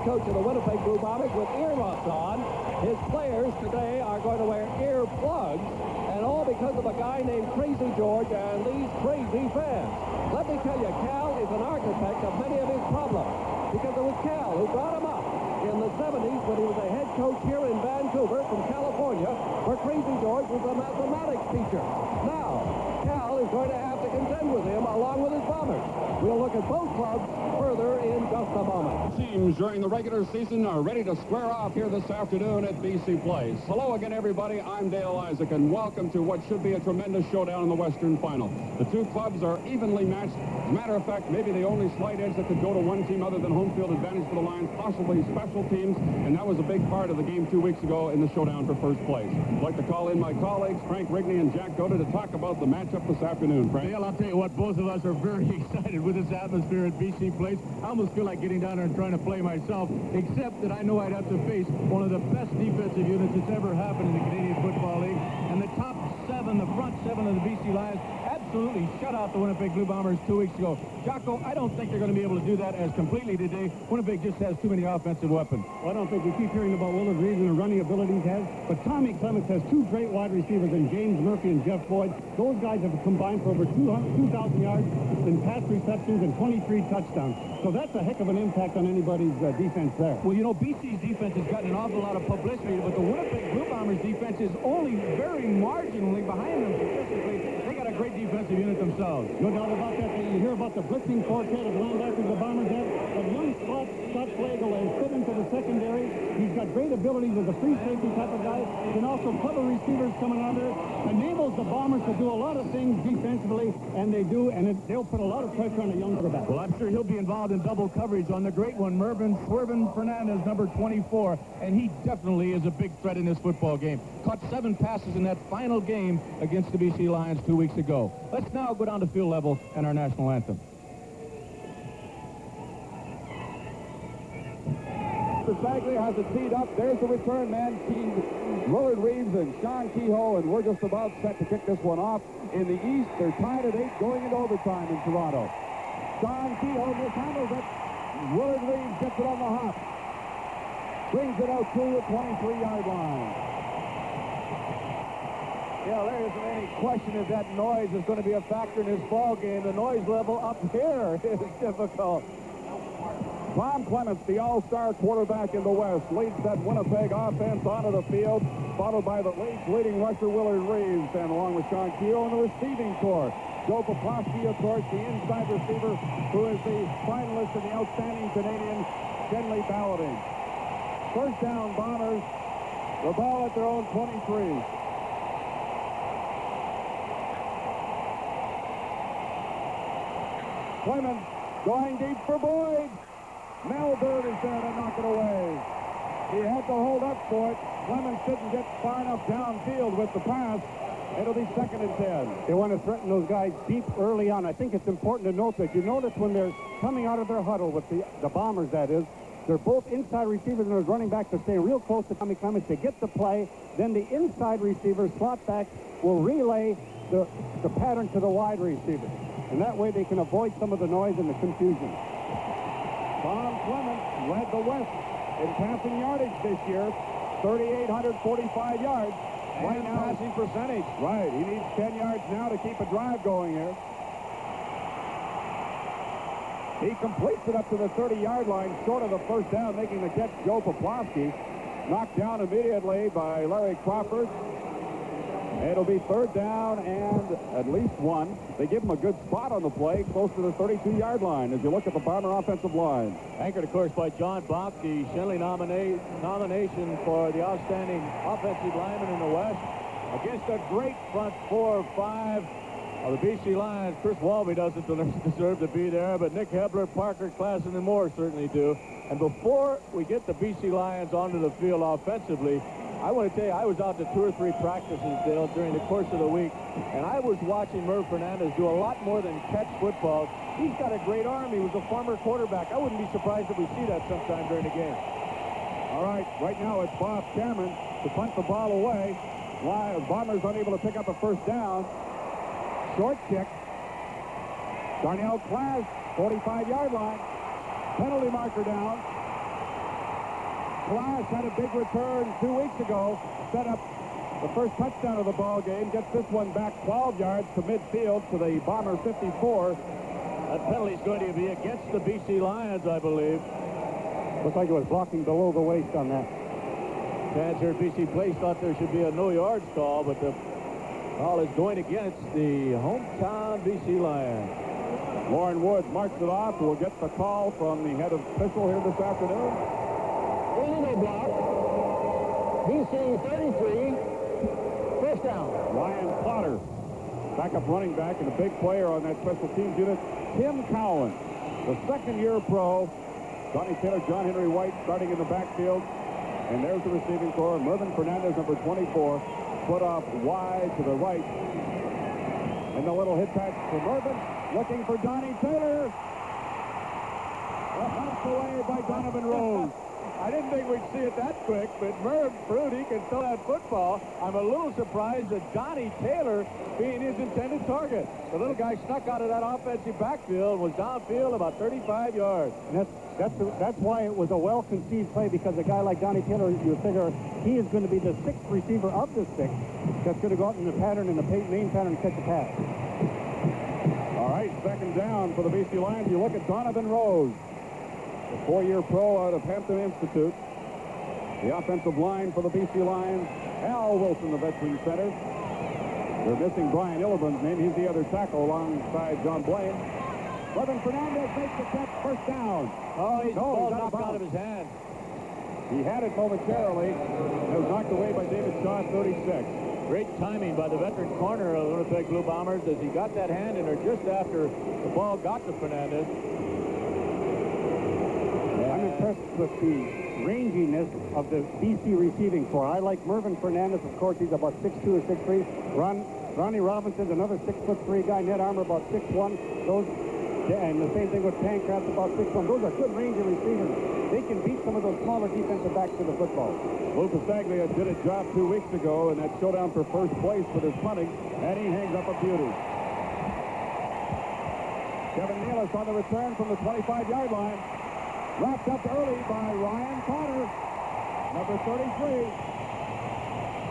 coach of the Winnipeg Blue Bombers, with earmuffs on. His players today are going to wear earplugs, and all because of a guy named Crazy George and these crazy fans. Let me tell you, Cal is an architect of many of his problems, because it was Cal who brought him up in the 70s when he was a head coach here in Vancouver from California, where Crazy George was a mathematics teacher. Now, Cal is going to have to contend with him along with his Bombers. We'll look at both clubs further in just a moment. Teams during the regular season are ready to square off here this afternoon at BC Place. Hello again, everybody. I'm Dale Isaac, and welcome to what should be a tremendous showdown in the Western Final. The two clubs are evenly matched. As a matter of fact, maybe the only slight edge that could go to one team other than home field advantage for the Lions, possibly special teams, and that was a big part of the game 2 weeks ago in the showdown for first place. I'd like to call in my colleagues, Frank Rigney and Jack Goda, to talk about the matchup this afternoon. Frank? Dale, I'll tell you what, both of us are very excited with this atmosphere at BC Place. I almost feel like getting down there and trying to play myself, except that I know I'd have to face one of the best defensive units that's ever happened in the Canadian Football League. And the top seven, the front seven of the BC Lions absolutely shut out the Winnipeg Blue Bombers 2 weeks ago. Jocko, I don't think they're going to be able to do that as completely today. Winnipeg just has too many offensive weapons. Well, I don't think we keep hearing about Willard Reeves and the running abilities he has, but Tommy Clements has two great wide receivers in James Murphy and Jeff Boyd. Those guys have combined for over 2,000 yards in pass receptions and 23 touchdowns. So that's a heck of an impact on anybody's defense there. Well, you know, BC's defense has gotten an awful lot of publicity, but the Winnipeg Blue Bombers defense is only very marginally behind them statistically. They got a great defensive unit themselves. No doubt about that. You hear about the blitzing quartet of linebackers the Bombers have. But young Scott Flagel has fit into the secondary. He's got great abilities as a free safety type of guy. Can also cover receivers coming out there. Enables the Bombers to do a lot of things defensively, and they do, and they'll put a lot of pressure on a young quarterback. Well, I'm sure he'll be involved in double coverage on the great one, Mervyn Swervin Fernandez, number 24, and he definitely is a big threat in this football game. Caught 7 passes in that final game against the BC Lions 2 weeks ago. Let's now go down to field level and our national anthem. Bagley has it teed up. There's the return man, Willard Reeves and Sean Kehoe, and we're just about set to kick this one off. In the East, they're tied at 8 going into overtime in Toronto. Sean Kehoe mishandles it. Willard Reeves gets it on the hop. Brings it out to the 23-yard line. Yeah, there isn't any question if that noise is going to be a factor in this ball game. The noise level up here is difficult. Tom Clements, the all-star quarterback in the West, leads that Winnipeg offense onto the field, followed by the league's leading rusher Willard Reeves, and along with Sean Kehoe in the receiving corps. Joe Poplawski, of course, the inside receiver, who is the finalist in the Outstanding Canadian Kenley balloting. First down, Bombers. The ball at their own 23. Clements going deep for Boyd. Mel Bird is there to knock it away. He had to hold up for it. Clements didn't get far enough downfield with the pass. It'll be 2nd and 10. They want to threaten those guys deep early on. I think it's important to note that you notice when they're coming out of their huddle with the Bombers, that is, they're both inside receivers and there's running back to stay real close to Tommy Clements to get the play. Then the inside receiver, slot back, will relay the pattern to the wide receiver. And that way they can avoid some of the noise and the confusion. Tom Clements led the West in passing yardage this year, 3,845 yards. Right now, passing percentage. Right, he needs 10 yards now to keep a drive going here. He completes it up to the 30-yard line, short of the first down, making the catch Joe Poplawski. Knocked down immediately by Larry Crawford. It'll be 3rd down and at least 1. They give him a good spot on the play, close to the 32-yard line, as you look at the Bomber offensive line. Anchored, of course, by John Bach, the Shenley nomination for the outstanding offensive lineman in the West, against a great front 4 or 5 of the BC Lions. Chris Walby doesn't deserve to be there, but Nick Hebler, Parker Klassen, and more certainly do. And before we get the BC Lions onto the field offensively, I want to tell you, I was out to 2 or 3 practices, Dale, during the course of the week, and I was watching Merv Fernandez do a lot more than catch footballs. He's got a great arm. He was a former quarterback. I wouldn't be surprised if we see that sometime during the game. All right, right now it's Bob Cameron to punt the ball away. Bombers unable to pick up a first down. Short kick. Darnell Class, 45-yard line. Penalty marker down. Class had a big return 2 weeks ago, set up the first touchdown of the ball game, gets this one back 12 yards to midfield to the Bomber 54. That penalty is going to be against the BC Lions, I believe. Looks like it was blocking below the waist on that. Fans here at BC Place thought there should be a no yards call, but the call is going against the hometown BC Lions. Lauren Woods marks it off. We'll get the call from the head official here this afternoon. Illegal block. BC 33. First down. Ryan Potter, backup running back and a big player on that special teams unit. Tim Cowan, the second-year pro. Donnie Taylor, John Henry White starting in the backfield. And there's the receiving corps. Mervyn Fernandez, number 24, put off wide to the right. And the little hit pass for Mervyn, looking for Donnie Taylor. Knocked away by Donovan Rose. I didn't think we'd see it that quick, but Merv proved he can throw that football. I'm a little surprised that Donnie Taylor being his intended target. The little guy snuck out of that offensive backfield, was downfield about 35 yards. And that's why it was a well-conceived play, because a guy like Donnie Taylor, you figure he is going to be the sixth receiver of the six that's going to go out in the pattern, in the main pattern, and catch a pass. All right, second down for the BC Lions. You look at Donovan Rose, the four-year pro out of Hampton Institute. The offensive line for the BC Lions, Al Wilson, the veteran center. They're missing Brian Illiburn's name. He's the other tackle alongside John Blaine. Mervyn Fernandez makes the catch, first down. Oh, he's ball knocked out of his hand. He had it momentarily. It was knocked away by David Shaw, 36. Great timing by the veteran corner of the Winnipeg Blue Bombers as he got that hand in there just after the ball got to Fernandez. I'm impressed with the ranginess of the BC receiving corps. I like Mervyn Fernandez, of course. He's about 6'2" or 6'3". Ronnie Robinson's another 6'3" guy. Ned Armour about 6'1". And the same thing with Pancrat's about 6'1". Those are good range of receivers. They can beat some of those smaller defensive backs to the football. Lou Pasaglia did a job 2 weeks ago in that showdown for first place with his punting, and he hangs up a beauty. Kevin Nealis on the return from the 25-yard line. Wrapped up early by Ryan Potter, number 33.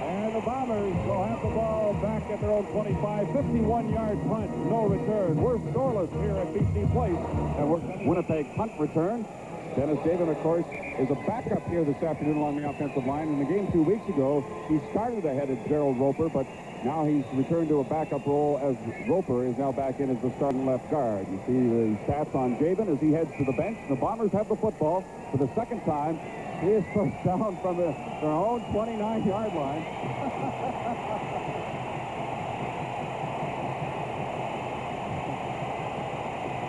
And the Bombers will have the ball back at their own 25. 51-yard punt, no return. We're scoreless here at BC Place. And Winnipeg punt return. Dennis David, of course, is a backup here this afternoon along the offensive line. In the game 2 weeks ago, he started ahead of Gerald Roper, but now he's returned to a backup role as Roper is now back in as the starting left guard. You see the stats on Javen as he heads to the bench. The Bombers have the football for the second time. He is first down from their own 29-yard line.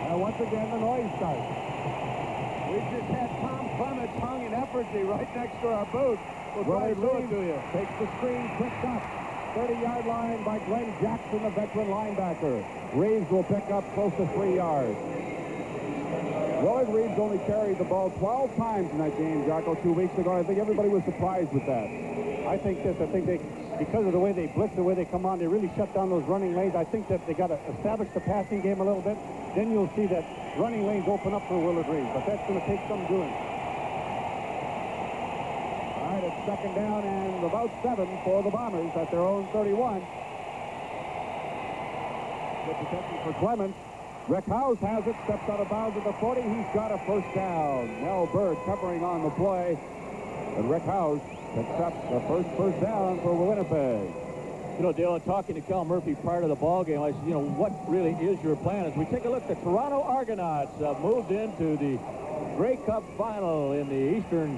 And once again, the noise starts. We just had Tom Clements hung in effigy right next to our booth. Willard Reed takes the screen, quick up. 30-yard line by Glenn Jackson, the veteran linebacker. Reeves will pick up close to 3 yards. Willard Reeves only carried the ball 12 times in that game, Jocko, 2 weeks ago. I think everybody was surprised with that. I think they, because of the way they blitz, the way they come on, they really shut down those running lanes. I think that they got to establish the passing game a little bit. Then you'll see that running lanes open up for Willard Reeves. But that's going to take some doing. All right, it's second down and about 7 for the Bombers at their own 31. Good protection for Clements. Rick House has it, steps out of bounds at the 40. He's got a first down. Mel Bird covering on the play. And Rick House picks up the first down for Winnipeg. You know, Dale, talking to Cal Murphy prior to the ball game, I said, you know, what really is your plan? As we take a look, the Toronto Argonauts moved into the Grey Cup final in the Eastern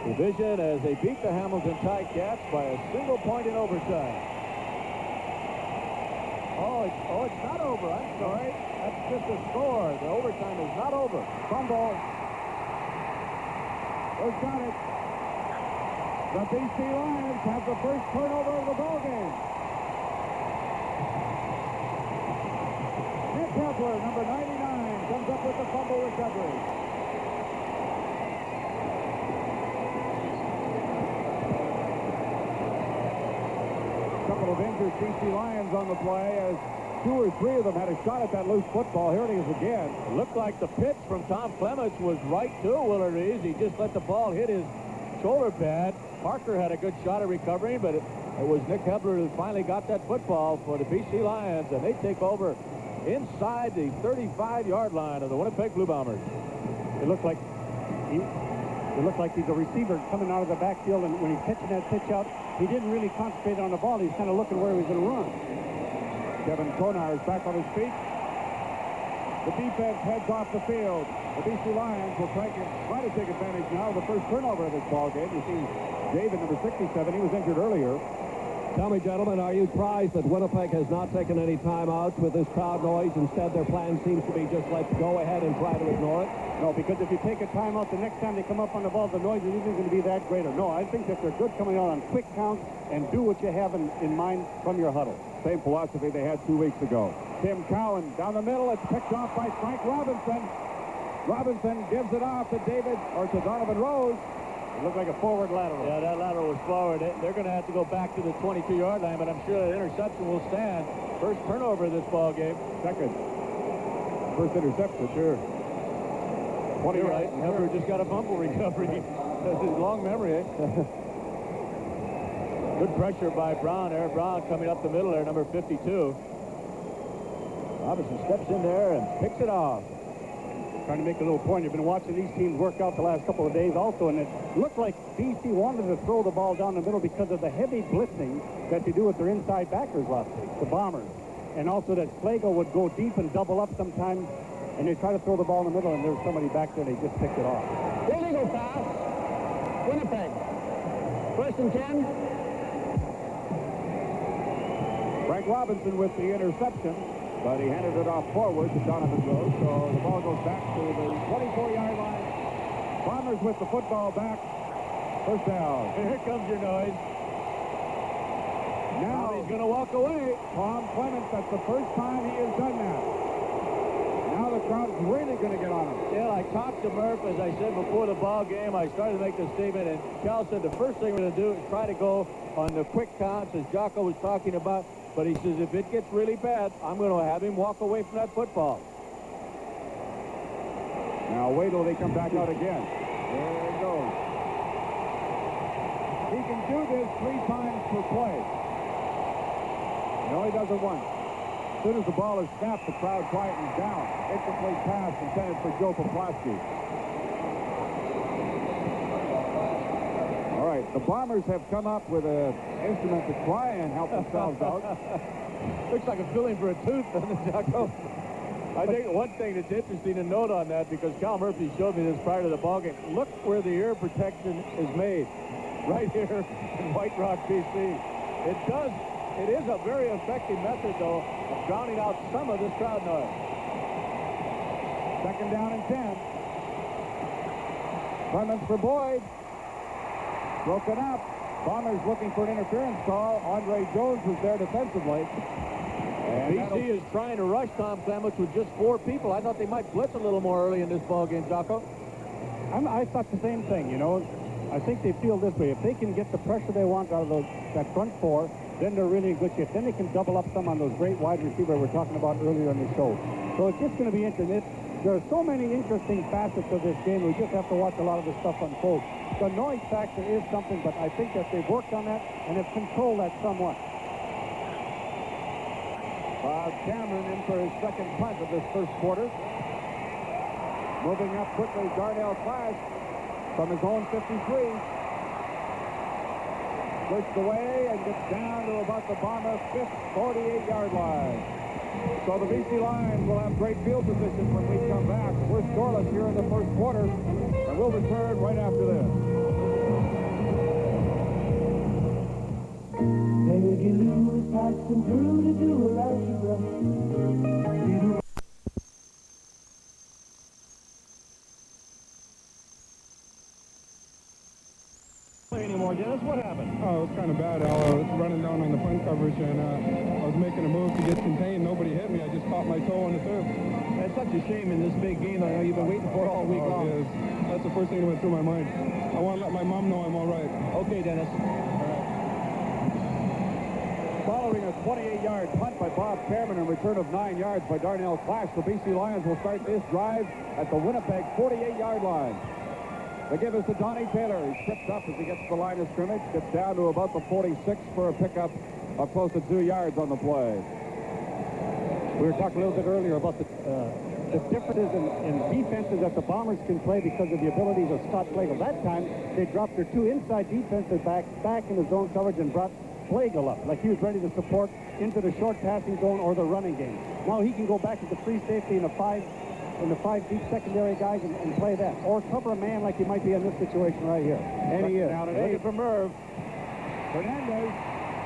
Division as they beat the Hamilton Ticats by a single point in overtime. Oh, it's not over. I'm sorry. That's just a score. The overtime is not over. Fumble. Who's got it? The BC Lions have the first turnover of the ball game. Nick Kepler, number 99, comes up with the fumble recovery. A couple of injured BC Lions on the play as 2 or 3 of them had a shot at that loose football. Here it is again. It looked like the pitch from Tom Clements was right to Willard Reeves. He just let the ball hit his shoulder pad. Parker had a good shot at recovering, but it was Nick Hebler who finally got that football for the BC Lions, and they take over inside the 35-yard line of the Winnipeg Blue Bombers. It looked like he's a receiver coming out of the backfield, and when he's catching that pitch out, he didn't really concentrate on the ball. He's kind of looking where he was going to run. Kevin Konar is back on his feet. The defense heads off the field. The BC Lions will try to take advantage now of the first turnover of this ball game. You see David, number 67, he was injured earlier. Tell me, gentlemen, are you surprised that Winnipeg has not taken any timeouts with this crowd noise? Instead, their plan seems to be just let's go ahead and try to ignore it. No, because if you take a timeout, the next time they come up on the ball, the noise isn't going to be that greater. No, I think that they're good coming out on quick counts and do what you have in mind from your huddle. Same philosophy they had 2 weeks ago. Tim Cowan down the middle. It's picked off by Frank Robinson. Robinson gives it off to Donovan Rose. It looked like a forward lateral. Yeah, that lateral was forward. They're going to have to go back to the 22-yard line, but I'm sure that interception will stand. First turnover of this ball game. Second. First interception, sure. You're right. Hebler just got a fumble recovery. That's his long memory, eh? Good pressure by Brown. Aaron Brown coming up the middle there, number 52. Robinson steps in there and picks it off. Trying to make a little point. You've been watching these teams work out the last couple of days also, and it looked like BC wanted to throw the ball down the middle because of the heavy blitzing that they do with their inside backers last week, the Bombers. And also that Slago would go deep and double up sometimes, and they try to throw the ball in the middle, and there's somebody back there, and they just picked it off. Illegal pass. Winnipeg. First and 10. Frank Robinson with the interception, but he handed it off forward to Donovan Rose, so the ball goes back to the 24-yard line. Bombers with the football back. First down. And here comes your noise. Now he's going to walk away. Tom Clements, that's the first time he has done that. Now the crowd's really going to get on him. Yeah, I talked to Murph, as I said before the ball game. I started to make the statement, and Cal said the first thing we're going to do is try to go on the quick counts, as Jocko was talking about. But he says, if it gets really bad, I'm going to have him walk away from that football. Now wait till they come back out again. There it goes. He can do this 3 times per play. He only does it once. As soon as the ball is snapped, the crowd quietens down. Incomplete pass intended for Joe Poplawski. All right, the Bombers have come up with an instrument to try and help themselves out. Looks like a filling for a tooth, doesn't it, Jocko? I think one thing that's interesting to note on that, because Cal Murphy showed me this prior to the ballgame, look where the ear protection is made. Right here in White Rock, BC. It is a very effective method, though, of drowning out some of this crowd noise. Second down and 10. Clements for Boyd. Broken up. Bombers looking for an interference call. Andre Jones was there defensively. And BC is trying to rush Tom Clements with just 4 people. I thought they might blitz a little more early in this ballgame, Jocko. I thought the same thing, you know. I think they feel this way. If they can get the pressure they want out of that front 4, then they're really in good shape. Then they can double up some on those great wide receivers we were talking about earlier in the show. So it's just going to be interesting. There are so many interesting facets of this game. We just have to watch a lot of this stuff unfold. The noise factor is something, but I think that they've worked on that and have controlled that somewhat. Bob Cameron in for his second punt of this first quarter. Moving up quickly, Darnell Clash from his own 53. Pushed away and gets down to about the Bomber 48-yard line. So the BC Lions will have great field position when we come back. We're scoreless here in the first quarter, and we'll return right after this. Peggy Lou is passing through to do a rush. Anymore, Dennis? What happened? Oh, it was kind of bad, Al. I was running down on the punt coverage, and I was making a move to get contained. Nobody hit me. I just caught my toe on the turf. That's such a shame in this big game. I know you've been waiting for it all week long. It is. That's the first thing that went through my mind. I want to let my mom know I'm all right. Okay, Dennis. Following a 28-yard punt by Bob Cameron and return of 9 yards by Darnell Clash, the BC Lions will start this drive at the Winnipeg 48-yard line. The give is to Donnie Taylor. He trips up as he gets to the line of scrimmage. Gets down to about the 46 for a pickup of close to 2 yards on the play. We were talking a little bit earlier about the differences in defenses that the Bombers can play because of the abilities of Scott Flagel. That time, they dropped their 2 inside defensive backs back in the zone coverage and brought Flagel up, like he was ready to support into the short passing zone or the running game. Now he can go back to the free safety in the 5 deep secondary guys and play that, or cover a man like he might be in this situation right here. And he is. Down at 8 for Merv. Fernandez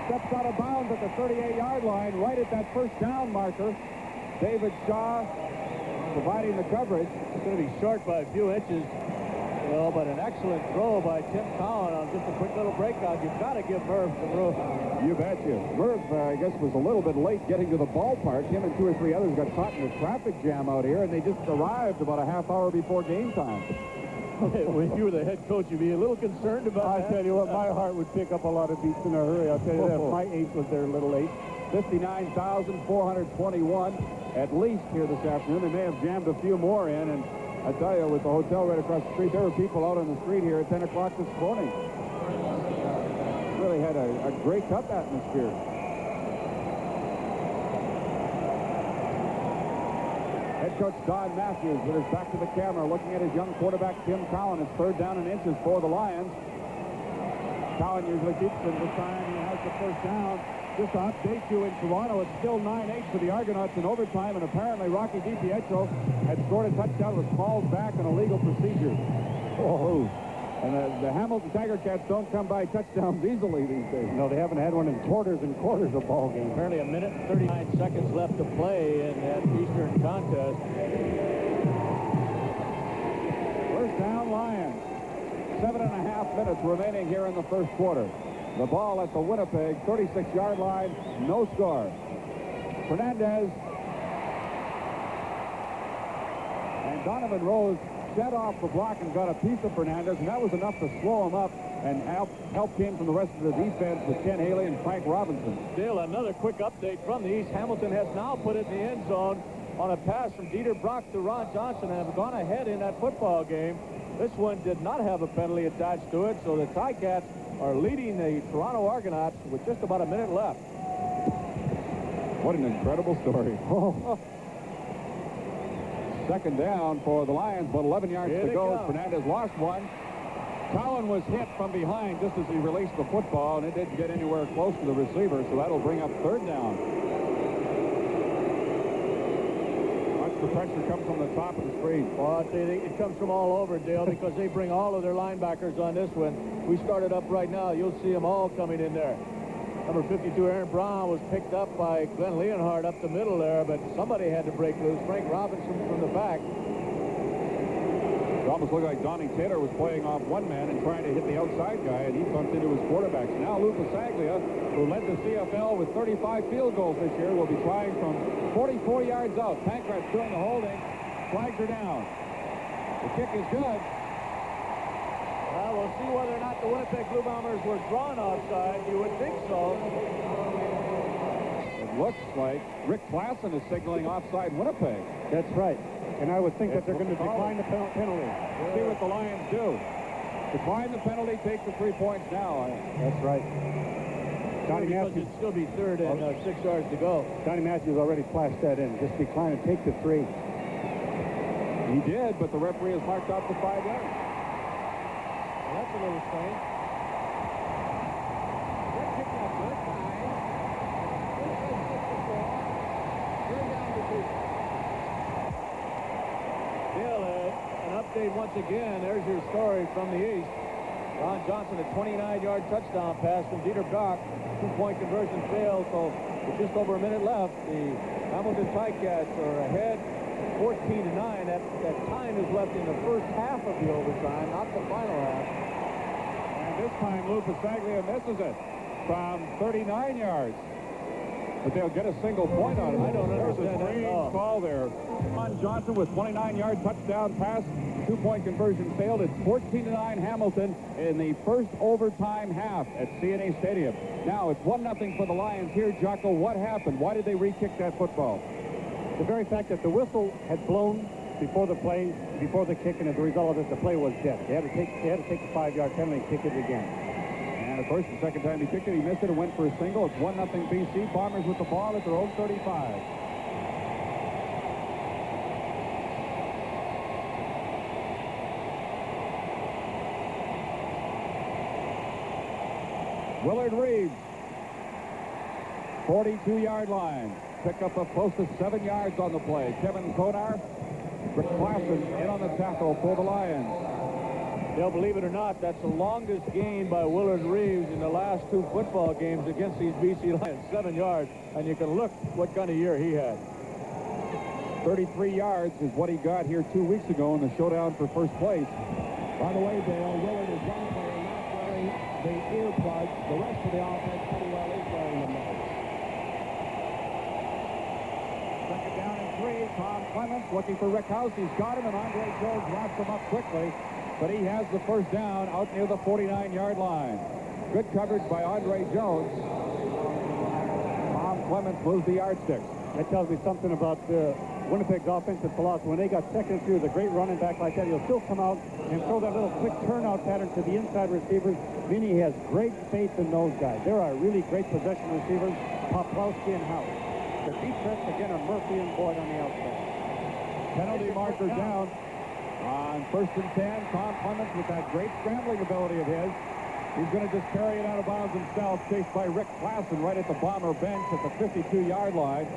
steps out of bounds at the 38-yard line, right at that first down marker. David Shaw providing the coverage. It's going to be short by a few inches, but an excellent throw by Tim Cowan on just a quick little breakout. You've got to give Merv some room. You betcha. Merv, I guess, was a little bit late getting to the ballpark. Him and 2 or 3 others got caught in a traffic jam out here, and they just arrived about a half hour before game time. When you were the head coach, you'd be a little concerned about that. I tell you what, my heart would pick up a lot of beats in a hurry. I'll tell you that. My 8 was there a little late. 59,421 at least here this afternoon. They may have jammed a few more in, and I tell you, with the hotel right across the street, there were people out on the street here at 10 o'clock this morning. Really had a great cup atmosphere. Head coach Don Matthews with his back to the camera, looking at his young quarterback Tim Cowan. It's 3rd down and inches for the Lions. Cowan usually keeps them this time. He has the first down. Just to update you, in Toronto, it's still 9-8 for the Argonauts in overtime, and apparently Rocky DiPietro had scored a touchdown with Smalls back on a legal procedure. Oh. And the Hamilton Tiger Cats don't come by touchdowns easily these days. No, they haven't had one in quarters and quarters of ball game. Apparently a minute and 39 seconds left to play in that Eastern contest. First down, Lions. 7.5 minutes remaining here in the first quarter. The ball at the Winnipeg 36-yard line. No score. Fernandez. And Donovan Rose set off the block and got a piece of Fernandez, and that was enough to slow him up, and help came from the rest of the defense with Ken Haley and Frank Robinson. Still another quick update from the East. Hamilton has now put it in the end zone on a pass from Dieter Brock to Ron Johnson and have gone ahead in that football game. This one did not have a penalty attached to it, so the Ticats are leading the Toronto Argonauts with just about a minute left. What an incredible story. Oh. Second down for the Lions, but 11 yards to go. Fernandez lost one. Cowan was hit from behind just as he released the football, and it didn't get anywhere close to the receiver, so that'll bring up 3rd down. Watch the pressure come from the top of the screen. Well, I'll tell you, it comes from all over, Dale, because they bring all of their linebackers on this one. We started up right now. You'll see them all coming in there. Number 52, Aaron Brown, was picked up by Glenn Leonhardt up the middle there, but somebody had to break loose. Frank Robinson from the back. It almost looked like Donnie Taylor was playing off one man and trying to hit the outside guy, and he bumped into his quarterbacks. Now Lou Pasaglia, who led the CFL with 35 field goals this year, will be trying from 44 yards out. Pankratz doing the holding. Flags are down. The kick is good. Well, we'll see whether or not the Winnipeg Blue Bombers were drawn offside. You would think so. It looks like Rick Klassen is signaling offside Winnipeg. That's right. And I would think that they're going to decline the penalty. See what the Lions do. Decline the penalty, take the 3 points now. That's right. Johnny Matthews it'd still be 3rd and 6 yards to go. Johnny Matthews already flashed that in. Just decline and take the 3. He did, but the referee has marked out the 5 yards. Well, that's a little strange. They're picking up good time. They're down to 2. Still, an update once again. There's your story from the East. Ron Johnson, a 29-yard touchdown pass from Dieter Brock. 2-point conversion failed, so with just over a minute left, the Hamilton Ticats are ahead 14-9. That time is left in the first half of the overtime, not the final half. And this time, Lou Pasaglia misses it from 39 yards. But they'll get a single point out of it. I don't understand There's a strange call there. Ron Johnson with 29-yard touchdown pass. 2-point conversion failed. It's 14-9 Hamilton in the first overtime half at CNA Stadium. Now it's 1-0 for the Lions here. Jocko, what happened? Why did they re-kick that football? The very fact that the whistle had blown before the kick, and as a result of it, the play was dead. They had to take the 5-yard penalty and kick it again. And of course, the second time he kicked it, he missed it and went for a single. It's 1-0 BC. Bombers with the ball at their own 35. Willard Reeves, 42-yard line. Pick up of close to 7 yards on the play. Kevin Konar, Rick Klassen in on the tackle for the Lions. They'll believe it or not, that's the longest gain by Willard Reeves in the last 2 football games against these BC Lions, 7 yards. And you can look what kind of year he had. 33 yards is what he got here 2 weeks ago in the showdown for first place. By the way, Dale, Willard is one player not wearing the earplugs. The rest of the offense pretty well is wearing them. Second down and 3. Tom Clements looking for Rick House. He's got him, and Andre Jones wraps him up quickly. But he has the first down out near the 49-yard line. Good coverage by Andre Jones. Tom Clements moves the yardsticks. That tells me something about Winnipeg's offensive philosophy. When they got second and 3 with a great running back like that, he'll still come out and throw that little quick turnout pattern to the inside receivers. Meaning he has great faith in those guys. There are really great possession receivers, Poplowski and House. The defense, again, are Murphy and Boyd on the outside. Penalty marker down. On 1st and 10, Tom Clements with that great scrambling ability of his. He's going to just carry it out of bounds himself, chased by Rick Klassen right at the Bomber bench at the 52-yard line.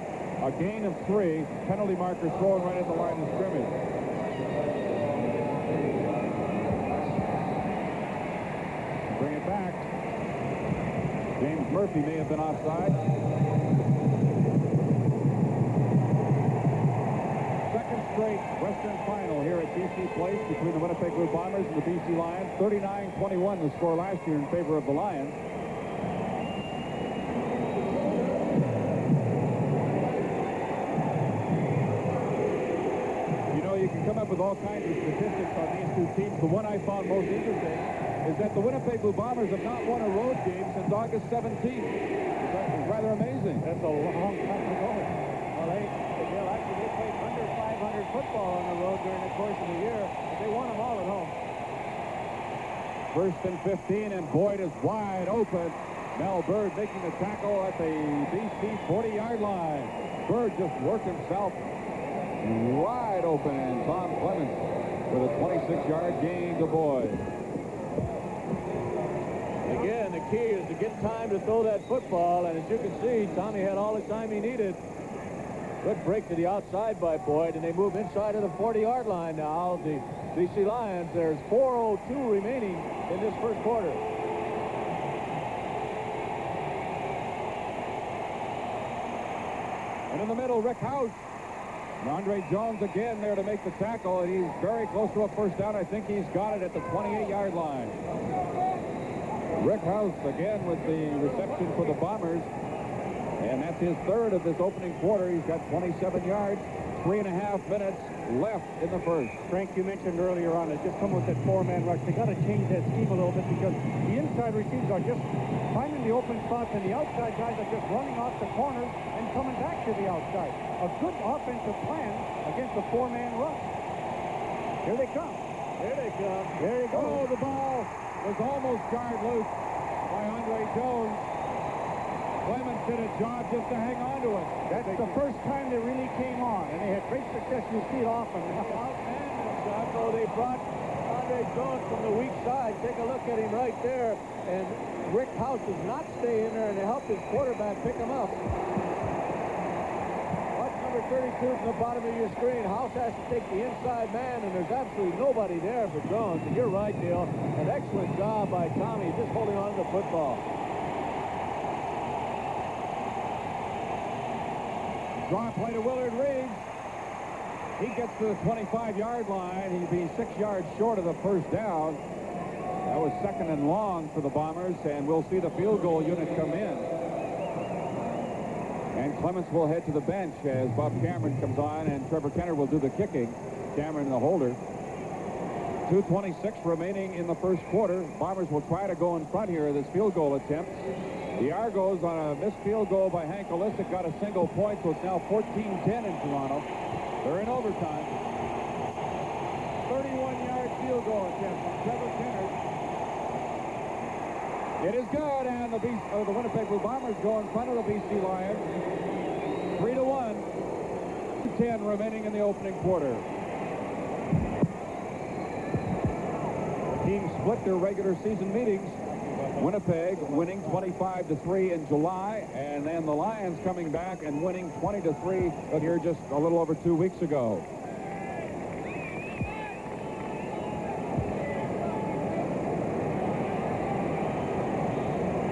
A gain of 3. Penalty marker thrown right at the line of scrimmage. Bring it back. James Murphy may have been offside. Straight Western final here at BC Place between the Winnipeg Blue Bombers and the BC Lions. 39-21 the score last year in favor of the Lions. You know, you can come up with all kinds of statistics on these two teams. The one I found most interesting is that the Winnipeg Blue Bombers have not won a road game since August 17th. It's rather amazing. That's a long time ago. Well, actually, they played under 500 football on the road during the course of the year, but they won them all at home. 1st and 15, and Boyd is wide open. Mel Bird making the tackle at the BC 40-yard line. Bird just worked himself wide open, and Tom Clements with a 26-yard gain to Boyd. Again, the key is to get time to throw that football, and as you can see, Tommy had all the time he needed. Good break to the outside by Boyd, and they move inside of the 40-yard line now. The BC Lions, there's 4:02 remaining in this first quarter. And in the middle, Rick House. And Andre Jones again there to make the tackle, and he's very close to a first down. I think he's got it at the 28-yard line. Rick House again with the reception for the Bombers. And that's his 3rd of this opening quarter. He's got 27 yards, 3.5 minutes left in the first. Frank, you mentioned earlier on, it's just come with that 4-man rush. They got to change that scheme a little bit because the inside receivers are just finding the open spots, and the outside guys are just running off the corners and coming back to the outside. A good offensive plan against the 4-man rush. Here they come. Here they come. There you go. Oh, the ball was almost jarred loose by Andre Jones. Clements did a job just to hang on to it. That's the first time they really came on, and they had great success. You see it often. Outstanding, Jocko. They brought Andre Jones from the weak side. Take a look at him right there. And Rick House does not stay in there and help his quarterback pick him up. Watch number 32 from the bottom of your screen. House has to take the inside man, and there's absolutely nobody there for Jones. And you're right, Neil. An excellent job by Tommy just holding on to the football. Draw play to Willard Reeves. He gets to the 25-yard line. He'd be 6 yards short of the first down. That was 2nd and long for the Bombers, and we'll see the field goal unit come in. And Clements will head to the bench as Bob Cameron comes on, and Trevor Kenner will do the kicking. Cameron, the holder. 2:26 remaining in the first quarter. Bombers will try to go in front here of this field goal attempt. The Argos, on a missed field goal by Hank Olisic, got a single point, so it's now 14-10 in Toronto. They're in overtime. field goal attempt from Trevor Kennard. It is good, and the Winnipeg Blue Bombers go in front of the BC Lions. 3-1. 10 remaining in the opening quarter. The teams split their regular season meetings. Winnipeg winning 25-3 in July, and then the Lions coming back and winning 20-3 here just a little over 2 weeks ago.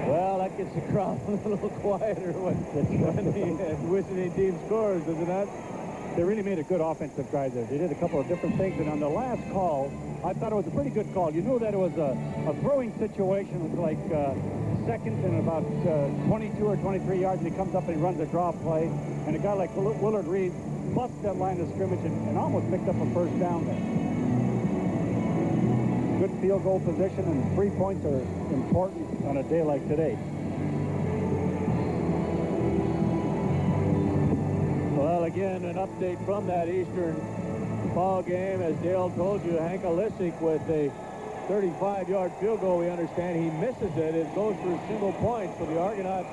Well, that gets the crowd a little quieter when the visiting team scores, doesn't it? They really made a good offensive drive there. They did a couple of different things, and on the last call, I thought it was a pretty good call. You knew that it was a throwing situation. It was like second and about 22 or 23 yards, and he comes up and he runs a draw play, and a guy like Willard Reed busts that line of scrimmage and almost picked up a first down there. Good field goal position, and 3 points are important on a day like today. Well, again, an update from that Eastern ball game. As Dale told you, Hank Alisic with a 35-yard field goal, we understand he misses it. It goes for a single point. So the Argonauts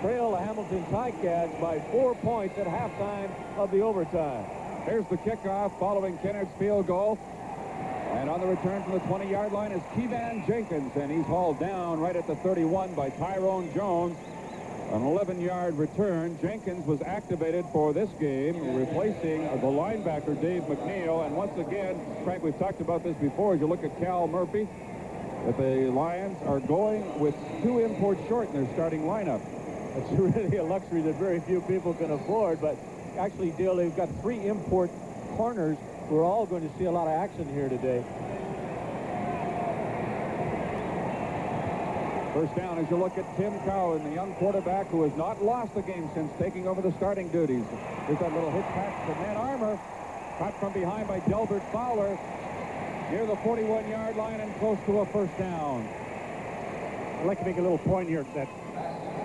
trail the Hamilton Ticats by 4 points at halftime of the overtime. Here's the kickoff following Kennard's field goal. And on the return from the 20-yard line is Keevan Jenkins, and he's hauled down right at the 31 by Tyrone Jones. An 11-yard return. Jenkins was activated for this game, replacing the linebacker Dave McNeil. And once again, Frank, we've talked about this before. As you look at Cal Murphy, that the Lions are going with 2 imports short in their starting lineup. It's really a luxury that very few people can afford. But actually, Dale, they've got 3 import corners. We're all going to see a lot of action here today. First down as you look at Tim Cowan, the young quarterback who has not lost a game since taking over the starting duties. Here's that little hitch pass to Ned Armour. Caught from behind by Delbert Fowler near the 41-yard line and close to a first down. I'd like to make a little point here that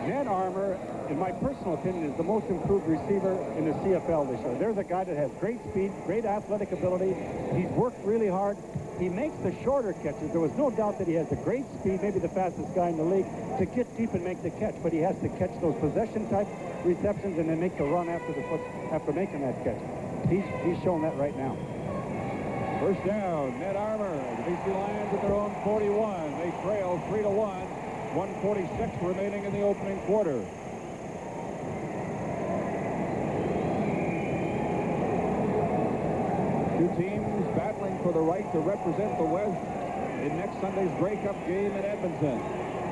Ned Armour, in my personal opinion, is the most improved receiver in the CFL this year. There's a guy that has great speed, great athletic ability. He's worked really hard. He makes the shorter catches. There was no doubt that he has the great speed, maybe the fastest guy in the league, to get deep and make the catch. But he has to catch those possession-type receptions and then make the run after making that catch. He's shown that right now. First down, Ned Armour. The BC Lions at their own 41. They trail 3-1. 1:46 remaining in the opening quarter. Two teams battling for the right to represent the West in next Sunday's Grey Cup game in Edmonton.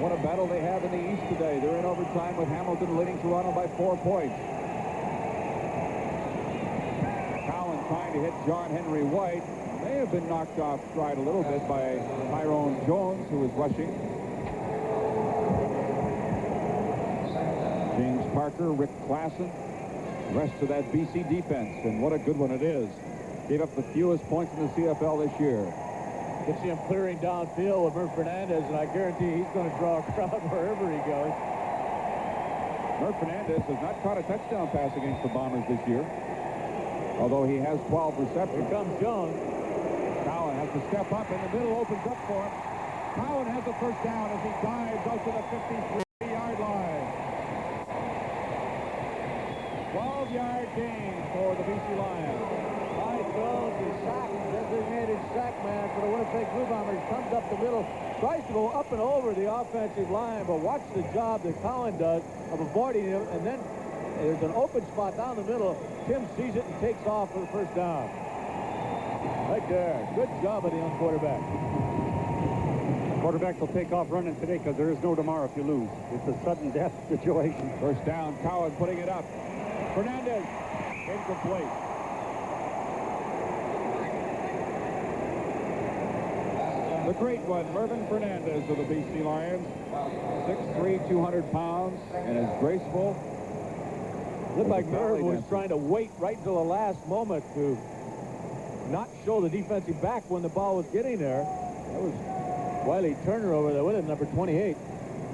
What a battle they have in the East today. They're in overtime with Hamilton leading Toronto by 4 points. Cowan trying to hit John Henry White. May have been knocked off stride a little bit by Tyrone Jones, who was rushing. James Parker, Rick Klassen, the rest of that BC defense, and what a good one it is. Gave up the fewest points in the CFL this year. You can see him clearing downfield with Murph Fernandez, and I guarantee he's going to draw a crowd wherever he goes. Murph Fernandez has not caught a touchdown pass against the Bombers this year, although he has 12 receptions. Here comes Jones. Cowan has to step up, and the middle opens up for him. Cowan has the first down as he dives out to the 53-yard line. 12-yard gain for the BC Lions. Mike Jones is sacked, designated sack man for the Winnipeg Blue Bombers. Comes up the middle, tries to go up and over the offensive line, but watch the job that Cowan does of avoiding him, and then there's an open spot down the middle. Tim sees it and takes off for the first down. Right there. Good job of the young quarterback. Quarterbacks will take off running today because there is no tomorrow if you lose. It's a sudden death situation. First down, Cowan putting it up. Fernandez, incomplete. The great one, Mervyn Fernandez of the BC Lions. 6'3", 200 pounds, and is graceful. Looked like Merv was trying to wait right until the last moment to not show the defensive back when the ball was getting there. That was Wiley Turner over there with him, number 28.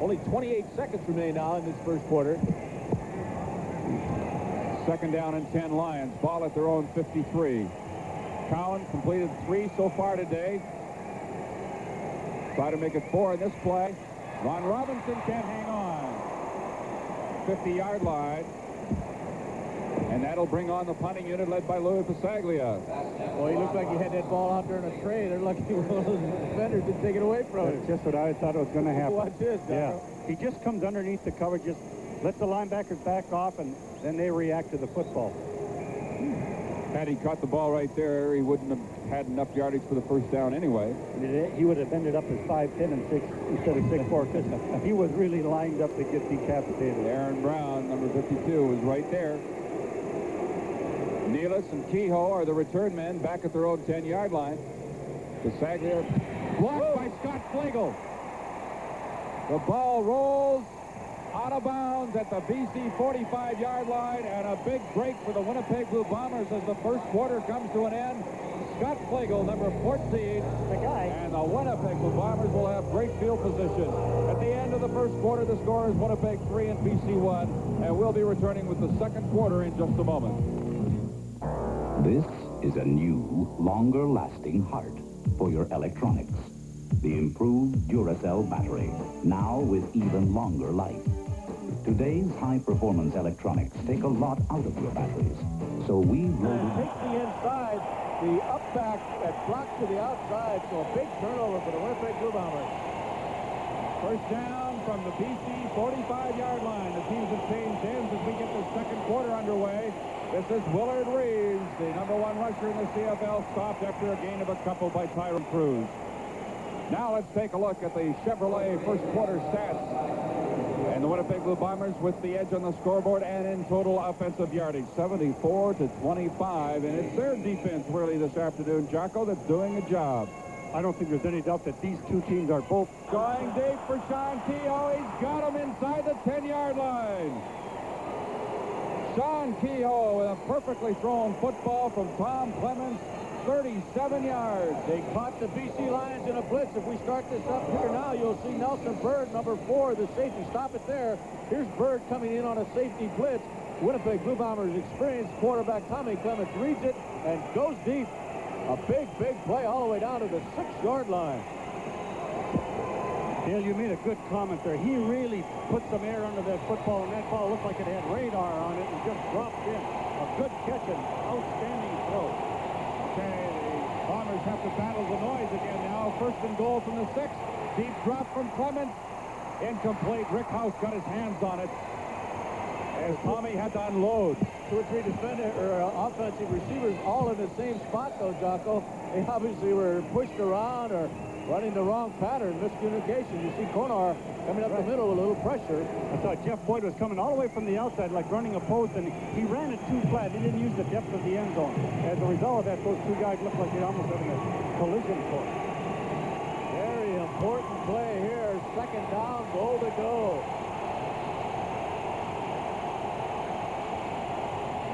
Only 28 seconds remain now in this first quarter. Second down and 10 Lions. Ball at their own 53. Cowan completed 3 so far today. Try to make it 4 in this play. Ron Robinson can't hang on. 50-yard line. And that'll bring on the punting unit led by Louis Pasaglia. Well, he looked like he had that ball out there in a tray. They're lucky one of those defenders didn't take it away from him. That's just what I thought was going to happen. Watch this, Yeah. He just comes underneath the cover, just lets the linebackers back off, and then they react to the football. Had he caught the ball right there, he wouldn't have had enough yardage for the first down anyway. He would have ended up as 5'10" and 6 instead of 6'4", because he was really lined up to get decapitated. Aaron Brown, number 52, was right there. Nealis and Kehoe are the return men back at their own 10-yard line. Pasaglia blocked by Scott Flegel. The ball rolls out of bounds at the BC 45-yard line, and a big break for the Winnipeg Blue Bombers as the first quarter comes to an end. Scott Flegel, number 14, and the Winnipeg Blue Bombers will have great field position. At the end of the first quarter, the score is Winnipeg 3 and BC 1, and we'll be returning with the second quarter in just a moment. This is a new, longer-lasting heart for your electronics. The improved Duracell battery, now with even longer life. Today's high-performance electronics take a lot out of your batteries, so we loaded... Takes the inside, the up back that blocks to the outside, so a big turnover for the Winnipeg Blue Bombers. First down from the BC 45-yard line. The teams have changed hands as we get the second quarter underway. This is Willard Reeves, the number 1 rusher in the CFL, stopped after a gain of a couple by Tyron Cruz. Now let's take a look at the Chevrolet first quarter stats. And the Winnipeg Blue Bombers with the edge on the scoreboard and in total offensive yardage, 74-25. And it's their defense really this afternoon, Jocko, that's doing a job. I don't think there's any doubt that these two teams are both... Going deep for Sean Kehoe. He's got him inside the 10-yard line. Sean Kehoe with a perfectly thrown football from Tom Clements, 37 yards. They caught the BC Lions in a blitz. If we start this up here now, you'll see Nelson Bird, number 4, the safety. Stop it there. Here's Bird coming in on a safety blitz. Winnipeg Blue Bombers experienced quarterback Tommy Clements reads it and goes deep. A big, big play all the way down to the 6-yard line. Dale, you made a good comment there. He really put some air under that football, and that ball looked like it had radar on it and just dropped in. A good catch and outstanding throw. Okay, the Bombers have to battle the noise again now. First and goal from the 6. Deep drop from Clements. Incomplete. Rick House got his hands on it as Tommy had to unload. 2 or 3 offensive receivers all in the same spot, though, Jocko. They obviously were pushed around or running the wrong pattern, miscommunication. You see Konar coming up the middle with a little pressure. I thought Jeff Boyd was coming all the way from the outside, like running a post, and he ran it too flat. He didn't use the depth of the end zone. As a result of that, those two guys looked like they almost having a collision course. Very important play here. Second down, goal to go.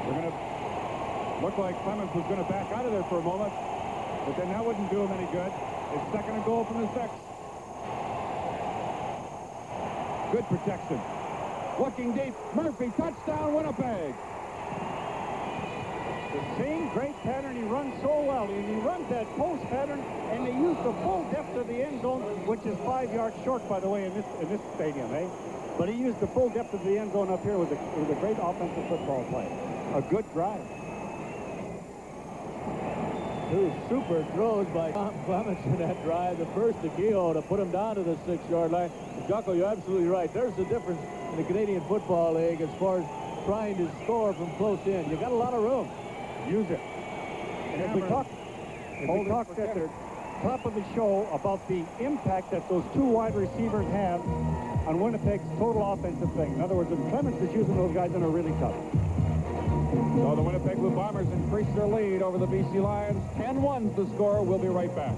They're going to look like Clements was going to back out of there for a moment, but then that wouldn't do him any good. It's second and goal from the 6. Good protection. Looking deep. Murphy, touchdown, Winnipeg. The same great pattern. He runs so well. And he runs that post pattern, and they use the full depth of the end zone, which is 5 yards short, by the way, in this stadium, eh? But he used the full depth of the end zone up here. It was a great offensive football play. A good drive. 2 super throws by Tom Clements in that drive. The first to Kehoe to put him down to the 6-yard line. Jocko, you're absolutely right. There's the difference in the Canadian Football League as far as trying to score from close in. You got a lot of room. Use it. And if we talked at the top of the show about the impact that those 2 wide receivers have on Winnipeg's total offensive thing. In other words, if Clements is using those guys, then are really tough. So the Winnipeg Blue Bombers increase their lead over the BC Lions. 10-1's the score. We'll be right back.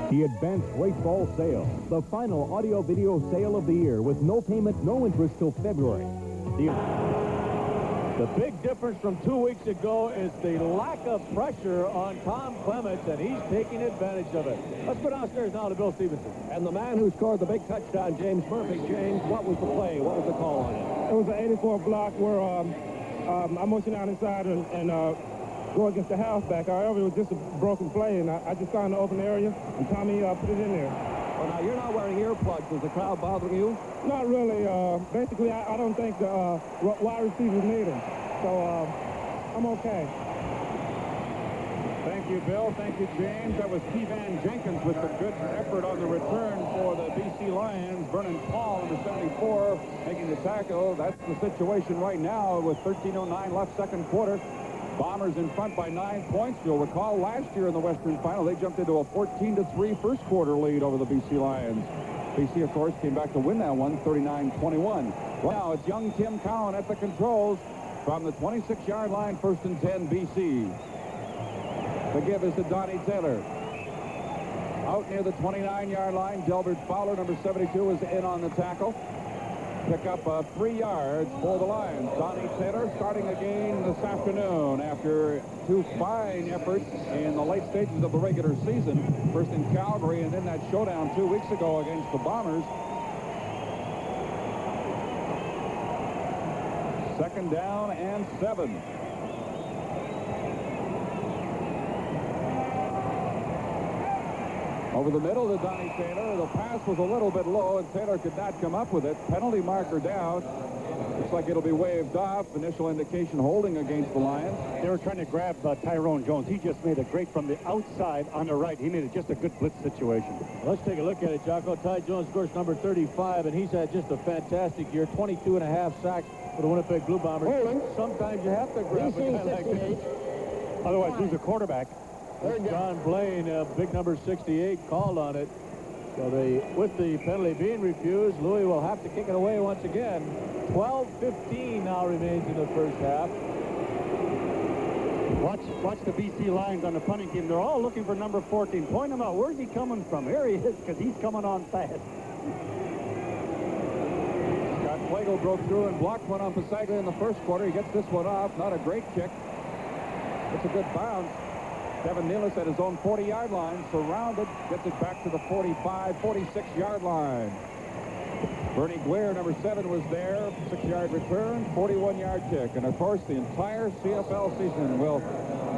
The Advanced Weight Ball Sale, the final audio-video sale of the year with no payment, no interest till February. The big difference from 2 weeks ago is the lack of pressure on Tom Clements, and he's taking advantage of it. Let's go downstairs now to Bill Stevenson. And the man who scored the big touchdown, James Murphy. James, what was the play? What was the call on it? It was an 84 block where I motioned out inside and go against the halfback. However, it was just a broken play, and I just got in the open area, and Tommy put it in there. Well, now, you're not wearing earplugs. Is the crowd bothering you? Not really. Basically, I don't think the wide receivers need them. So I'm okay. Thank you, Bill. Thank you, James. That was T-Van Jenkins with some good effort on the return for the BC Lions. Vernon Paul, number 74, making the tackle. That's the situation right now with 13:09 left, second quarter. Bombers in front by 9 points. You'll recall last year in the Western Final, they jumped into a 14-3 first quarter lead over the BC Lions. BC, of course, came back to win that one, 39-21. Well, now it's young Tim Cowan at the controls from the 26-yard line, 1st and 10 BC. The give is to Donnie Taylor. Out near the 29-yard line, Delbert Fowler, number 72, is in on the tackle. Pick up 3 yards for the Lions. Donnie Taylor starting again this afternoon after 2 fine efforts in the late stages of the regular season. First in Calgary and then that showdown 2 weeks ago against the Bombers. 2nd down and 7. Over the middle to Donnie Taylor. The pass was a little bit low, and Taylor could not come up with it. Penalty marker down. Looks like it'll be waved off. Initial indication holding against the Lions. They were trying to grab Tyrone Jones. He just made it great from the outside on the right. He made it just a good blitz situation. Let's take a look at it, Jocko. Ty Jones, of course, number 35, and he's had just a fantastic year. 22.5 sacks for the Winnipeg Blue Bombers. Sometimes you have to grab a guy like this. Otherwise, lose a quarterback. John Blaine, big number 68, called on it. So with the penalty being refused, Louis will have to kick it away once again. 12:15 now remains in the first half. Watch the BC Lions on the punting team. They're all looking for number 14. Point him out. Where's he coming from? Here he is, because he's coming on fast. Scott Flagel broke through and blocked one on Pasaglia in the first quarter. He gets this one off. Not a great kick. It's a good bounce. Kevin Nealis at his own 40-yard line, surrounded, gets it back to the 45, 46-yard line. Bernie Guare, number 7, was there. 6-yard return, 41-yard kick. And, of course, the entire CFL season will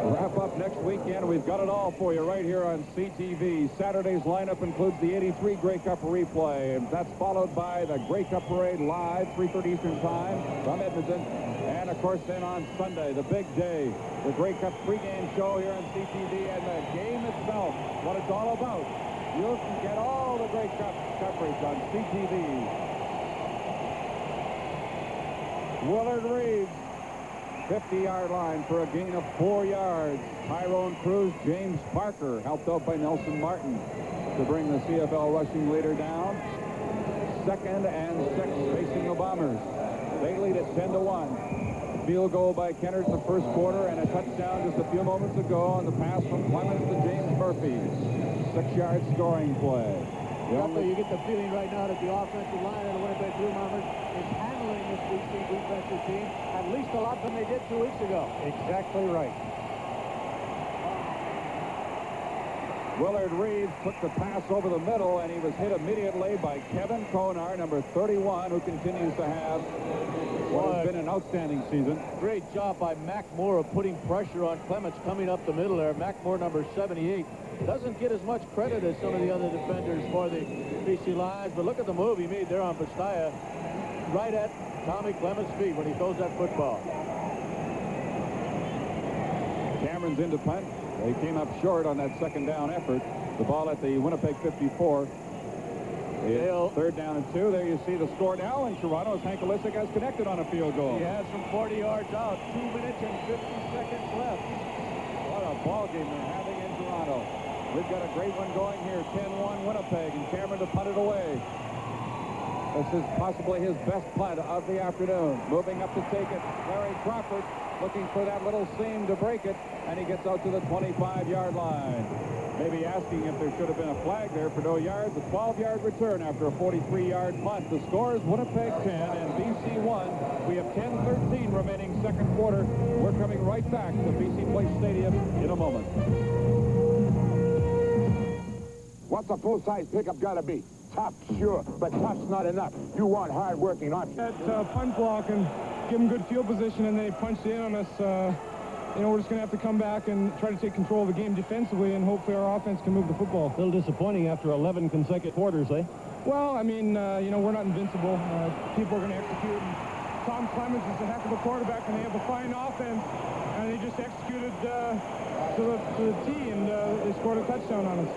wrap up next weekend. We've got it all for you right here on CTV. Saturday's lineup includes the 83 Grey Cup replay, and that's followed by the Grey Cup Parade live, 3:30 Eastern Time from Edmonton. And, of course, then on Sunday, the big day, the Grey Cup pregame show here on CTV and the game itself, what it's all about. You can get all the Grey Cup coverage on CTV. Willard Reeves, 50-yard line for a gain of 4 yards. Tyrone Cruz, James Parker, helped out by Nelson Martin to bring the CFL rushing leader down. 2nd and 6 facing the Bombers. They lead it 10-1. Field goal by Kennard in the first quarter and a touchdown just a few moments ago on the pass from Clemens to James Murphy. 6-yard scoring play. You get the feeling right now that the offensive line of the Winnipeg Blue Bombers is handling this BC defensive team at least a lot than they did 2 weeks ago. Exactly right. Willard Reeves took the pass over the middle, and he was hit immediately by Kevin Konar, number 31, who continues to have what has been an outstanding season. Great job by Mac Moore of putting pressure on Clements coming up the middle there. Mac Moore, number 78, doesn't get as much credit as some of the other defenders for the BC Lions, but look at the move he made there on Pastaya, right at Tommy Clements' feet when he throws that football. Cameron's into punt. They came up short on that 2nd down effort. The ball at the Winnipeg 54. It's 3rd down and 2. There you see the score now in Toronto as Hank Olisic has connected on a field goal. He has from 40 yards out. 2 minutes and 50 seconds left. What a ball game they're having in Toronto. We've got a great one going here. 10-1 Winnipeg, and Cameron to punt it away. This is possibly his best punt of the afternoon. Moving up to take it, Larry Crawford looking for that little seam to break it, and he gets out to the 25-yard line. Maybe asking if there should have been a flag there for no yards. A 12-yard return after a 43-yard punt. The score is Winnipeg 10 and BC 1. We have 10-13 remaining second quarter. We're coming right back to BC Place Stadium in a moment. What's a full-size pickup got to be? Tough, sure, but tough's not enough. You want hard-working, not That punt block and give him good field position, and then he punched in on us we're just going to have to come back and try to take control of the game defensively, and hopefully our offense can move the football. A little disappointing after 11 consecutive quarters, eh? Well, I mean, we're not invincible. People are going to execute. And Tom Clemens is a heck of a quarterback, and they have a fine offense, and they just executed to the T, and they scored a touchdown on us.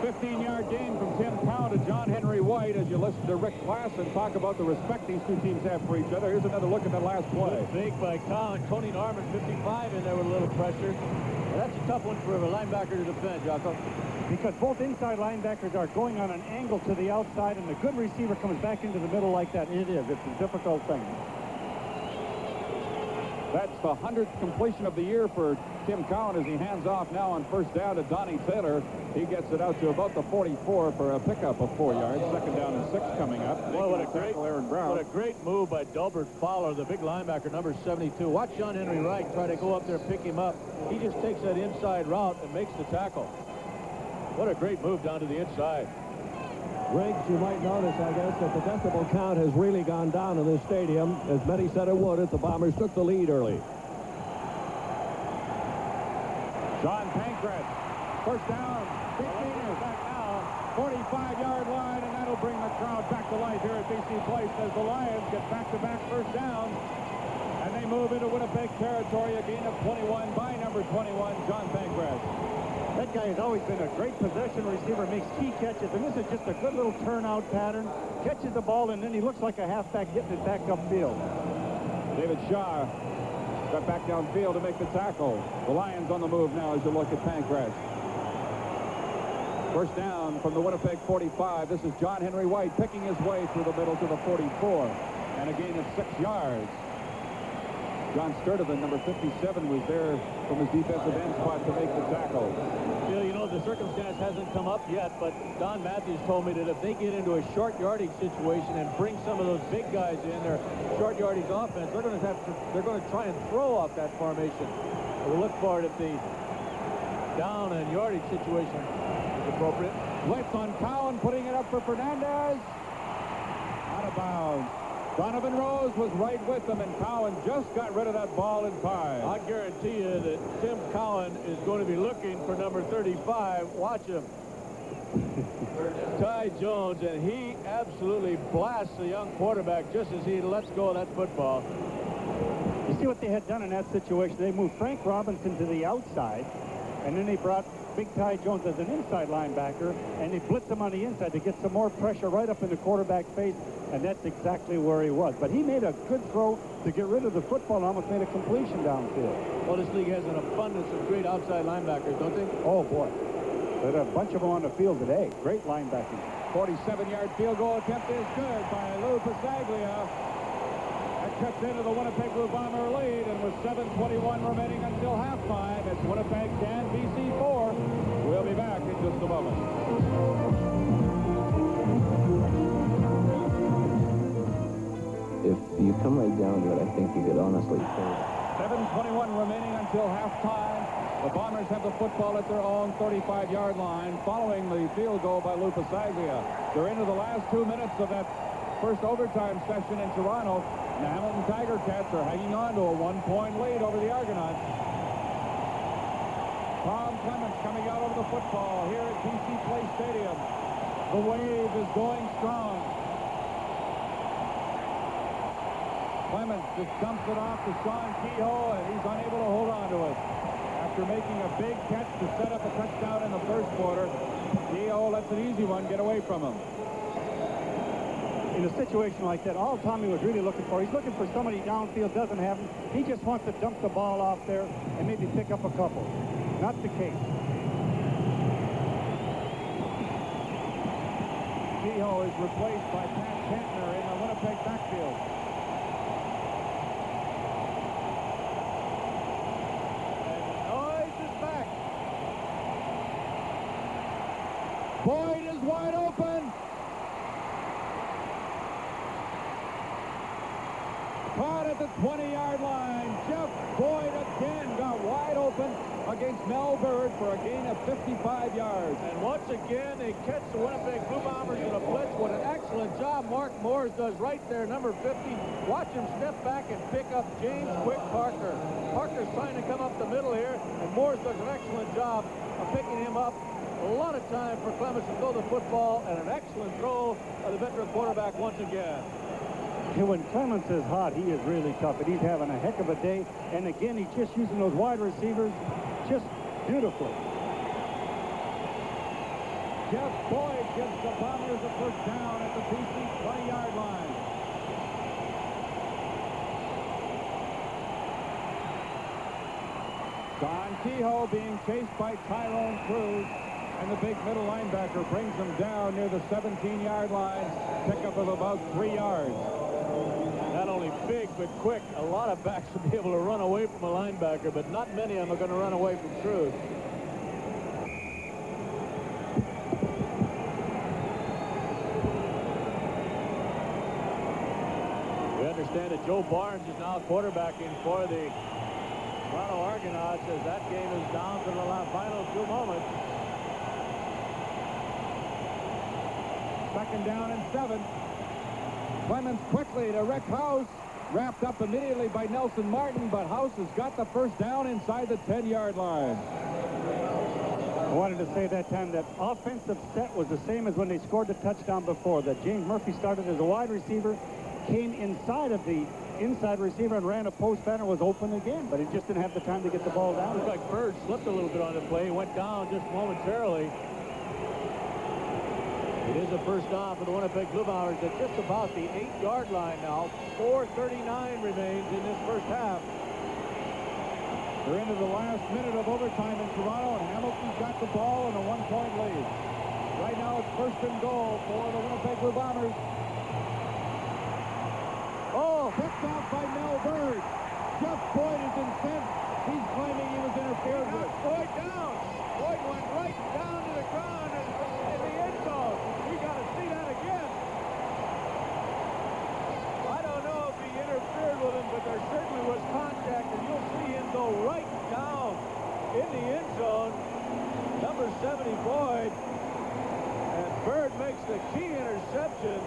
15-yard gain from Tim Cowan to John Henry White as you listen to Rick Klassen talk about the respect these two teams have for each other. Here's another look at that last play. Big by Cowan. Tony Norman, 55 in there with a little pressure. Well, that's a tough one for a linebacker to defend, Jocko. Because both inside linebackers are going on an angle to the outside, and the good receiver comes back into the middle like that. It's a difficult thing. That's the 100th completion of the year for Tim Cowan as he hands off now on first down to Donnie Taylor. He gets it out to about the 44 for a pickup of 4 yards. Second down and 6 coming up. Boy, what a great move by Delbert Fowler, the big linebacker, number 72. Watch John Henry Wright try to go up there and pick him up. He just takes that inside route and makes the tackle. What a great move down to the inside. Riggs, you might notice, I guess, that the decibel count has really gone down in this stadium, as many said it would if the Bombers took the lead early. John Pancratz, first down, 15 back now, 45-yard line, and that'll bring the crowd back to life here at BC Place as the Lions get back-to-back first downs, and they move into Winnipeg territory, a gain of 21 by number 21, John Pancratz. That guy has always been a great possession receiver, makes key catches, and this is just a good little turnout pattern. Catches the ball, and then he looks like a halfback getting it back upfield. David Shaw got back downfield to make the tackle. The Lions on the move now as you look at Pancratz. First down from the Winnipeg 45. This is John Henry White picking his way through the middle to the 44, and a gain of 6 yards. John Sturdivant, number 57, was there from his defensive end spot to make the tackle. Bill, the circumstance hasn't come up yet, but Don Matthews told me that if they get into a short yardage situation and bring some of those big guys in their short yardage offense, they're going to try and throw off that formation. We'll look for it if the down and yardage situation is appropriate. Blitz on Cowan, putting it up for Fernandez. Out of bounds. Donovan Rose was right with them, and Cowan just got rid of that ball in time. I guarantee you that Tim Cowan is going to be looking for number 35. Watch him. Ty Jones, and he absolutely blasts the young quarterback just as he lets go of that football. You see what they had done in that situation? They moved Frank Robinson to the outside, and then they brought Big Ty Jones as an inside linebacker, and they blitzed him on the inside to get some more pressure right up in the quarterback's face, and that's exactly where he was. But he made a good throw to get rid of the football and almost made a completion downfield. Well, this league has an abundance of great outside linebackers, don't they? Oh, boy. There's a bunch of them on the field today. Great linebacking. 47-yard field goal attempt is good by Lou Pasaglia. That cuts into the Winnipeg Blue Bomber lead, and with 7:21 remaining until halftime, it's Winnipeg 10, BC 4. We'll be back in just a moment. If you come right down to it, I think you could honestly say 7:21 remaining until halftime. The Bombers have the football at their own 35-yard line following the field goal by Lou Pasaglia. They're into the last 2 minutes of that first overtime session in Toronto. The Hamilton Tiger Cats are hanging on to a 1-point lead over the Argonauts. Tom Clemens coming out over the football here at BC Place Stadium. The wave is going strong. Clemens just dumps it off to Sean Kehoe, and he's unable to hold on to it. After making a big catch to set up a touchdown in the first quarter, Kehoe lets an easy one get away from him. In a situation like that, all Tommy was really looking for, he's looking for somebody downfield, doesn't have him. He just wants to dump the ball off there and maybe pick up a couple. Not the case. Kehoe is replaced by Pat Kentner in the Winnipeg backfield. Boyd is wide open. Caught at the 20-yard line. Jeff Boyd again got wide open against Mel Bird for a gain of 55 yards. And once again, they catch the Winnipeg Blue Bombers in a blitz. What an excellent job Mark Moores does right there, number 50. Watch him step back and pick up James Quick Parker. Parker's trying to come up the middle here, and Moores does an excellent job of picking him up. A lot of time for Clemens to throw the football, and an excellent throw of the veteran quarterback once again. When Clemens is hot, he is really tough, and he's having a heck of a day. And again, he's just using those wide receivers just beautifully. Jeff Boyd gives the Bombers a first down at the BC 20-yard line. Don Kehoe being chased by Tyrone Cruz, and the big middle linebacker brings him down near the 17-yard line. Pickup of about 3 yards. Not only big, but quick. A lot of backs will be able to run away from a linebacker, but not many of them are going to run away from Cruz. We understand that Joe Barnes is now quarterbacking for the Toronto Argonauts as that game is down to the final 2 moments. Second down and 7. Clemens quickly to Rick House. Wrapped up immediately by Nelson Martin, but House has got the first down inside the 10-yard line. I wanted to say that time that offensive set was the same as when they scored the touchdown before. That James Murphy started as a wide receiver, came inside of the inside receiver and ran a post pattern, was open again, but he just didn't have the time to get the ball down. Looks like Bird slipped a little bit on the play. He went down just momentarily. It is a first down for the Winnipeg Blue Bombers at just about the 8-yard line now. 4:39 remains in this first half. They're into the last minute of overtime in Toronto, and Hamilton's got the ball and a 1-point lead. Right now it's first and goal for the Winnipeg Blue Bombers. Oh, picked out by Mel Bird. Jeff Boyd is incensed. He's claiming he was interfered with. Boyd down. Boyd went right down to the ground in the end zone. We got to see that again. I don't know if he interfered with him, but there certainly was contact, and you'll see him go right down in the end zone. Number 70, Boyd. And Bird makes the key interception.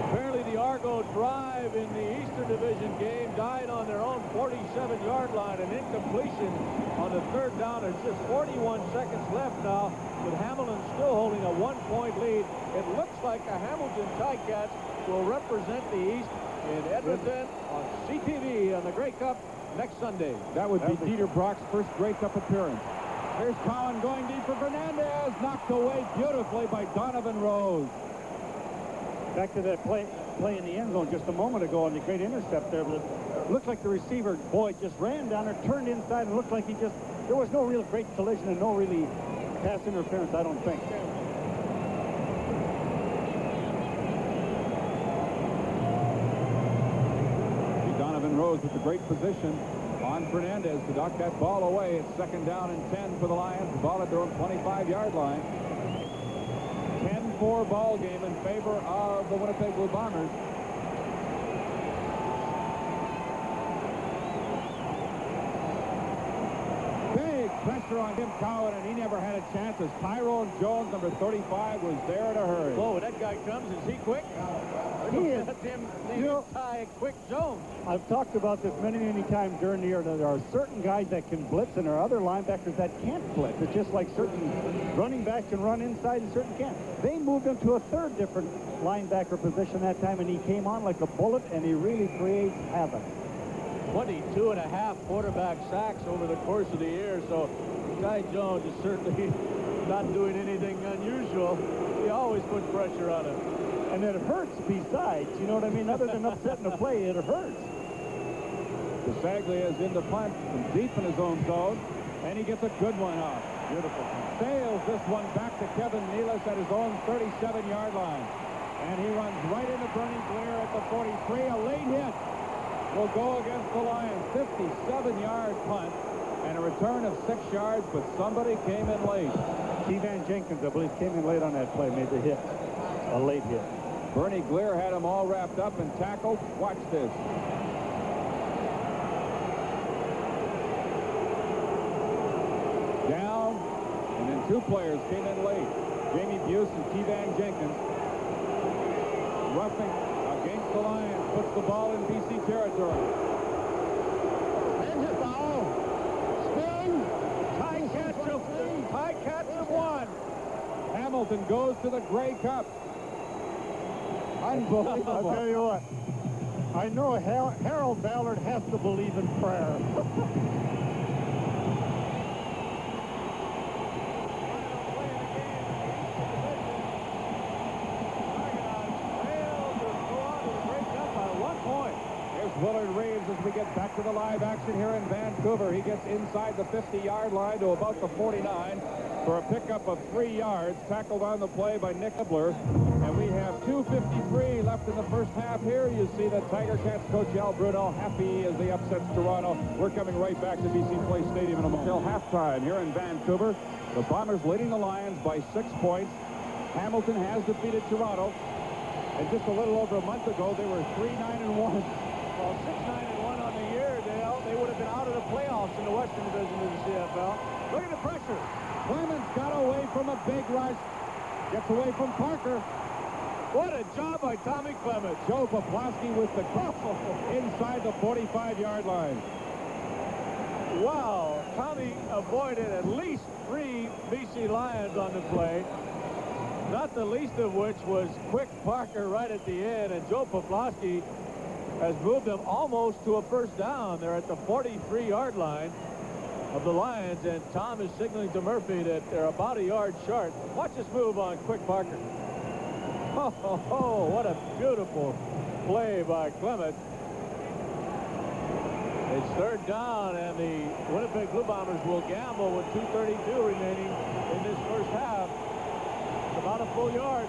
Apparently the Argo drive in the Eastern Division game died on their own 47-yard line. An incompletion on the third down. There's just 41 seconds left now, with Hamilton still holding a 1-point lead. It looks like the Hamilton Ticats will represent the East in Edmonton on CTV on the Grey Cup next Sunday. That would be Dieter Brock's first Grey Cup appearance. Here's Cowan going deep for Fernandez. Knocked away beautifully by Donovan Rose. Back to that play in the end zone just a moment ago on the great intercept there. But it looked like the receiver, Boyd, just ran down there, turned inside, and looked like there was no real great collision and no really pass interference, I don't think. Donovan Rose with the great position on Fernandez to knock that ball away. It's second down and 10 for the Lions. The ball at their own 25-yard line. 10-4 ball game in favor of the Winnipeg Blue Bombers. Big pressure on Tim Cowan, and he never had a chance as Tyrone Jones, number 35, was there to hurry. Whoa, when that guy comes, is he quick? He is. Ty Quick Jones. I've talked about this many times during the year. There are certain guys that can blitz, and there are other linebackers that can't blitz. It's just like certain running backs can run inside and certain can't. They moved him to a third different linebacker position that time, and he came on like a bullet, and he really creates havoc. 22.5 quarterback sacks over the course of the year, so Ty Jones is certainly not doing anything unusual. He always puts pressure on him. And it hurts besides, you know what I mean? Other than upsetting the play, it hurts. Casaglia is in the punt from deep in his own zone, and he gets a good one off. Beautiful. Sails this one back to Kevin Nealis at his own 37-yard line. And he runs right into Bernie Blair at the 43. A late hit will go against the Lions. 57-yard punt and a return of 6 yards, but somebody came in late. T-Van Jenkins, I believe, came in late on that play, made the hit. A late hit. Bernie Blair had him all wrapped up and tackled. Watch this. Down, and then 2 players came in late. Jamie Buse and T-Van Jenkins. Roughing against the Lions, puts the ball in BC territory. There's a foul. Spin. Tie catch of one. Hamilton goes to the Grey Cup. Unbelievable. I'll tell you what. I know Harold Ballard has to believe in prayer. Willard Reeves as we get back to the live action here in Vancouver. He gets inside the 50-yard line to about the 49 for a pickup of 3 yards. Tackled on the play by Nick Ebler. And we have 2:53 left in the first half here. You see that Tiger Cats coach Al Bruno happy as they upsets Toronto. We're coming right back to BC Place Stadium until halftime here in Vancouver. The Bombers leading the Lions by 6 points. Hamilton has defeated Toronto. And just a little over a month ago, they were 3-9-1. Well, 6-9-1 on the year, Dale. They would have been out of the playoffs in the Western Division of the CFL. Look at the pressure. Clemens got away from a big rush. Gets away from Parker. What a job by Tommy Clemens. Joe Poplawski with the kick inside the 45-yard line. Wow. Tommy avoided at least 3 BC Lions on the play. Not the least of which was Quick Parker right at the end. And Joe Poplawski has moved them almost to a first down. They're at the 43-yard line of the Lions, and Tom is signaling to Murphy that they're about a yard short. Watch this move on Quick Parker. Oh, what a beautiful play by Clement. It's third down, and the Winnipeg Blue Bombers will gamble with 2:32 remaining in this first half. It's about a full yard.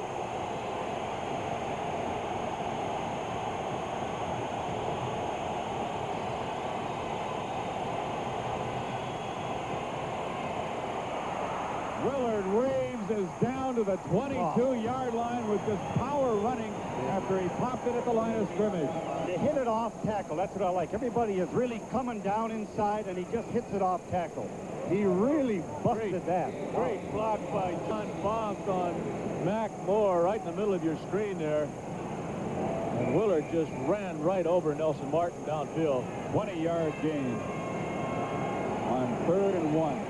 Willard Reeves is down to the 22-yard line with this power running after he popped it at the line of scrimmage. They hit it off tackle. That's what I like. Everybody is really coming down inside, and he just hits it off tackle. He really busted that. Great block by John Bonk on Mac Moore right in the middle of your screen there. And Willard just ran right over Nelson Martin downfield. 20-yard gain on 3rd and 1.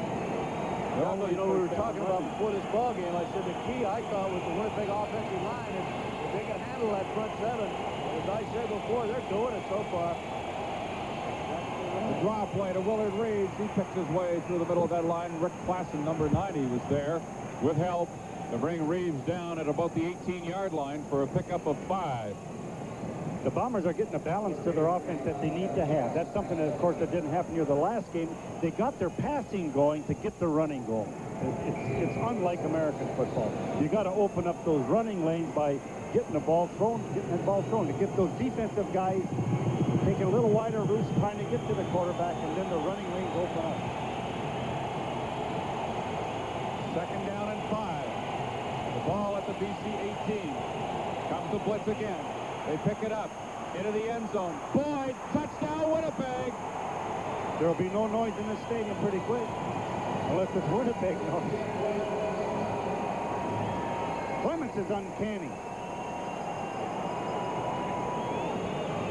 Well, you know, we were talking about before this ball game. I said the key, I thought, was the Winnipeg offensive line. If they can handle that front seven, as I said before, they're doing it so far. The draw play to Willard Reeves. He picks his way through the middle of that line. Rick Klassen, number 90, was there with help to bring Reeves down at about the 18-yard line for a pickup of 5. The Bombers are getting a balance to their offense that they need to have. That's something that, of course, that didn't happen near the last game. They got their passing going to get the running going. It's unlike American football. You got to open up those running lanes by getting the ball thrown, to get those defensive guys taking a little wider routes, trying to get to the quarterback, and then the running lanes open up. 2nd down and 5. The ball at the BC 18. Comes the blitz again. They pick it up into the end zone. Boyd, touchdown, Winnipeg. There'll be no noise in this stadium pretty quick, unless it's Winnipeg noise. Clements is uncanny.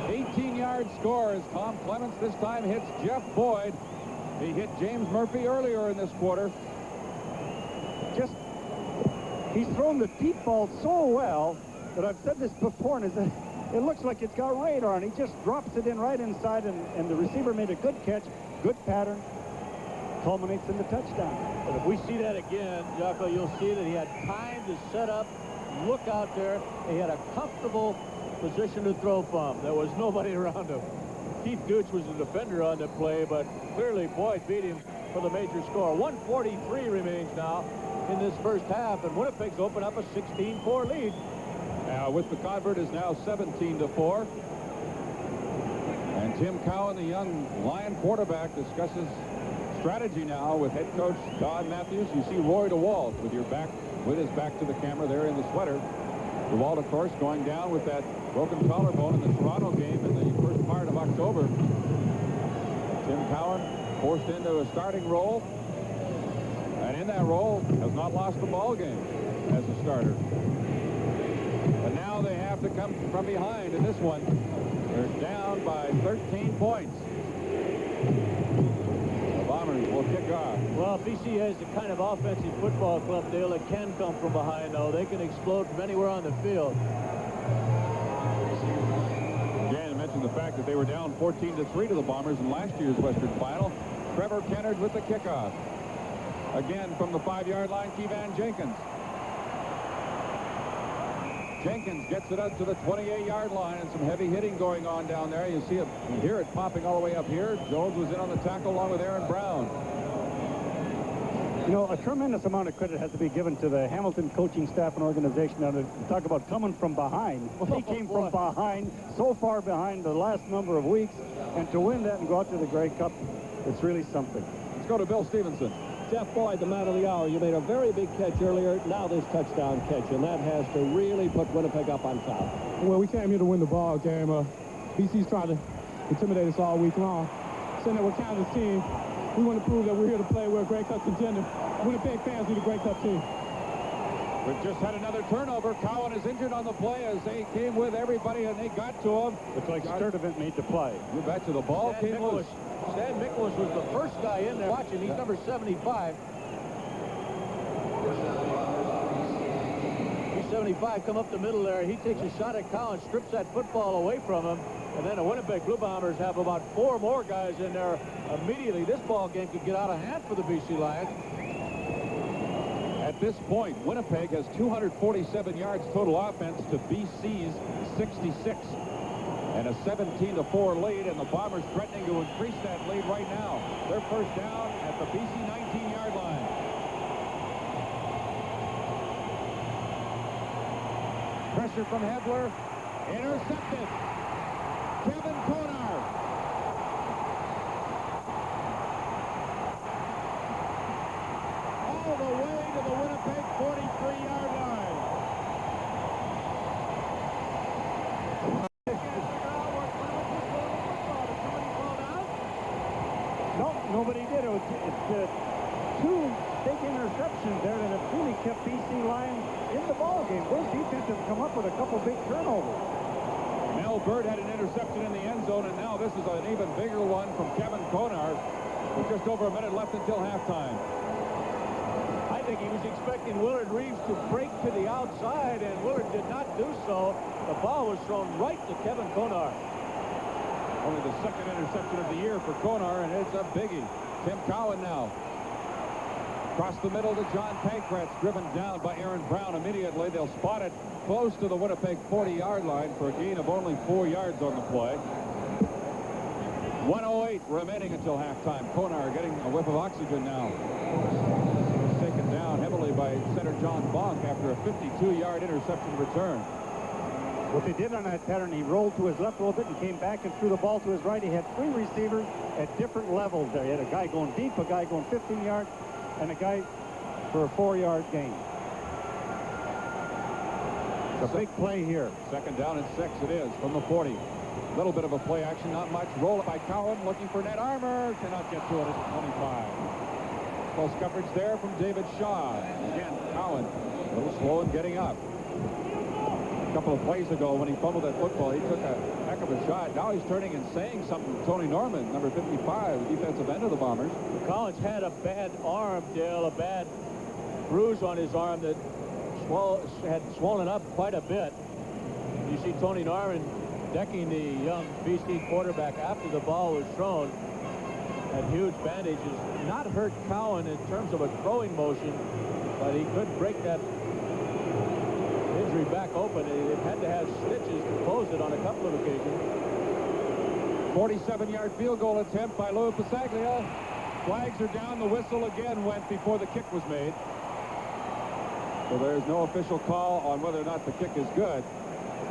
18-yard score as Tom Clements this time hits Jeff Boyd. He hit James Murphy earlier in this quarter. He's thrown the deep ball so well that I've said this before, and it looks like it's got radar, and he just drops it in right inside, and the receiver made a good catch, good pattern, culminates in the touchdown. But if we see that again, Jocko, you'll see that he had time to set up, look out there. He had a comfortable position to throw from. There was nobody around him. Keith Gooch was the defender on the play, but clearly Boyd beat him for the major score. 1:43 remains now in this first half, and Winnipeg's opened up a 16-4 lead. Now, with the convert is now 17-4. And Tim Cowan, the young Lion quarterback, discusses strategy now with head coach Don Matthews. You see Roy DeWalt with his back to the camera there in the sweater. DeWalt, of course, going down with that broken collarbone in the Toronto game in the first part of October. Tim Cowan forced into a starting role. And in that role, has not lost the ball game as a starter. But now they have to come from behind in this one. They're down by 13 points. The Bombers will kick off. Well, BC has the kind of offensive football club, Dale, that can come from behind, though. They can explode from anywhere on the field. Again, I mentioned the fact that they were down 14-3 to the Bombers in last year's Western Final. Trevor Kennard with the kickoff. Again, from the 5-yard line, Kevan Jenkins. Jenkins gets it up to the 28-yard line, and some heavy hitting going on down there. You see it, you hear it popping all the way up here. Jones was in on the tackle along with Aaron Brown. You know, a tremendous amount of credit has to be given to the Hamilton coaching staff and organization. Now, to talk about coming from behind. They came from behind, so far behind the last number of weeks, and to win that and go out to the Grey Cup, it's really something. Let's go to Bill Stevenson. Jeff Boyd, the man of the hour. You made a very big catch earlier. Now this touchdown catch, and that has to really put Winnipeg up on top. Well, we came here to win the ball game. BC's tried to intimidate us all week long. Saying that we're Canada's team. We want to prove that we're here to play. We're a Grey Cup contender. Winnipeg fans need a Grey Cup team. We've just had another turnover. Cowan is injured on the play as they came with everybody and they got to him. Looks like Sturdivant made the play. You betcha. The ball came loose. Stan Miklas was the first guy in there. Watch him. He's number 75. He's 75. Come up the middle there. He takes a shot at Cowan, strips that football away from him. And then the Winnipeg Blue Bombers have about 4 more guys in there immediately. This ball game could get out of hand for the BC Lions. At this point, Winnipeg has 247 yards total offense to BC's 66. And a 17-4 lead, and the Bombers threatening to increase that lead right now. Their first down at the BC 19-yard line. Pressure from Hebler. Intercepted. Kevin Konar. All the way to the Winnipeg 43-yard line. Nobody did. It's 2 big interceptions there that have really kept BC Lions in the ball game. Those defenses have come up with a couple big turnovers. Mel Bird had an interception in the end zone, and now this is an even bigger one from Kevin Konar with just over a minute left until halftime. I think he was expecting Willard Reeves to break to the outside, and Willard did not do so. The ball was thrown right to Kevin Konar. Only the second interception of the year for Konar, and it's a biggie. Tim Cowan now. Across the middle to John Pankratz, driven down by Aaron Brown immediately. They'll spot it close to the Winnipeg 40-yard line for a gain of only 4 yards on the play. 1:08 remaining until halftime. Konar getting a whiff of oxygen now. He's taken down heavily by center John Bonk after a 52-yard interception return. What they did on that pattern, he rolled to his left a little bit and came back and threw the ball to his right. He had 3 receivers at different levels there. He had a guy going deep, a guy going 15 yards, and a guy for a 4-yard gain. It's a big play here. Second down and 6 it is from the 40. A little bit of a play action, not much. Roll it by Cowan, looking for Ned Armour. Cannot get to it at the 25. Close coverage there from David Shaw. Again, Cowan a little slow in getting up. A couple of plays ago when he fumbled that football, he took a heck of a shot. Now he's turning and saying something to Tony Norman, number 55, the defensive end of the Bombers. Collins had a bad arm, Dale, a bad bruise on his arm that had swollen up quite a bit. You see Tony Norman decking the young BC quarterback after the ball was thrown. Had huge bandages. Not hurt Cowan in terms of a throwing motion, but he could break that injury back open. It had to have stitches to close it on a couple of occasions. 47-yard field goal attempt by Lou Pasaglia. Flags are down. The whistle again went before the kick was made. So there's no official call on whether or not the kick is good.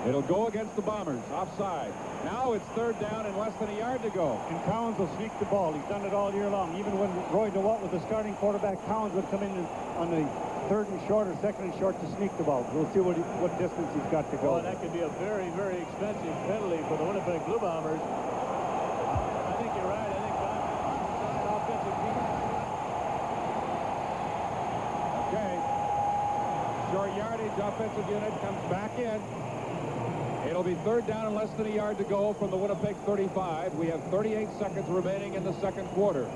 It'll go against the Bombers, offside. Now it's third down and less than a yard to go. And Collins will sneak the ball. He's done it all year long. Even when Roy DeWalt was the starting quarterback, Collins would come in on the 3rd and short or 2nd and short to sneak the ball. We'll see what distance he's got to go. Well, that could be a very, very expensive penalty for the Winnipeg Blue Bombers. I think you're right. I think offensive defense. yardage offensive unit comes back in. It'll be third down and less than a yard to go from the Winnipeg 35. We have 38 seconds remaining in the second quarter.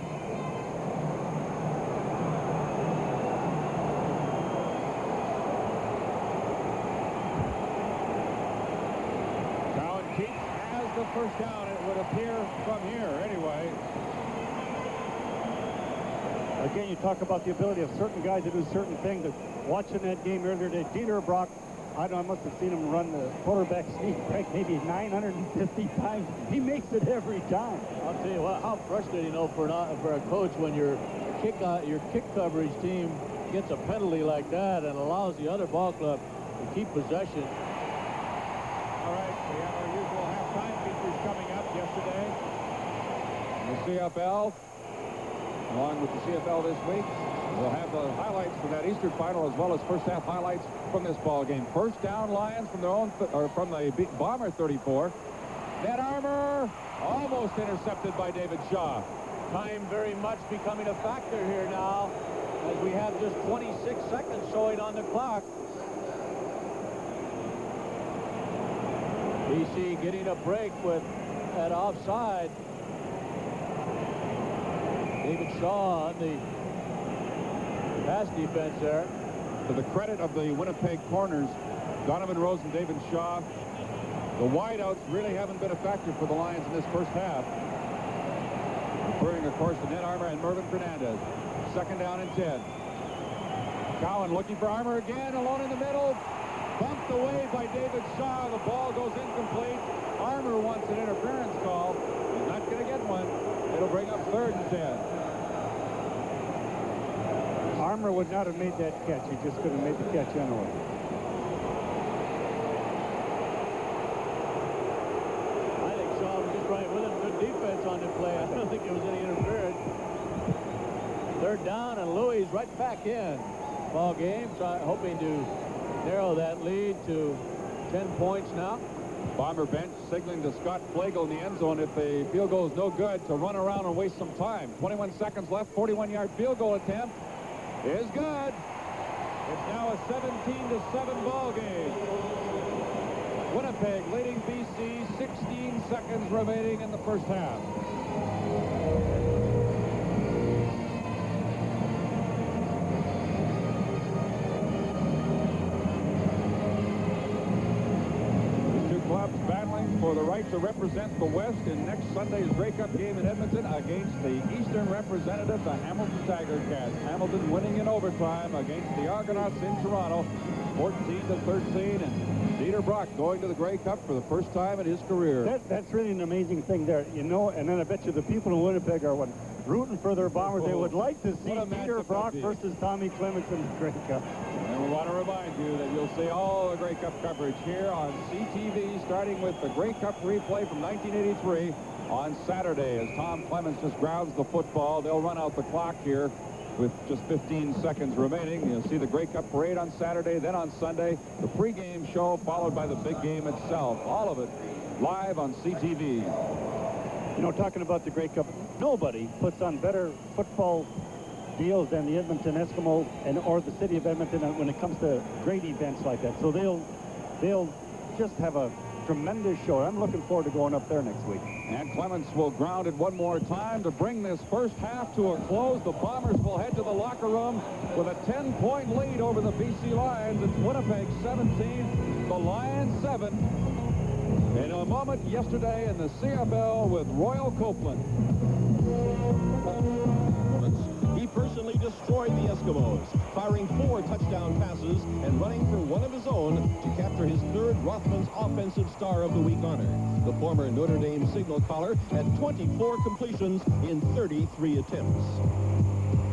Cowan Keats has the first down, it would appear, from here anyway. Again, you talk about the ability of certain guys to do certain things. Watching that game earlier today, Dieter Brock, I don't know, I must have seen him run the quarterback sneak break maybe 950 times. He makes it every time. I'll tell you what, how frustrating, for a coach when your kick coverage team gets a penalty like that and allows the other ball club to keep possession. All right, we have our usual halftime features coming up yesterday. The CFL, along with the CFL this week, we'll have the highlights from that Eastern final as well as first half highlights from this ball game. First down, Lions from their own, from the Bomber 34. Net Armour almost intercepted by David Shaw. Time very much becoming a factor here now, as we have just 26 seconds showing on the clock. BC getting a break with that offside. David Shaw on the pass defense there. To the credit of the Winnipeg corners, Donovan Rose and David Shaw, the wideouts really haven't been a factor for the Lions in this first half. Referring, of course, to Ned Armour and Mervyn Fernandez. Second down and 10. Cowan looking for Armour again, alone in the middle. Bumped away by David Shaw. The ball goes incomplete. Armour wants an interference call. He's not going to get one. It'll bring up third and 10. Armour would not have made that catch. He just couldn't make the catch anyway. I think Shaw was just right with him. Good defense on the play. I don't think there was any interference. Third down, and Louis right back in. Ball game, hoping to narrow that lead to 10 points now. Bomber bench signaling to Scott Flagel in the end zone if the field goal is no good to run around and waste some time. 21 seconds left, 41-yard field goal attempt is good. It's now a 17-7 ball game. Winnipeg leading BC, 16 seconds remaining in the first half. Clubs battling for the right to represent the West in next Sunday's Grey Cup game in Edmonton against the Eastern representative, the Hamilton Tiger Cats. Hamilton winning in overtime against the Argonauts in Toronto, 14-13, and Dieter Brock going to the Grey Cup for the first time in his career. That's really an amazing thing there, you know, and then I bet you the people in Winnipeg are rooting for their Bombers. They would like to see Dieter Brock versus Tommy Clements in the Grey Cup. And we want to remind you that you'll see all the Grey Cup coverage here on CTV, starting with the Grey Cup replay from 1983 on Saturday as Tom Clements just grounds the football. They'll run out the clock here with just 15 seconds remaining. You'll see the Grey Cup parade on Saturday, then on Sunday, the pregame show followed by the big game itself. All of it live on CTV. You know, talking about the Grey Cup, nobody puts on better football deals than the Edmonton Eskimos or the city of Edmonton when it comes to great events like that. So they'll just have a tremendous show. I'm looking forward to going up there next week. And Clements will ground it one more time to bring this first half to a close. The Bombers will head to the locker room with a 10-point lead over the BC Lions. It's Winnipeg 17, the Lions 7. In a moment yesterday in the CFL with Royal Copeland. He personally destroyed the Eskimos, firing 4 touchdown passes and running for one of his own to capture his third Rothman's Offensive Star of the Week honor. The former Notre Dame signal caller had 24 completions in 33 attempts.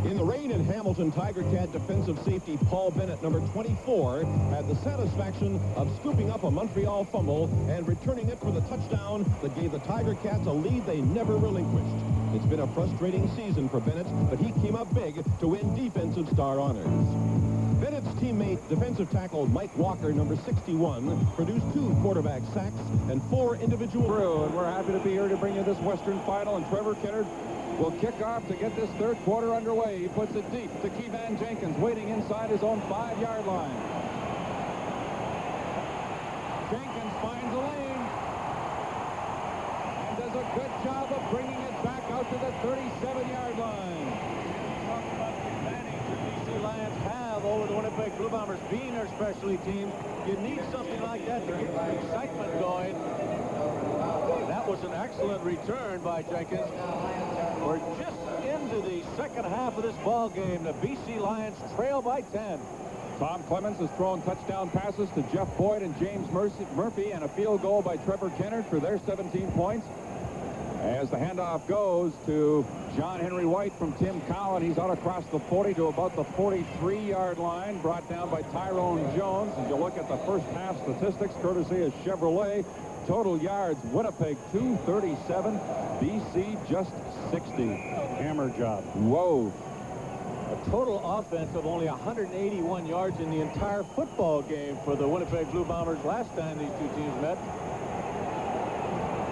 In the rain in Hamilton, Tiger Cat defensive safety Paul Bennett, number 24, had the satisfaction of scooping up a Montreal fumble and returning it for the touchdown that gave the Tiger Cats a lead they never relinquished. It's been a frustrating season for Bennett, but he came up big to win Defensive Star honors. Bennett's teammate, defensive tackle Mike Walker, number 61, produced 2 quarterback sacks and 4 individual... And we're happy to be here to bring you this Western final, and Trevor Kennard will kick off to get this third quarter underway. He puts it deep to Keevan Jenkins, waiting inside his own 5-yard line. finds a lane and does a good job of bringing it back out to the 37-yard line. Talk about the advantage the BC Lions have over the Winnipeg Blue Bombers being their specialty team. You need something like that to get the excitement going. That was an excellent return by Jenkins. We're just into the second half of this ball game. The BC Lions trail by 10. Tom Clemens has thrown touchdown passes to Jeff Boyd and James Murphy, and a field goal by Trevor Kennard for their 17 points. As the handoff goes to John Henry White from Tim Cowan. He's out across the 40 to about the 43-yard line, brought down by Tyrone Jones. As you look at the first half statistics, courtesy of Chevrolet, total yards, Winnipeg 237, BC just 60. Hammer job. Whoa. A total offense of only 181 yards in the entire football game for the Winnipeg Blue Bombers last time these two teams met.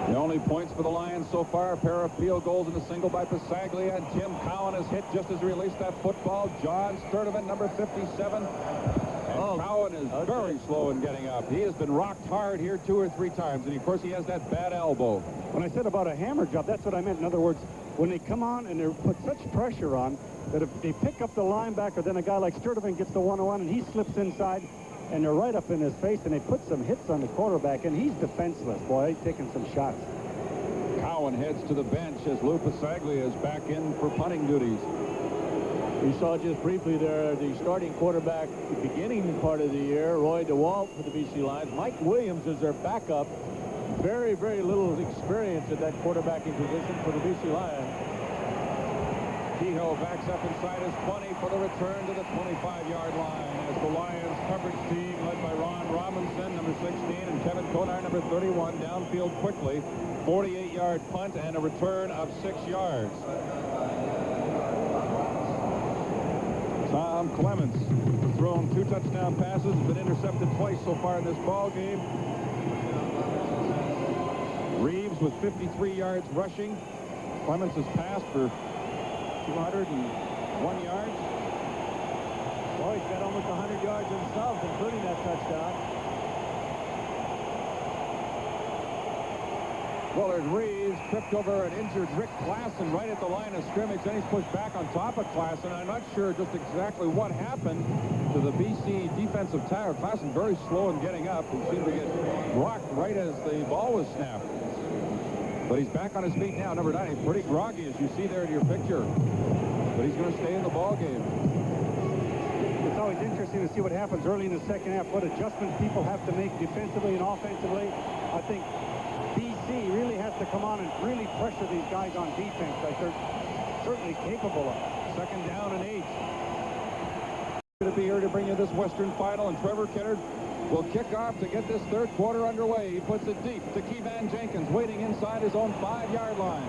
The only points for the Lions so far, a pair of field goals and a single by Pasaglia, and Tim Cowan is hit just as he released that football. John Sturdivant, number 57. And Cowan is very slow in getting up. He has been rocked hard here 2 or 3 times, and of course he has that bad elbow. When I said about a hammer job, that's what I meant. In other words, when they come on and they put such pressure on that if they pick up the linebacker, then a guy like Sturdivant gets the 1-on-1 and he slips inside, and they're right up in his face, and they put some hits on the quarterback, and he's defenseless. Boy, he's taking some shots. Cowan heads to the bench as Lou Pasaglia is back in for punting duties. We saw just briefly there the starting quarterback at the beginning part of the year, Roy DeWalt for the BC Lions. Mike Williams is their backup. Very, very little experience at that quarterbacking position for the BC Lions. Kehoe backs up inside his 20 for the return to the 25-yard line as the Lions coverage team led by Ron Robinson, number 16, and Kevin Konar, number 31, downfield quickly. 48-yard punt and a return of 6 yards. Tom Clemens has thrown 2 touchdown passes, has been intercepted twice so far in this ball game. Reeves with 53 yards rushing. Clemens has passed for 201 yards. Boy, he's got almost 100 yards himself, including that touchdown. Willard Reeves tripped over an injured Rick Klassen right at the line of scrimmage. Then he's pushed back on top of Klassen. I'm not sure just exactly what happened to the BC defensive tackle. Klassen very slow in getting up. He seemed to get rocked right as the ball was snapped. But he's back on his feet now, number 9. He's pretty groggy, as you see there in your picture. But he's going to stay in the ball game. It's always interesting to see what happens early in the second half, what adjustments people have to make defensively and offensively. I think BC really has to come on and really pressure these guys on defense. They're certainly capable of it. Second down and 8. Going to be here to bring you this Western final, and Trevor Kennard will kick off to get this third quarter underway. He puts it deep to Kevan Jenkins, waiting inside his own 5-yard line.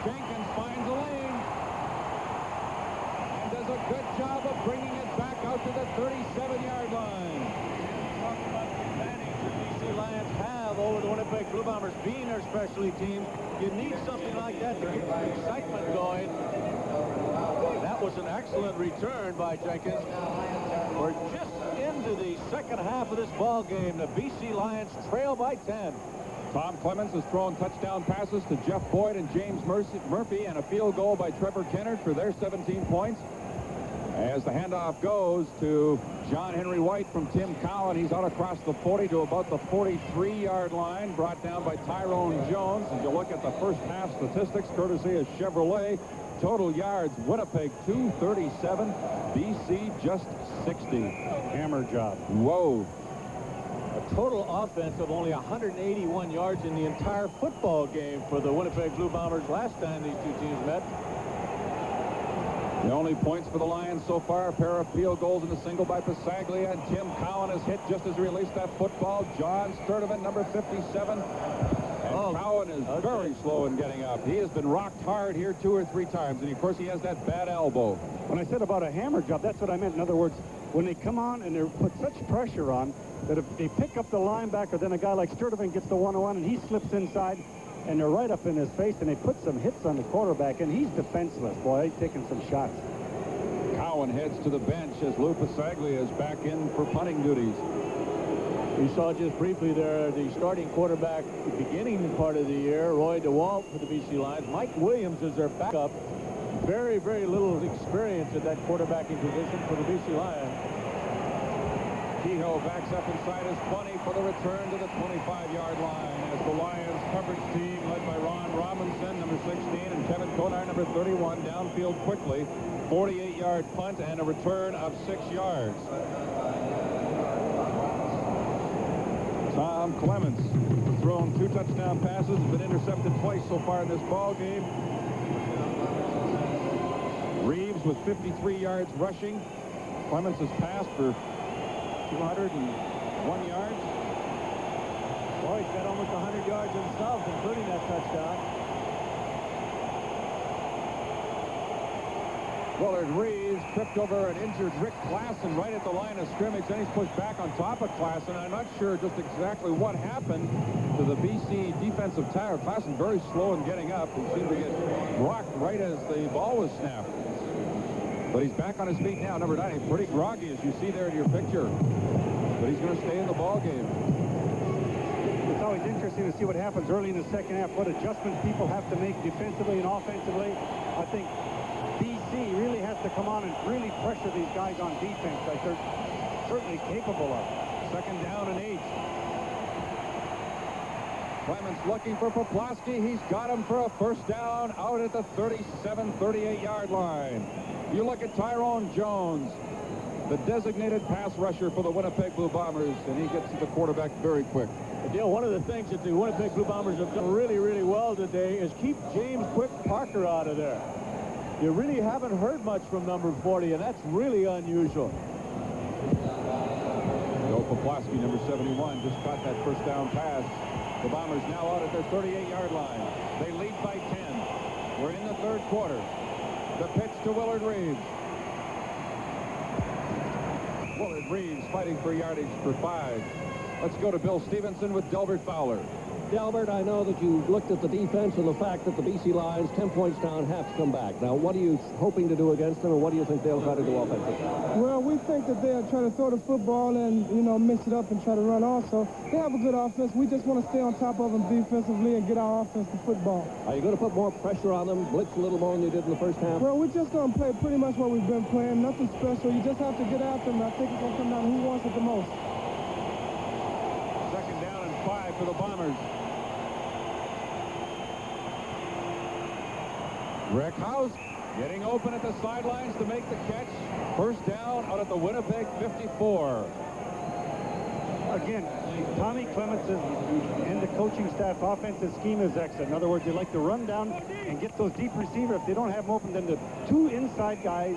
Jenkins finds a lane and does a good job of bringing it back out to the 37-yard line. Talk about the advantage the BC Lions have over the Winnipeg Blue Bombers being their specialty team. You need something like that to get the excitement going. That was an excellent return by Jenkins. We're just into the second half of this ball game. The BC Lions trail by 10. Tom Clemens has thrown touchdown passes to Jeff Boyd and James Murphy, and a field goal by Trevor Kennard for their 17 points. As the handoff goes to John Henry White from Tim Cowan. He's out across the 40 to about the 43-yard line, brought down by Tyrone Jones. As you look at the first half statistics, courtesy of Chevrolet, total yards, Winnipeg 237, BC just 60. Hammer job. Whoa. A total offense of only 181 yards in the entire football game for the Winnipeg Blue Bombers last time these two teams met. The only points for the Lions so far, a pair of field goals and a single by Pasaglia, and Tim Cowan is hit just as he released that football. John Sturdivant, number 57. And Cowan is very slow in getting up. He has been rocked hard here 2 or 3 times, and of course he has that bad elbow. When I said about a hammer job, that's what I meant. In other words, when they come on and they put such pressure on that if they pick up the linebacker, then a guy like Sturdivant gets the 1-on-1 and he slips inside, and they're right up in his face, and they put some hits on the quarterback, and he's defenseless. Boy, he's taking some shots. Cowan heads to the bench as Lou Pasaglia is back in for punting duties. We saw just briefly there the starting quarterback at the beginning part of the year, Roy DeWalt for the BC Lions. Mike Williams is their backup. Very, very little experience at that quarterbacking position for the BC Lions. Kehoe backs up inside his 20 for the return to the 25-yard line as the Lions coverage team led by Ron Robinson, number 16, and Kevin Konar, number 31, downfield quickly. 48-yard punt and a return of 6 yards. Tom Clements has thrown 2 touchdown passes, been intercepted twice so far in this ball game. Reeves with 53 yards rushing. Clements has passed for 201 yards. Boy, he's got almost 100 yards himself, including that touchdown. Willard Reeves tripped over an injured Rick Klassen right at the line of scrimmage. Then he's pushed back on top of Klassen. I'm not sure just exactly what happened to the BC defensive tackle. Klassen very slow in getting up. He seemed to get rocked right as the ball was snapped. But he's back on his feet now, number 90. Pretty groggy, as you see there in your picture. But he's going to stay in the ball game. It's always interesting to see what happens early in the second half, what adjustments people have to make defensively and offensively. I think BC really has to come on and really pressure these guys on defense, like they're certainly capable of. Second down and 8. Clements looking for Poplawski. He's got him for a first down out at the 37, 38-yard line. You look at Tyrone Jones, the designated pass rusher for the Winnipeg Blue Bombers, and he gets to the quarterback very quick. Dale, one of the things that the Winnipeg Blue Bombers have done really, really well today is keep James Quick Parker out of there. You really haven't heard much from number 40, and that's really unusual. Joe Poplawski, number 71, just caught that first down pass. The Bombers now out at their 38-yard line. They lead by 10. We're in the third quarter. The pitch to Willard Reeves. Willard Reeves fighting for yardage for 5. Let's go to Bill Stevenson with Delbert Fowler. Delbert, I know that you looked at the defense and the fact that the BC Lions, 10 points down, have to come back. Now, what are you hoping to do against them, and what do you think they'll try to do offensively? Well, we think that they'll try to throw the football and, mix it up and try to run also. They have a good offense. We just want to stay on top of them defensively and get our offense to football. Are you going to put more pressure on them, blitz a little more than you did in the first half? Well, we're just going to play pretty much what we've been playing. Nothing special. You just have to get after them. I think it's going to come down to who wants it the most. Second down and 5 for the Bombers. Rick House getting open at the sidelines to make the catch. First down out at the Winnipeg 54. Again, Tommy Clements and the coaching staff offensive scheme is excellent. In other words, they like to run down and get those deep receivers. If they don't have them open, then the 2 inside guys,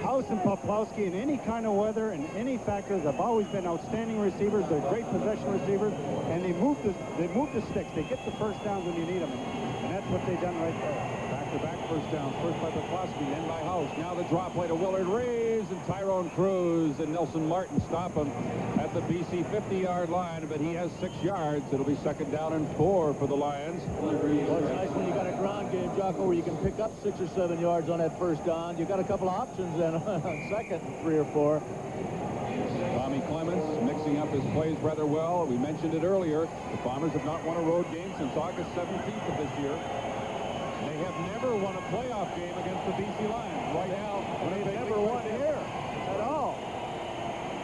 House and Poplawski, in any kind of weather and any factors, have always been outstanding receivers. They're great possession receivers, and they move the sticks. They get the first downs when you need them, and that's what they've done right there. Back first down, first by Poplawski, then by House. Now the drop play to Willard Reeves, and Tyrone Cruz and Nelson Martin stop him at the BC 50-yard line, but he has 6 yards. It'll be second down and 4 for the Lions. Well, it's nice when you got a ground game, Jocko, where you can pick up 6 or 7 yards on that first down. You got a couple of options then on second, 3 or 4. Tommy Clements mixing up his plays rather well. We mentioned it earlier. The Bombers have not won a road game since August 17th of this year. They have never won a playoff game against the BC Lions. Right now, they've never won here at all.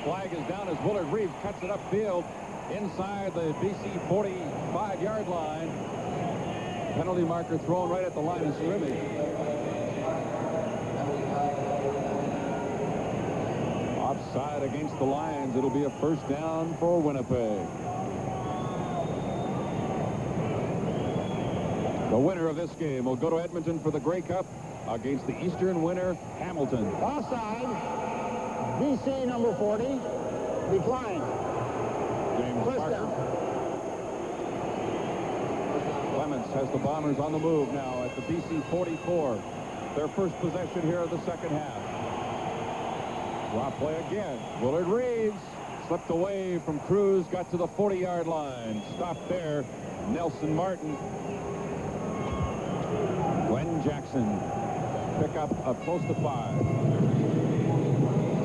Flag is down as Willard Reeves cuts it upfield inside the BC 45-yard line. Penalty marker thrown right at the line of scrimmage. Offside against the Lions. It'll be a first down for Winnipeg. The winner of this game will go to Edmonton for the Grey Cup against the Eastern winner, Hamilton. Offside. BC number 40. Declined. First down. Clements has the Bombers on the move now at the BC 44. Their first possession here of the second half. Drop play again. Willard Reeves slipped away from Cruz, got to the 40-yard line. Stopped there. Nelson Martin. Glenn Jackson pick up of close to 5.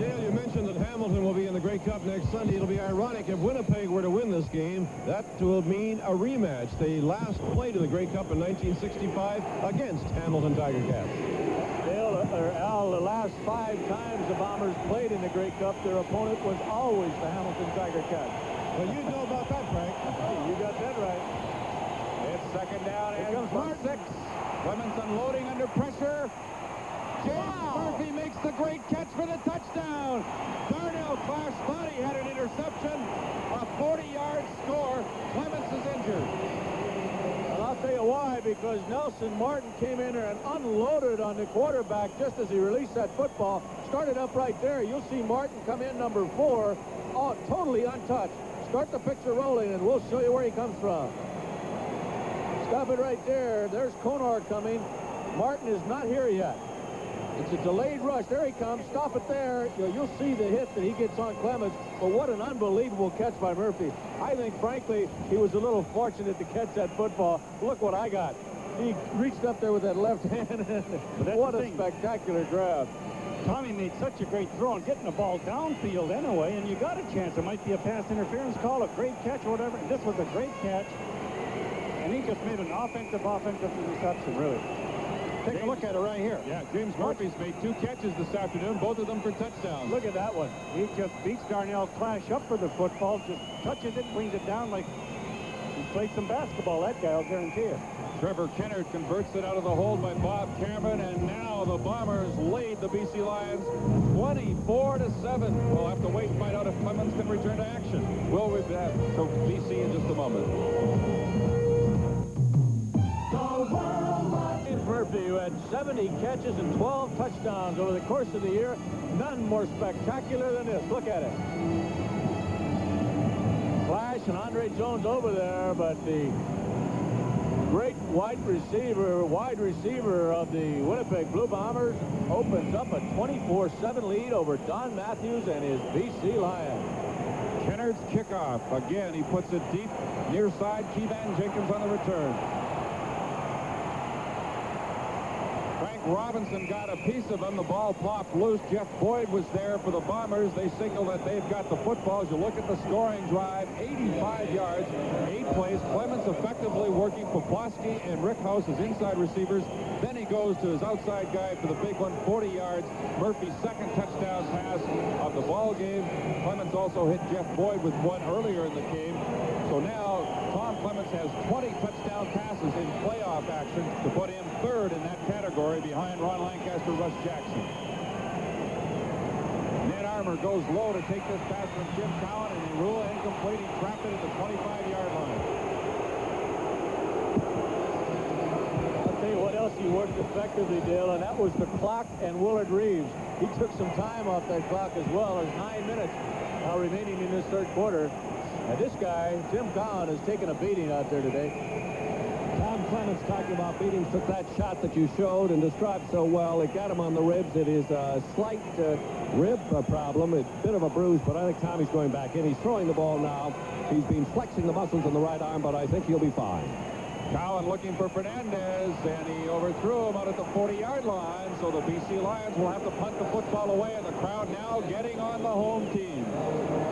Dale, you mentioned that Hamilton will be in the Grey Cup Cup next Sunday. It'll be ironic if Winnipeg were to win this game. That will mean a rematch. They last played in the Grey Cup in 1965 against Hamilton Tiger Cats. Al, the last 5 times the Bombers played in the Grey Cup, their opponent was always the Hamilton Tiger Cats. Well, you know about that, Frank. You got that right. It's second down Here and comes from 6. Clemens unloading under pressure. James Murphy makes the great catch for the touchdown. Darnell Clash thought he had an interception. A 40-yard score. Clemens is injured. And I'll tell you why, because Nelson Martin came in there and unloaded on the quarterback just as he released that football. Started up right there. You'll see Martin come in, number 4, totally untouched. Start the picture rolling, and we'll show you where he comes from. Stop it right there. There's Konar coming. Martin is not here yet. It's a delayed rush. There he comes. Stop it there. You'll see the hit that he gets on Clemens. But what an unbelievable catch by Murphy. I think, frankly, he was a little fortunate to catch that football. Look what I got. He reached up there with that left hand. What a spectacular grab. Tommy made such a great throw and getting the ball downfield anyway, and you got a chance. There might be a pass interference call, a great catch or whatever. And this was a great catch. And he just made an offensive reception, really. Take a look at it right here. Yeah, James Murphy's made 2 catches this afternoon, both of them for touchdowns. Look at that one. He just beats Darnell Clash up for the football, just touches it, brings it down like he played some basketball, that guy, I'll guarantee you. Trevor Kennard converts it out of the hold by Bob Cameron, and now the Bombers lead the BC Lions 24-7. We'll have to wait and find out if Clemens can return to action. We'll be back to BC in just a moment. Murphy, who had 70 catches and 12 touchdowns over the course of the year. None more spectacular than this. Look at it. Flash and Andre Jones over there, but the great wide receiver of the Winnipeg Blue Bombers opens up a 24-7 lead over Don Matthews and his BC Lions. Kennard's kickoff. Again, he puts it deep near side. Keevan Jenkins on the return. Robinson got a piece of him. The ball popped loose. Jeff Boyd was there for the Bombers. They signal that they've got the football. As you look at the scoring drive, 85 yards, 8 plays. Clemens effectively working Poplawski and Rickhouse as inside receivers. Then he goes to his outside guy for the big one, 40 yards. Murphy's second touchdown pass of the ball game. Clemens also hit Jeff Boyd with one earlier in the game. So now Tom Clemens has 20 touchdown passes in playoff action to put him 3rd in that category behind Ron Lancaster, Russ Jackson. Ned Armour goes low to take this pass from Jim Cowan, and he ruled incomplete. He trapped it at the 25-yard line. I'll tell you what else he worked effectively, Dale, and that was the clock and Willard Reeves. He took some time off that clock as well. There's 9 minutes now remaining in this 3rd quarter. And this guy, Jim Cowan, has taken a beating out there today. Tom Clemens talking about beatings, took that shot that you showed and described so well. It got him on the ribs. It is a slight rib problem. It's a bit of a bruise, but I think Tommy's going back in. He's throwing the ball now. He's been flexing the muscles in the right arm, but I think he'll be fine. Cowan looking for Fernandez, and he overthrew him out at the 40-yard line, so the BC Lions will have to punt the football away, and the crowd now getting on the home team.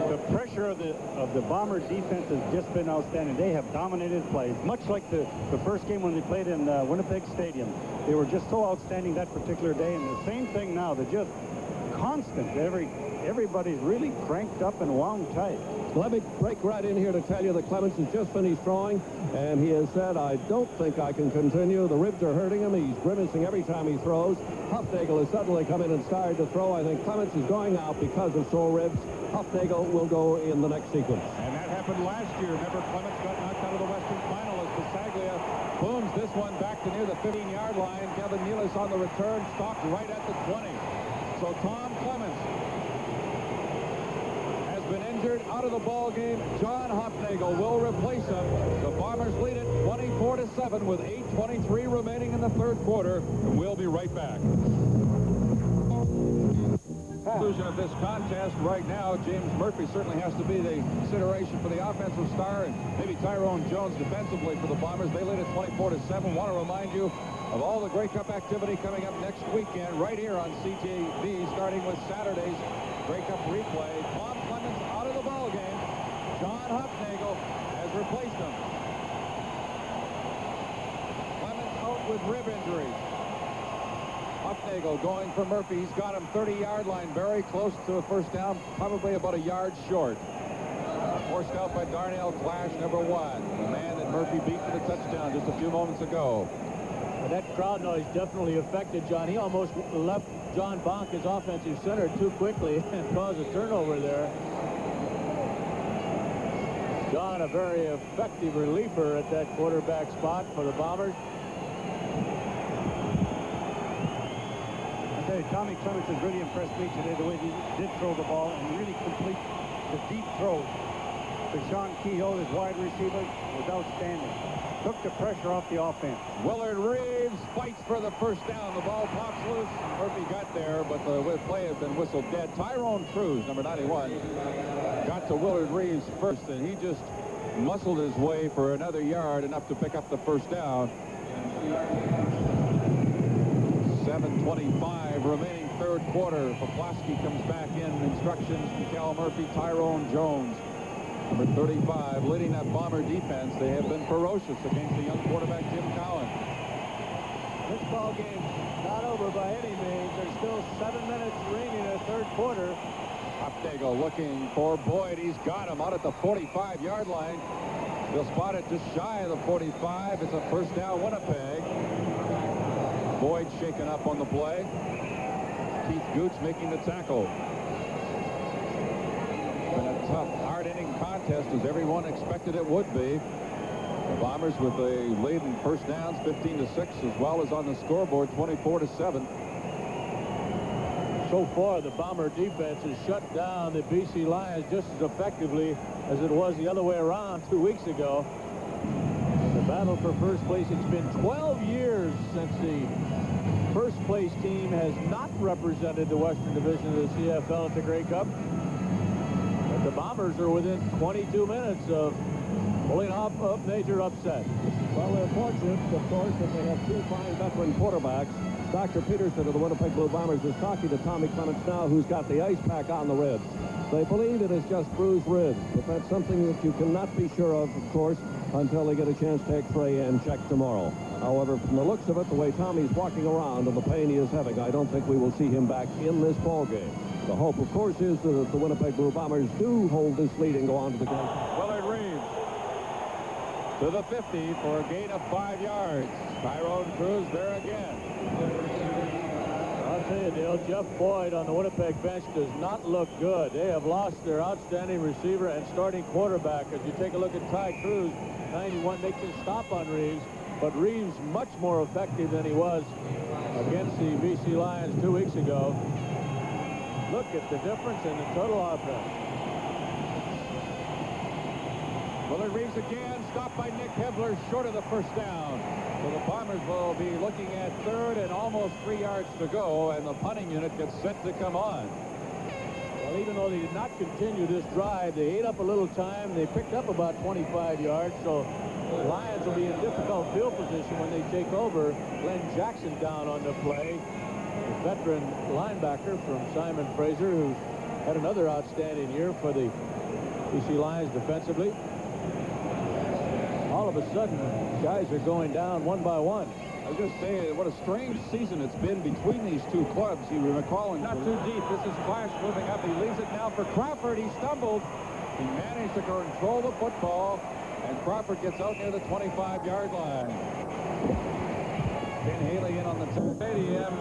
The pressure of the Bomber defense has just been outstanding. They have dominated plays, much like the first game when they played in Winnipeg Stadium. They were just so outstanding that particular day, and the same thing now. They're just constant. Everybody's really cranked up and wound tight. Let me break right in here to tell you that Clemens has just finished throwing, and he has said, I don't think I can continue. The ribs are hurting him. He's grimacing every time he throws. Huffnagel has suddenly come in and started to throw. I think Clemens is going out because of sore ribs. Huffnagel will go in the next sequence. And that happened last year. Remember, Clemens got knocked out of the Western Final as Bisaglia booms this one back to near the 15-yard line. Kevin Nealis on the return, stopped right at the 20. So Tom Clemens has been injured, out of the ball game. John Huffnagel will replace him. The Bombers lead it 24-7 with 8:23 remaining in the 3rd quarter, and we'll be right back. Conclusion of this contest right now, James Murphy certainly has to be the consideration for the offensive star, and maybe Tyrone Jones defensively for the Bombers. They lead it 24-7. Want to remind you of all the Grey Cup activity coming up next weekend right here on CTV, starting with Saturday's Breakup replay. Tom Clemens out of the ball game. John Hufnagel has replaced him. Clemens out with rib injuries. Hufnagel going for Murphy. He's got him 30-yard line, very close to a first down, probably about a yard short. Forced out by Darnell Clash, number 1. The man that Murphy beat for the touchdown just a few moments ago. Well, that crowd noise definitely affected John. He almost left John Bonk, his offensive center, too quickly and caused a turnover there. John, a very effective reliever at that quarterback spot for the Bombers. I tell you, Tommy Clemens has really impressed me today, the way he did throw the ball and really complete the deep throws. To Sean Kehoe, his wide receiver, was outstanding. Took the pressure off the offense. Willard Reeves fights for the first down. The ball pops loose. Murphy got there, but the play has been whistled dead. Tyrone Cruz, number 91, got to Willard Reeves first, and he just muscled his way for another yard, enough to pick up the first down. 7:25 remaining third quarter. Poplawski comes back in. Instructions from Cal Murphy. Tyrone Jones, number 35, leading that Bomber defense. They have been ferocious against the young quarterback, Tim Cowan. This ball game's not over by any means. There's still 7 minutes remaining in the third quarter. Hufnagel looking for Boyd. He's got him out at the 45-yard line. They'll spot it just shy of the 45. It's a first down, Winnipeg. Boyd shaken up on the play. Keith Gooch making the tackle. Been a tough, hard-hitting contest, as everyone expected it would be. The Bombers with a lead in first downs, 15-6, as well as on the scoreboard, 24-7. So far, the Bomber defense has shut down the BC Lions just as effectively as it was the other way around 2 weeks ago. In the battle for first place, it's been 12 years since the first place team has not represented the Western Division of the CFL at the Grey Cup. But the Bombers are within 22 minutes of pulling off a major upset. Well, they're fortunate, of course, that they have 2 fine veteran quarterbacks. Dr. Peterson of the Winnipeg Blue Bombers is talking to Tommy Clements now, who's got the ice pack on the ribs. They believe it is just bruised ribs, but that's something that you cannot be sure of course, until they get a chance to x-ray and check tomorrow. However, from the looks of it, the way Tommy's walking around and the pain he is having, I don't think we will see him back in this ball game. The hope, of course, is that the Winnipeg Blue Bombers do hold this lead and go on to the game. Willard Reeves to the 50 for a gain of 5 yards. Tyrone Cruz there again. I'll tell you, Dale, Jeff Boyd on the Winnipeg bench does not look good. They have lost their outstanding receiver and starting quarterback. As you take a look at Ty Cruz, 91 makes a stop on Reeves, but Reeves much more effective than he was against the BC Lions 2 weeks ago. Look at the difference in the total offense. Willard Reeves again, stopped by Nick Hebler, short of the first down. So the Bombers will be looking at third and almost 3 yards to go, and the punting unit gets set to come on. Well, even though they did not continue this drive, they ate up a little time. They picked up about 25 yards, so the Lions will be in difficult field position when they take over. Glenn Jackson down on the play. The veteran linebacker from Simon Fraser, who's had another outstanding year for the BC Lions defensively. All of a sudden, guys are going down one by one. I was just saying, what a strange season it's been between these two clubs. You recall, not too deep. This is Clash moving up. He leaves it now for Crawford. He stumbled. He managed to control the football, and Crawford gets out near the 25-yard line. Ben Haley in on the stadium.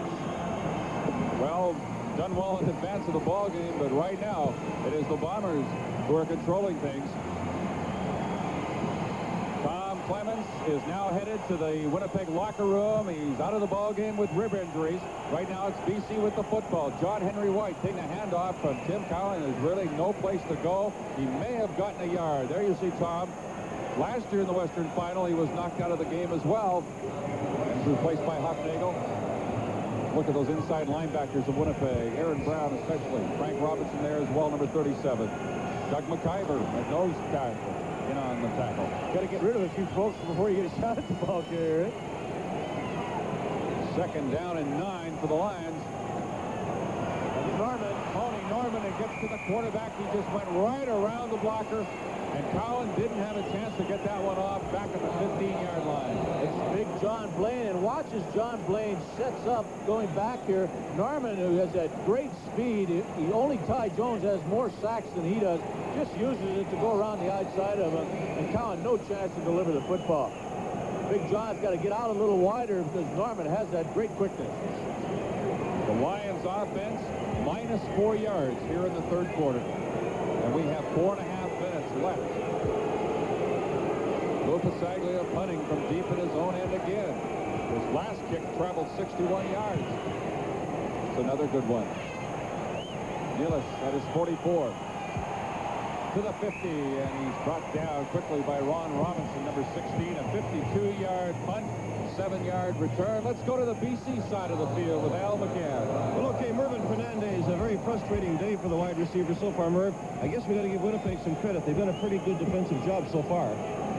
Well, done well in advance of the ball game, but right now it is the Bombers who are controlling things. Tom Clements is now headed to the Winnipeg locker room. He's out of the ball game with rib injuries. Right now it's BC with the football. John Henry White taking a handoff from Tim Cowan. There's really no place to go. He may have gotten a yard. There you see Tom. Last year in the Western Final, he was knocked out of the game as well. And replaced by Hufnagel. Look at those inside linebackers of Winnipeg. Aaron Brown especially. Frank Robinson there as well, number 37. Doug McIver at nose tackle. In on the tackle. Got to get rid of a few folks before you get a shot at the ball carrier. Right? Second down and 9 for the Lions. Tony Norman to the quarterback. He just went right around the blocker, and Cowan didn't have a chance to get that one off back at the 15-yard line. It's big John Blaine, and watch as John Blaine sets up going back here. Norman, who has that great speed, only Ty Jones has more sacks than he does, just uses it to go around the outside of him, and Cowan no chance to deliver the football. Big John's got to get out a little wider because Norman has that great quickness. The Lions offense minus 4 yards here in the third quarter. And we have 4.5 minutes left. Lou Pasaglia punting from deep in his own end again. His last kick traveled 61 yards. It's another good one. Gillis at his 44. To the 50, and he's brought down quickly by Ron Robinson, number 16, a 52-yard punt, 7-yard return. Let's go to the BC side of the field with Al McCann. Well, okay, Mervyn Fernandez, a very frustrating day for the wide receiver so far, Merv. I guess we got to give Winnipeg some credit. They've done a pretty good defensive job so far.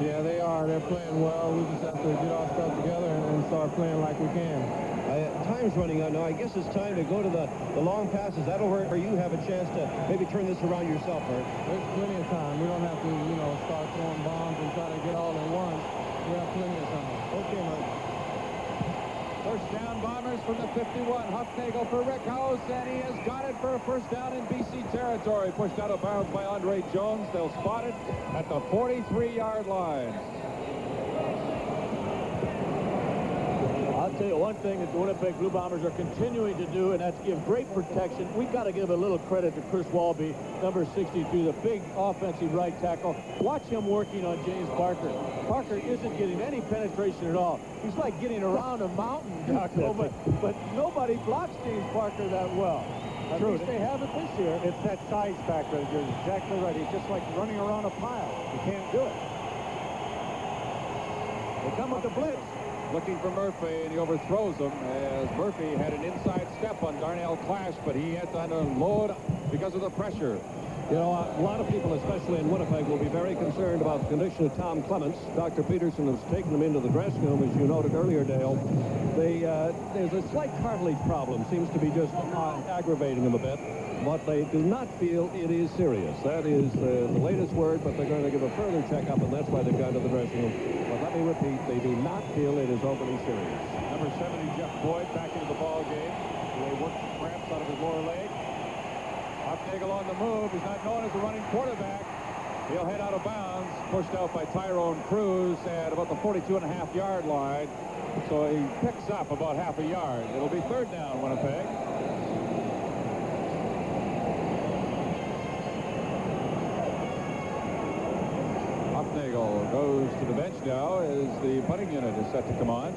Yeah, they are. They're playing well. We just have to get our stuff together and start playing like we can. Time's running out now. I guess it's time to go to the long passes. That'll where you have a chance to maybe turn this around yourself, Merv. There's plenty of time. We don't have to, start throwing bombs and try to get all at once. We have plenty of time. Okay, Merv. First down, Bombers from the 51. Huffnagel for Rick House, and he has got it for a first down in BC territory. Pushed out of bounds by Andre Jones. They'll spot it at the 43-yard line. I'll tell you one thing that the Winnipeg Blue Bombers are continuing to do, and that's give great protection. We've got to give a little credit to Chris Walby, number 63, the big offensive right tackle. Watch him working on James Parker. Parker isn't getting any penetration at all. He's like getting around a mountain, Jocko, but nobody blocks James Parker that well. At least they haven't this year. It's that size factor. You're exactly right. He's just like running around a pile. You can't do it. They come with the blitz. Looking for Murphy, and he overthrows him as Murphy had an inside step on Darnell Clash, but he had to unload because of the pressure. You know, a lot of people, especially in Winnipeg, will be very concerned about the condition of Tom Clements. Dr. Peterson has taken him into the dressing room, as you noted earlier, Dale. There's a slight cartilage problem. Seems to be just aggravating him a bit. But they do not feel it is serious. That is the latest word, but they're going to give a further checkup, and that's why they've gone to the dressing room. But let me repeat, they do not feel it is overly serious. Number 70, Jeff Boyd, back into the ball game. They worked the cramps out of his lower leg. Huffnagel on the move. He's not known as a running quarterback. He'll head out of bounds, pushed out by Tyrone Cruz at about the 42.5-yard line. So he picks up about half a yard. It'll be third down, Winnipeg. Huffnagel goes to the bench now as the punting unit is set to come on.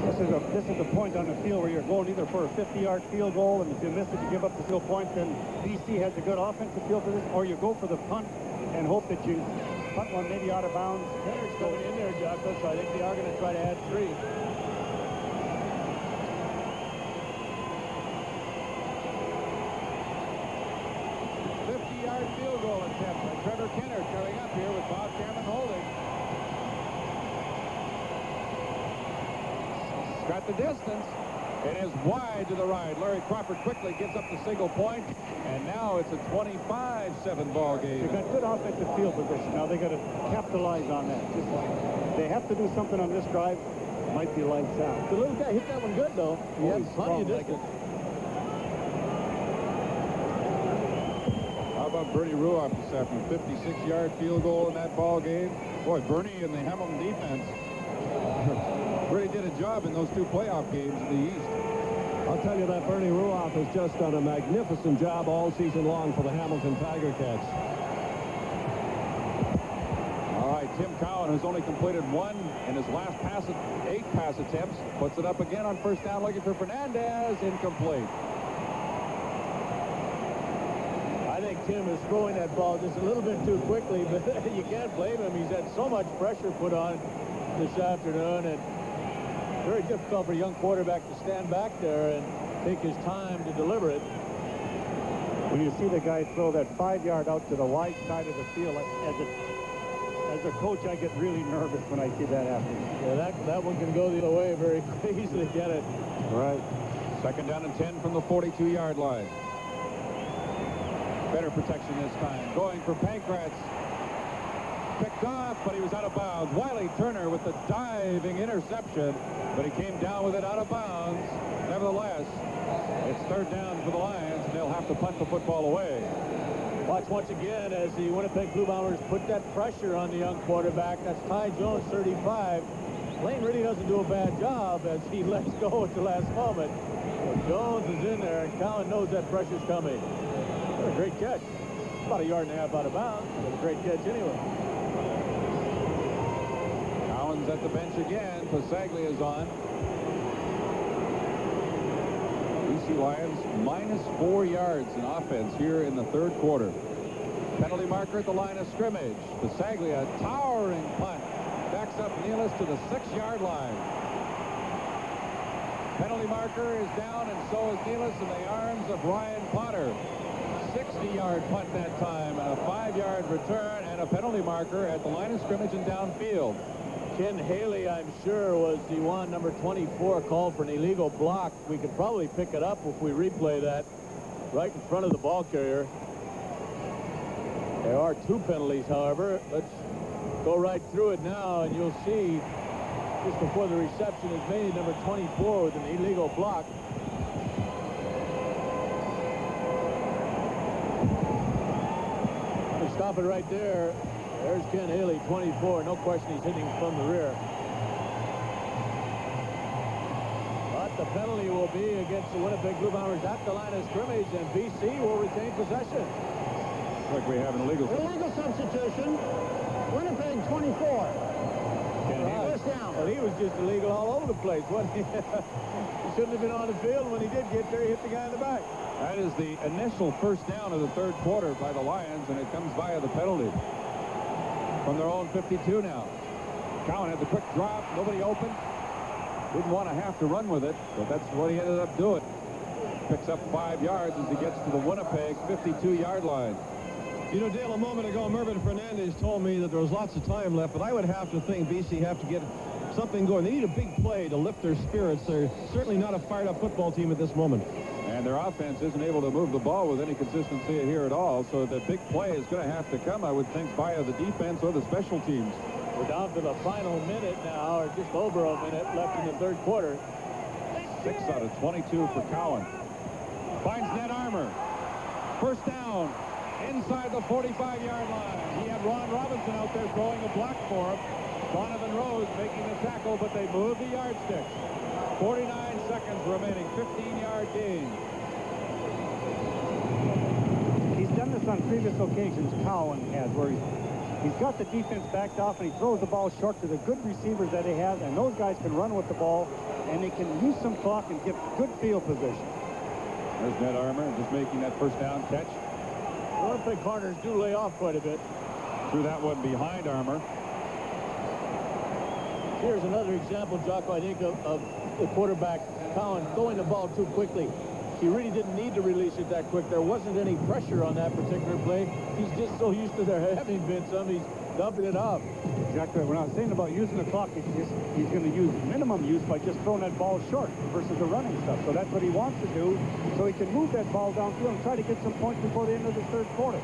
This is a point on the field where you're going either for a 50-yard field goal, and if you miss it, you give up the field points, then BC has a good offensive field for this, or you go for the punt and hope that you punt one maybe out of bounds. Kenner's going in there, Jocko, so I think they are going to try to add 3. 50-yard field goal attempt by Trevor Kenner coming up here with Bob Cameron holding. Got the distance. It is wide to the right. Larry Crawford quickly gets up the single point, and now it's a 25-7 ball game. They've got good offensive field position. Now they got to capitalize on that. They have to do something on this drive. Might be lights out. The little guy hit that one good, though. He had plenty of distance. How about Bernie Ruoff this afternoon? 56-yard field goal in that ball game. Boy, Bernie and the Hamilton defense really did a job in those 2 playoff games in the East. I'll tell you that Bernie Ruoff has just done a magnificent job all season long for the Hamilton Tiger Cats. All right, Tim Cowan has only completed 1 in his last 8 pass attempts. Puts it up again on first down, looking for Fernandez. Incomplete. I think Tim is throwing that ball just a little bit too quickly, but you can't blame him. He's had so much pressure put on this afternoon, and very difficult for a young quarterback to stand back there and take his time to deliver it. When you see the guy throw that 5-yard out to the wide side of the field, as a coach, I get really nervous when I see that happening. Yeah, that one can go the other way very easily. Get it. Right. Second down and 10 from the 42-yard line. Better protection this time. Going for Pankratz. Picked off, but he was out of bounds. Wiley Turner with the diving interception, but he came down with it out of bounds. Nevertheless, it's third down for the Lions, and they'll have to punt the football away. Watch once again as the Winnipeg Blue Bombers put that pressure on the young quarterback. That's Ty Jones, 35. Lane really doesn't do a bad job as he lets go at the last moment. But Jones is in there, and Cowan knows that pressure's coming. What a great catch. About a yard and a half out of bounds, but a great catch anyway. Cowan's at the bench again. Pasaglia is on. BC Lions -4 yards in offense here in the third quarter. Penalty marker at the line of scrimmage. Pasaglia, towering punt. Backs up Nealis to the 6-yard line. Penalty marker is down, and so is Nealis in the arms of Ryan Potter. 60-yard punt that time, and a 5-yard return, and a penalty marker at the line of scrimmage and downfield. Ken Haley, I'm sure, was the one, number 24, called for an illegal block. We could probably pick it up if we replay that right in front of the ball carrier. There are 2 penalties, however. Let's go right through it now, and you'll see just before the reception is made, number 24 with an illegal block. Let's stop it right there. There's Ken Haley, 24. No question he's hitting from the rear. But the penalty will be against the Winnipeg Blue Bombers at the line of scrimmage, and BC will retain possession. Looks like we have an illegal substitution. Winnipeg 24. First down. Well, he was just illegal all over the place, wasn't he? He shouldn't have been on the field. When he did get there, he hit the guy in the back. That is the initial first down of the third quarter by the Lions, and it comes via the penalty. From their own 52 now. Cowan had the quick drop. Nobody open. Didn't want to have to run with it, but that's what he ended up doing. Picks up 5 yards as he gets to the Winnipeg 52-yard line. You know, Dale, a moment ago, Mervyn Fernandez told me that there was lots of time left, but I would have to think BC have to get something going. They need a big play to lift their spirits. They're certainly not a fired-up football team at this moment. And their offense isn't able to move the ball with any consistency here at all, so the big play is going to have to come, I would think, via the defense or the special teams. We're down to the final minute now, or just over a minute left in the third quarter. 6 out of 22 for Cowan. Finds Ned Armour. First down. Inside the 45-yard line. He had Ron Robinson out there throwing a block for him. Donovan Rose making the tackle, but they move the yardsticks. 49 seconds remaining, 15-yard gain. He's done this on previous occasions, Cowan has, where he's got the defense backed off, and he throws the ball short to the good receivers that he has, and those guys can run with the ball, and they can use some clock and get good field position. There's Ned Armour just making that first down catch. Winnipeg corners do lay off quite a bit. Threw that one behind Armour. Here's another example, Jocko, I think, of the quarterback, Cowan, throwing the ball too quickly. He really didn't need to release it that quick. There wasn't any pressure on that particular play. He's just so used to there having been some, he's dumping it off. Exactly. When I was saying about using the clock, he's going to use minimum use by just throwing that ball short versus the running stuff. So that's what he wants to do, so he can move that ball downfield and try to get some points before the end of the third quarter.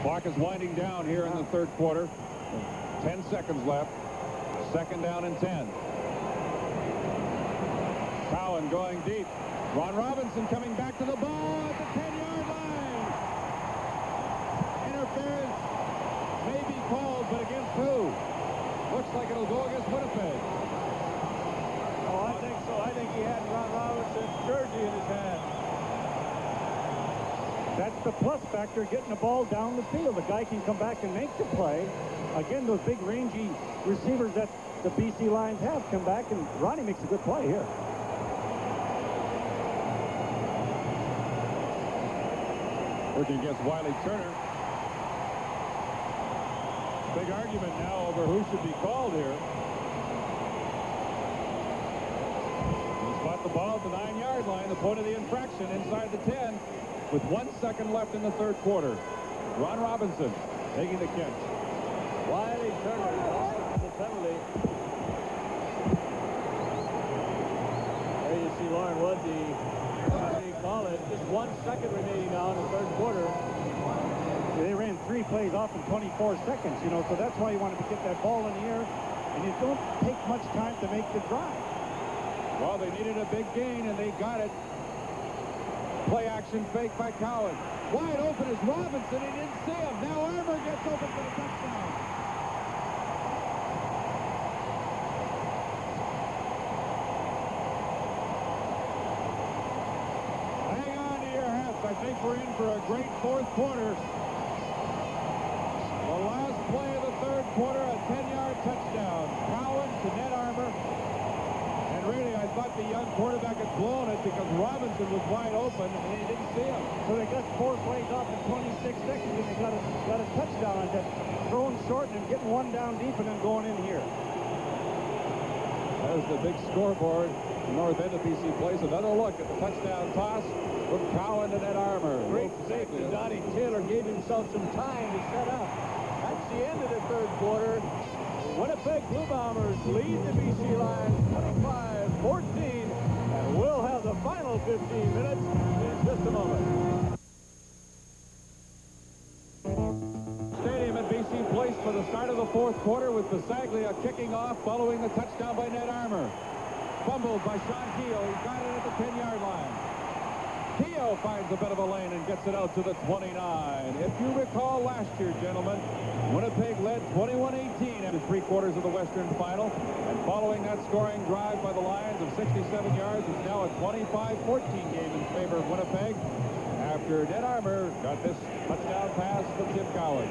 Clock is winding down here in the third quarter. 10 seconds left. Second down and 10. Cowan going deep. Ron Robinson coming back to the ball at the 10-yard line. Interference may be called, but against who? Looks like it'll go against Winnipeg. Oh, I think so. I think he had Ron Robinson's jersey in his hand. That's the plus factor, getting the ball down the field. The guy can come back and make the play. Again, those big rangy receivers that the BC Lions have come back, and Ronnie makes a good play here. Working against Wiley Turner. Big argument now over who should be called here. He spot the ball at the 9-yard line, the point of the infraction inside the 10, with 1 second left in the third quarter. Ron Robinson taking the catch. Wiley Turner calls the penalty. There you see Lauren Wood, the call it. Just 1 second remaining now in the third quarter. They ran 3 plays off in 24 seconds, you know, so that's why you wanted to get that ball in the air, and you don't take much time to make the drive. Well, they needed a big gain, and they got it. Play action fake by Cowan. Wide open is Robinson. He didn't see him. Now Armour gets open for the touchdown. Hang on to your hats. I think we're in for a great fourth quarter. The last play of the third quarter, a 10-yard touchdown. Cowan to Ned Armour. And really, I thought the young quarterback had blown it because Robinson was wide open and he didn't see him. So they got 4 plays off in 26 seconds, and they got a touchdown on that. Throwing short and getting one down deep and then going in here. There's the big scoreboard. North end of BC Place. Another look at the touchdown toss from Cowan to Ned Armour. Great safety. Donnie Taylor gave himself some time to set up. That's the end of the third quarter. Winnipeg Blue Bombers lead the BC Lions 25-14, and we'll have the final 15 minutes in just a moment. Stadium at BC Place for the start of the fourth quarter with Bisaglia kicking off following the touchdown by Ned Armour. Fumbled by Sean Keogh. He got it at the 10-yard line. Keogh finds a bit of a lane and gets it out to the 29. If you recall last year, gentlemen, Winnipeg led 21-18 after 3 quarters of the Western Final. And following that scoring drive by the Lions of 67 yards, it's now a 25-14 game in favor of Winnipeg after Ned Armour got this touchdown pass from Tim Cowan.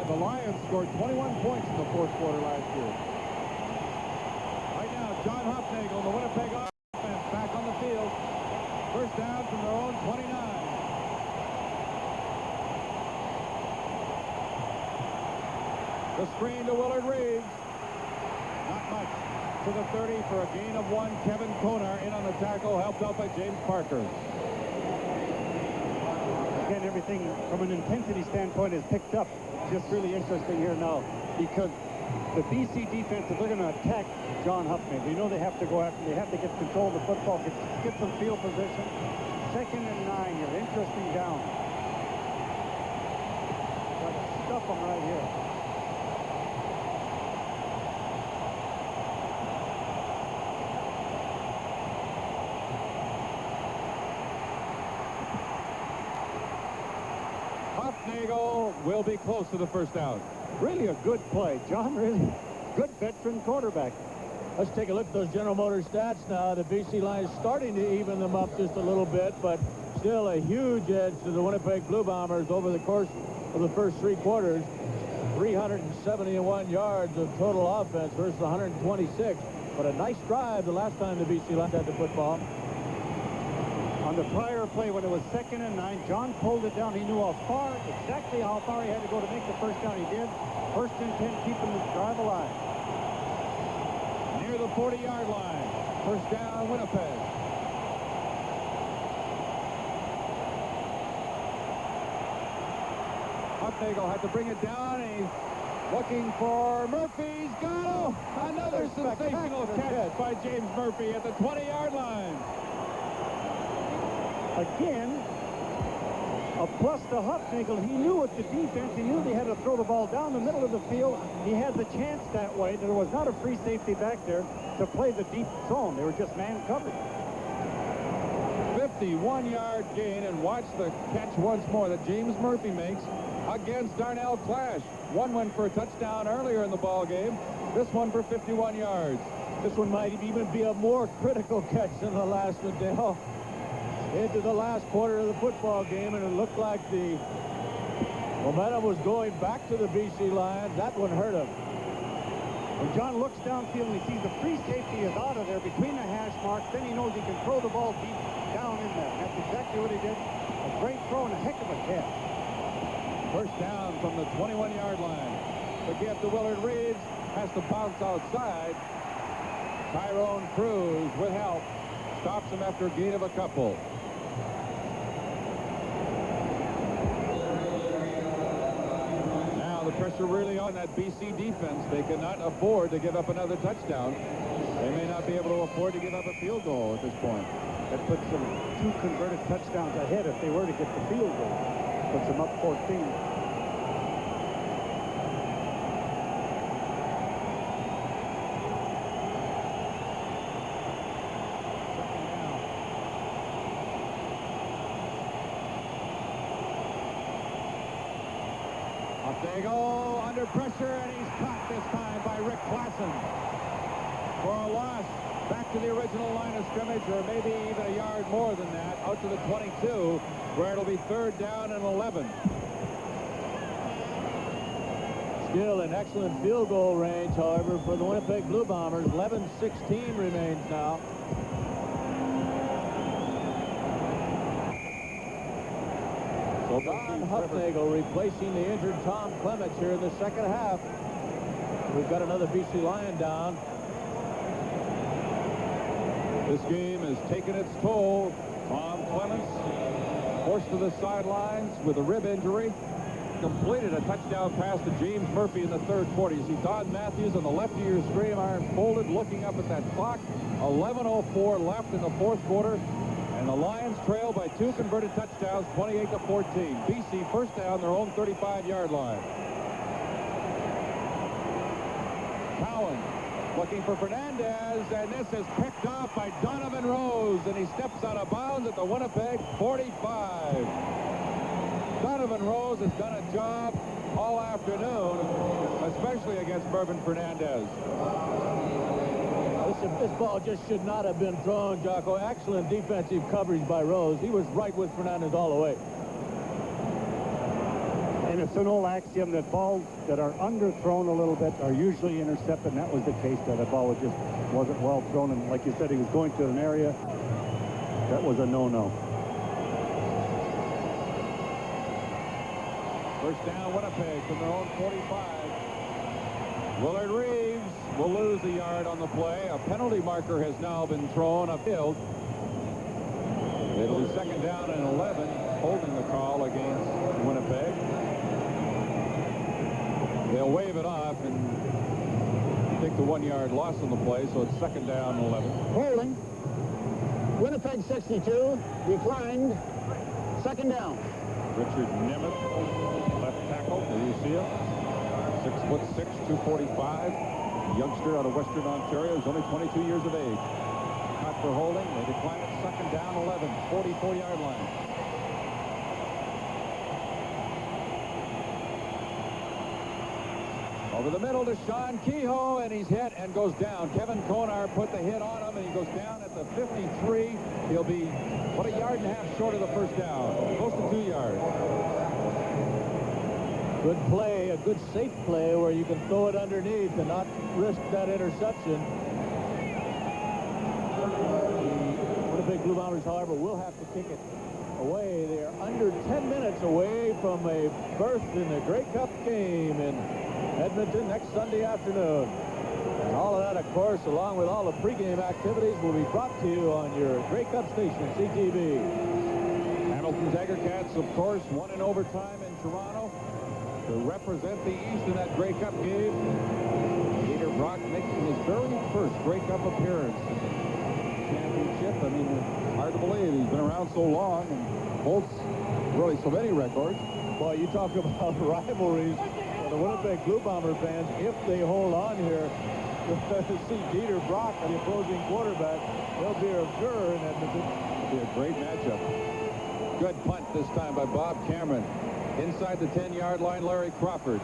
The Lions scored 21 points in the fourth quarter last year. Right now, John Hopnagel, the Winnipeg offense, back on the field. First down from their own 29. The screen to Willard Reeves. Not much. To the 30 for a gain of 1. Kevin Konar in on the tackle, helped out by James Parker. Again, everything from an intensity standpoint is picked up. Just really interesting here now because the BC defense, if they're going to attack John Huffman, they know they have to go after him. They have to get control of the football, get some field position. 2nd and 9 here. Interesting down. Got to stuff them right here. Hopnagel will be close to the first down. Really a good play. John, really good veteran quarterback. Let's take a look at those General Motors stats now. The BC Lions starting to even them up just a little bit, but still a huge edge to the Winnipeg Blue Bombers over the course of the first 3 quarters. 371 yards of total offense versus 126. But a nice drive the last time the BC Lions had the football. On the prior play, when it was 2nd and 9, John pulled it down. He knew exactly how far he had to go to make the first down. He did. 1st and 10, keeping the drive alive. Near the 40-yard line. First down, Winnipeg. Hopnagel had to bring it down. He's looking for Murphy. He's got him. Another sensational catch by James Murphy at the 20-yard line. Again, a plus to Hopnagel. He knew with the defense, he knew they had to throw the ball down the middle of the field. He had the chance that way. There was not a free safety back there to play the deep zone. They were just man covered. 51-yard gain, and watch the catch once more that James Murphy makes against Darnell Clash. One went for a touchdown earlier in the ball game. This one for 51 yards. This one might even be a more critical catch than the last one, Dale. Into the last quarter of the football game, and it looked like the momentum was going back to the BC Lions. That one hurt him. When John looks downfield and he sees the free safety is out of there between the hash marks, then he knows he can throw the ball deep down in there. That's exactly what he did. A great throw and a heck of a catch. First down from the 21-yard line. The give to Willard Reeves, has to bounce outside. Tyrone Cruz with help stops him after a gain of a couple. Now the pressure really on that BC defense. They cannot afford to give up another touchdown. They may not be able to afford to give up a field goal at this point. That puts them 2 converted touchdowns ahead if they were to get the field goal. Puts them up 14. They go under pressure, and he's caught this time by Rick Klassen for a loss. Back to the original line of scrimmage, or maybe even a yard more than that, out to the 22, where it'll be 3rd down and 11. Still an excellent field goal range, however, for the Winnipeg Blue Bombers. 11-16 remains now. So Don Huffnagel replacing the injured Tom Clements here in the second half. We've got another BC Lion down. This game has taken its toll. Tom Clements forced to the sidelines with a rib injury. Completed a touchdown pass to James Murphy in the 3rd quarter. You see Don Matthews on the left of your screen iron folded, looking up at that clock. 11:04 left in the 4th quarter. And the Lions trail by 2 converted touchdowns, 28-14. BC first down, their own 35-yard line. Cowan looking for Fernandez, and this is picked off by Donovan Rose, and he steps out of bounds at the Winnipeg 45. Donovan Rose has done a job all afternoon, especially against Mervyn Fernandez. This ball just should not have been thrown, Jocko. Excellent defensive coverage by Rose. He was right with Fernandez all the way. And it's an old axiom that balls that are underthrown a little bit are usually intercepted, and that was the case. That the ball just wasn't well thrown, and like you said, he was going to an area that was a no-no. First down, Winnipeg from their own 45. Willard Reeves will lose a yard on the play. A penalty marker has now been thrown upfield. It'll be 2nd down and 11, holding the call against Winnipeg. They'll wave it off and take the 1-yard loss on the play, so it's 2nd down and 11. Holding. Winnipeg 62, declined. 2nd down. Richard Nemeth, left tackle. Do you see him? 6'6", 245. Youngster out of Western Ontario. He's only 22 years of age. Caught for holding. They decline it. 2nd down, 11. 44-yard line. Over the middle to Sean Kehoe, and he's hit and goes down. Kevin Konar put the hit on him, and he goes down at the 53. He'll be, what, a yard and a half short of the first down. Close to 2 yards. Good play, a good safe play where you can throw it underneath and not risk that interception. The Winnipeg Blue Bombers, however, will have to kick it away. They are under 10 minutes away from a berth in the Grey Cup game in Edmonton next Sunday afternoon. And all of that, of course, along with all the pregame activities, will be brought to you on your Grey Cup station, CTV. Hamilton's Tiger-Cats, of course, won in overtime in Toronto to represent the East in that Grey Cup game. Peter Brock making his very first Grey Cup appearance in the championship. I mean, it's hard to believe he's been around so long and holds really so many records. Well, you talk about rivalries. The Winnipeg Blue Bomber fans, if they hold on here to see Peter Brock, the opposing quarterback, they'll be a furor in Edmonton. It'll be a great matchup. Good punt this time by Bob Cameron. Inside the 10-yard line, Larry Crawford.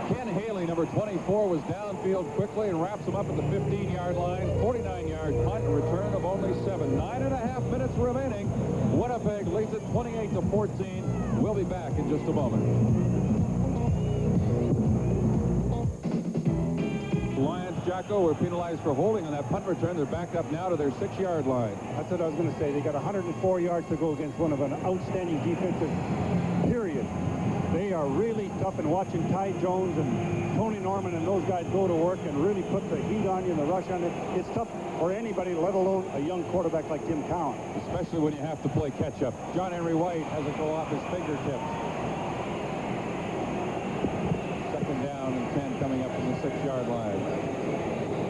Ken Haley, number 24, was downfield quickly and wraps him up at the 15-yard line. 49-yard punt, a return of only 7. 9.5 minutes remaining. Winnipeg leads it 28-14. We'll be back in just a moment. Lions, Jocko, were penalized for holding on that punt return. They're backed up now to their 6-yard line. That's what I was going to say. They got 104 yards to go against one of an outstanding defensive period. They are really tough, and watching Ty Jones and Tony Norman and those guys go to work and really put the heat on you and the rush on it. It's tough for anybody, let alone a young quarterback like Tim Cowan. Especially when you have to play catch-up. John Henry White has it go off his fingertips. 2nd down and 10 coming up from the 6-yard line.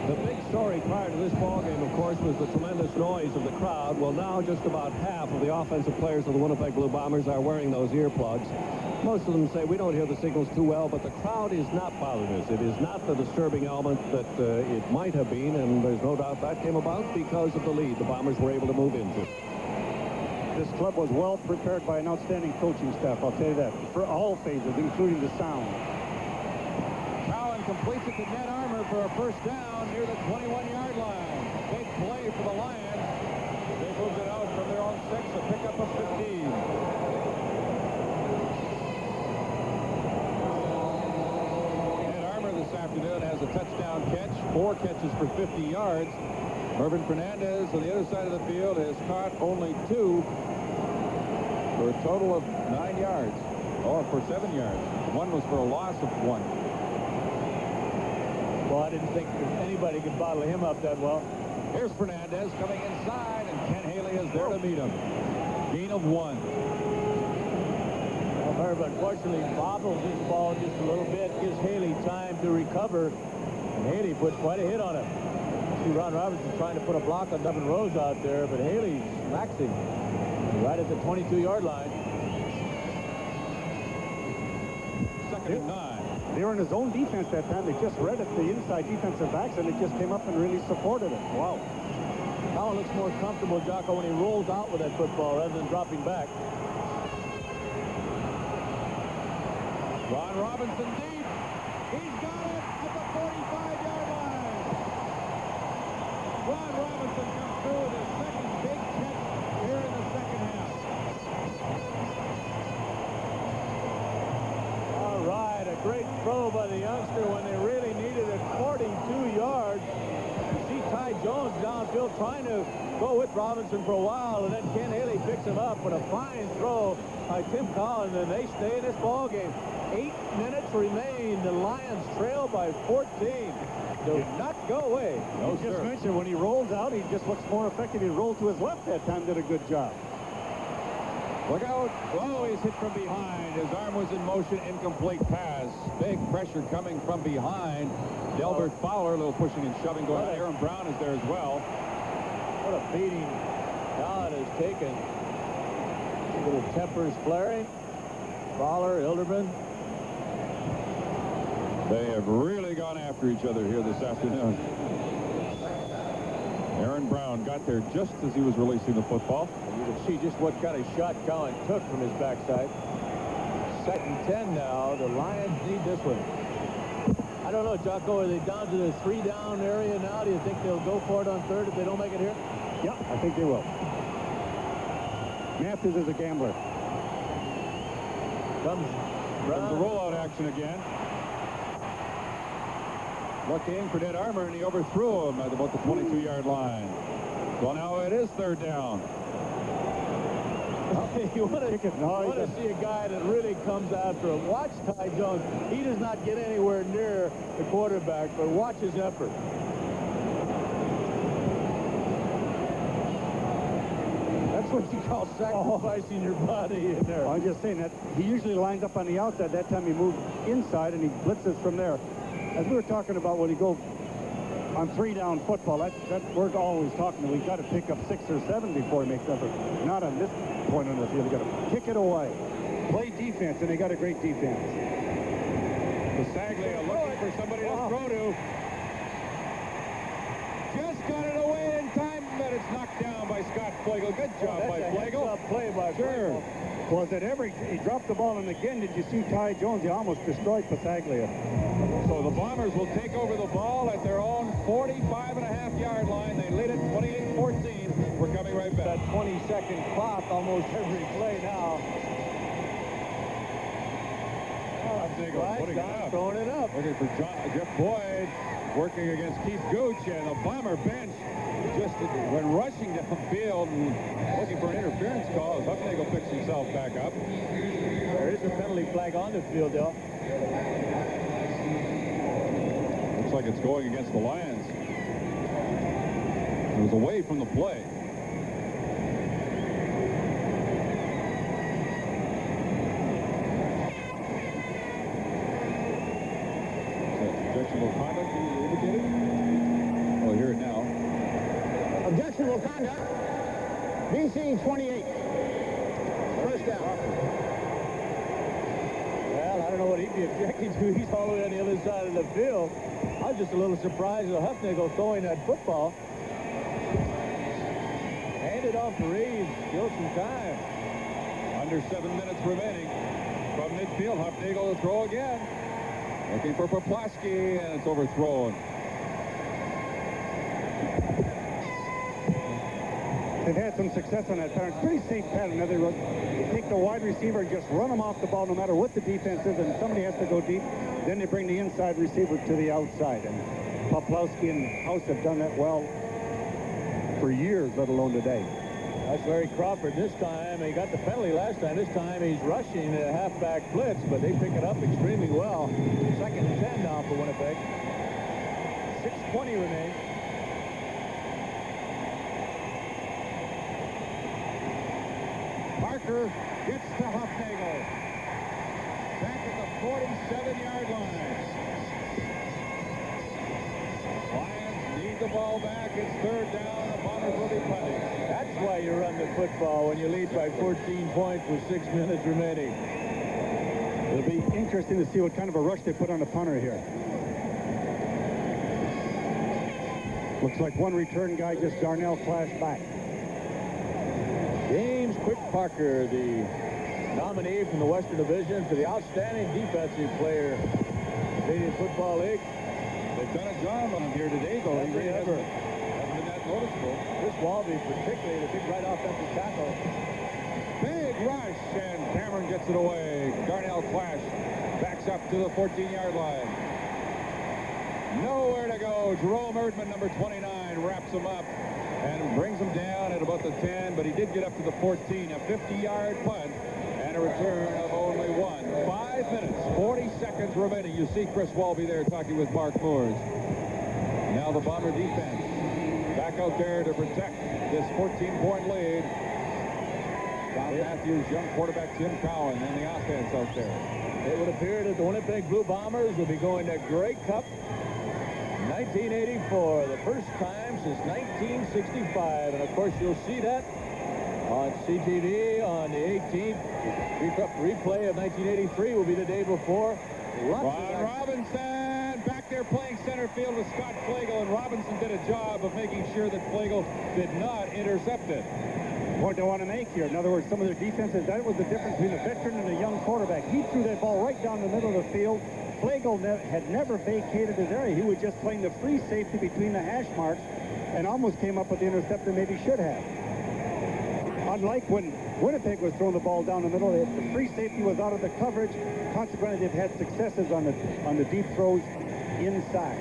The big story prior to this ball game, of course, was the tremendous noise of the crowd. Well, now just about half of the offensive players of the Winnipeg Blue Bombers are wearing those earplugs. Most of them say we don't hear the signals too well, but the crowd is not bothering us. It is not the disturbing element that it might have been, and there's no doubt that came about because of the lead the Bombers were able to move into. This club was well prepared by an outstanding coaching staff, I'll tell you that, for all phases, including the sound. Cowan completes it to Ned Armour for a first down near the 21-yard line. Big play for the Lions. They moved it out from their own 6, a pickup of 15. Ned Armour this afternoon has a touchdown catch, 4 catches for 50 yards. Mervyn Fernandez on the other side of the field has caught only 2 for a total of 9 yards, or for 7 yards. One was for a loss of 1. Well, I didn't think anybody could bottle him up that well. Here's Fernandez coming inside, and Ken Haley is there to meet him. Gain of 1. Well, Merv unfortunately bobbles this ball just a little bit, gives Haley time to recover, and Haley puts quite a hit on him. See Ron Robinson trying to put a block on Devin Rose out there, but Haley smacks him right at the 22-yard line. Second and 9. They were in his own defense that time. They just read it, the inside defensive backs, and it just came up and really supported it. Wow. Cowan looks more comfortable, Jocko, when he rolls out with that football rather than dropping back. Ron Robinson deep. He's got it at the 45-yard line. Ron Robinson comes through with his second big catch here in the second half. All right, a great throw by the youngster when they really needed it. 42 yards. You see Ty Jones downfield trying to go with Robinson for a while, and then Ken Haley picks him up with a fine throw by Tim Collins, and they stay in this ball game. 8 minutes remain. The Lions trail by 14. Do not go away. No, you just mentioned when he rolls out, he just looks more effective. He rolled to his left that time, did a good job. Look out. Oh, he's hit from behind. His arm was in motion. Incomplete pass. Big pressure coming from behind. Delbert Fowler, a little pushing and shoving going on. Aaron Brown is there as well. What a beating Don has taken. Little tempers flaring. Fowler, Hilderman. They have really gone after each other here this afternoon. Aaron Brown got there just as he was releasing the football. You can see just what kind of shot Cowan took from his backside. 2nd and 10 now. The Lions need this one. I don't know, Jocko, are they down to the 3-down area now? Do you think they'll go for it on 3rd if they don't make it here? Yeah, I think they will. Matthews is a gambler. Comes the rollout action again. Looking for Ned Armour, and he overthrew him at about the 22-yard line. Well, now it is 3rd down. You want to see a guy that really comes after him. Watch Ty Jones. He does not get anywhere near the quarterback, but watch his effort. That's what you call sacrificing your body in there. Well, I'm just saying that he usually lines up on the outside. That time he moved inside, and he blitzes from there. As we were talking about when you go on 3-down football, that we're always talking. We've got to pick up 6 or 7 before he makes effort. Not on this point on the field. They've got to kick it away. Play defense, and they got a great defense. Pasaglia looking for somebody to throw to. Just got it away in time, but it's knocked down by Scott Flegel. Good job by Flegel. Play by Flegel. Was it ever? He dropped the ball, and again, did you see Ty Jones? He almost destroyed Pasaglia. So the Bombers will take over the ball at their own 45.5-yard line. They lead it 28-14. We're coming right back. That 20-second clock almost every play now. Putting it up. Throwing it up. Looking for Jeff Boyd working against Keith Gooch, and the Bomber bench just when rushing downfield and looking for an interference call as Hufnagel picks himself back up. There is a penalty flag on the field, Dale. Looks like it's going against the Lions. It was away from the play. Objectionable conduct indicated. Oh, here questionable conduct. BC 28. First down. Well, I don't know what he'd be objecting to. He's all the way on the other side of the field. I was just a little surprised at Huffnagel throwing that football. Hand it off to Reeves. Still some time. Under 7 minutes remaining. From midfield, Huffnagel to throw again. Looking for Poplaski, and it's overthrown. They've had some success on that pattern. It's pretty safe pattern. Now they take the wide receiver and just run them off the ball no matter what the defense is, and somebody has to go deep. Then they bring the inside receiver to the outside. And Poplowski and House have done that well for years, let alone today. That's Larry Crawford this time. He got the penalty last time. This time he's rushing a halfback blitz, but they pick it up extremely well. Second and 10 now for Winnipeg. 6:20 remains. Parker gets to Huffnagel. Back at the 47-yard line. Lions need the ball back. It's third down. The Bombers will be punting. That's why you run the football when you lead by 14 points with 6 minutes remaining. It'll be interesting to see what kind of a rush they put on the punter here. Looks like one return guy, just Darnell flashed back. James Quick Parker, the nominee from the Western Division for the outstanding defensive player in the Canadian Football League. They've done a job on him here today, though. He really hasn't been that noticeable. This Walby, particularly the big right offensive tackle. Big rush, and Cameron gets it away. Darnell Clash backs up to the 14-yard line. Nowhere to go. Jerome Erdman, number 29, wraps him up and brings him down at about the 10, but he did get up to the 14. A 50-yard punt and a return of only one. 5 minutes, 40 seconds remaining. You see Chris Walby there talking with Mark Moores. Now the Bomber defense back out there to protect this 14-point lead. Don Matthews, young quarterback Tim Cowan, and the offense out there. It would appear that the Winnipeg Blue Bombers will be going to Grey Cup 1984, the first time since 1965. And of course, you'll see that on CTV on the 18th. Replay of 1983 will be the day before. Ron Robinson back there playing center field with Scott Flegel, and Robinson did a job of making sure that Flegel did not intercept it. Point I want to make here, in other words, some of their defenses, that was the difference between a veteran and a young quarterback. He threw that ball right down the middle of the field. Flegel had never vacated his area. He was just playing the free safety between the hash marks and almost came up with the interceptor maybe should have. Unlike when Winnipeg was throwing the ball down the middle, the free safety was out of the coverage. Consequently, they've had successes on the deep throws inside.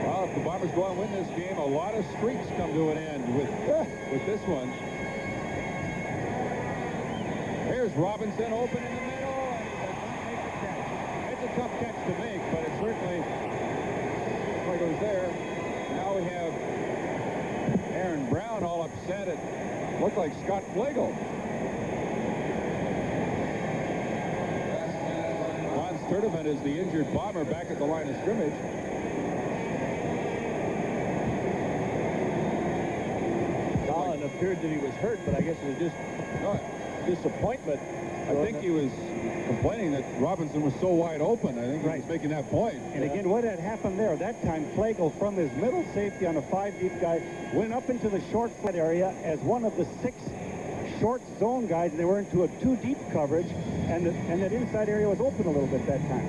Well, if the Bombers go and win this game, a lot of streaks come to an end with this one. Here's Robinson open in the middle, and he does not make the catch. It's a tough catch to make, but it certainly looks like it was there. Now we have Aaron Brown all upset. It looked like Scott Flegel. Ron Sturdivant is the injured Bomber back at the line of scrimmage. Colin appeared that he was hurt, but I guess it was just disappointment. I think he was complaining that Robinson was so wide open. I think he was making that point. And again, what had happened there, that time Flegel from his middle safety on a 5-deep guy went up into the short flat area as one of the 6 short zone guys, and they were into a 2-deep coverage, and that inside area was open a little bit that time.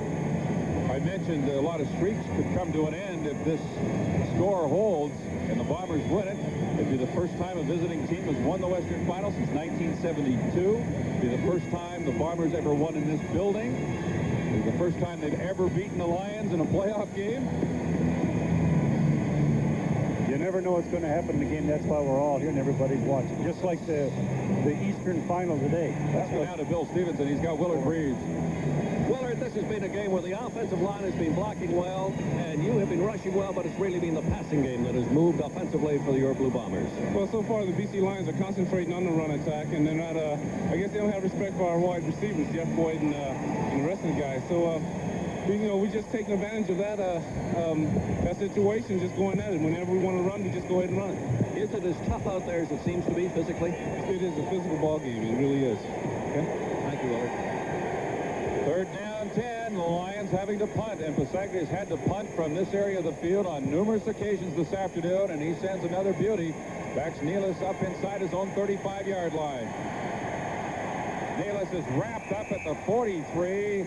I mentioned a lot of streaks could come to an end if this score holds and the Bombers win it. It'd be the first time a visiting team has won the Western Final since 1972. It'd be the first time the Bombers ever won in this building. It'd be the first time they've ever beaten the Lions in a playoff game. You never know what's going to happen in the game. That's why we're all here and everybody's watching. Just like the Eastern Final today. Let's go down to Bill Stevenson. He's got Willard Reeves. Willard, this has been a game where the offensive line has been blocking well, and you have been rushing well, but it's really been the passing game that has moved offensively for your Blue Bombers. Well, so far the BC Lions are concentrating on the run attack, and they're not, I guess they don't have respect for our wide receivers, Jeff Boyd and the rest of the guys. So, we just taking advantage of that situation, just going at it. Whenever we want to run, we just go ahead and run. Is it as tough out there as it seems to be physically? It is a physical ball game. It really is. Okay. Thank you, Willard. Third down, 10. The Lions having to punt, and Pasaglia's had to punt from this area of the field on numerous occasions this afternoon, and he sends another beauty. Backs Nealis up inside his own 35-yard line. Nealis is wrapped up at the 43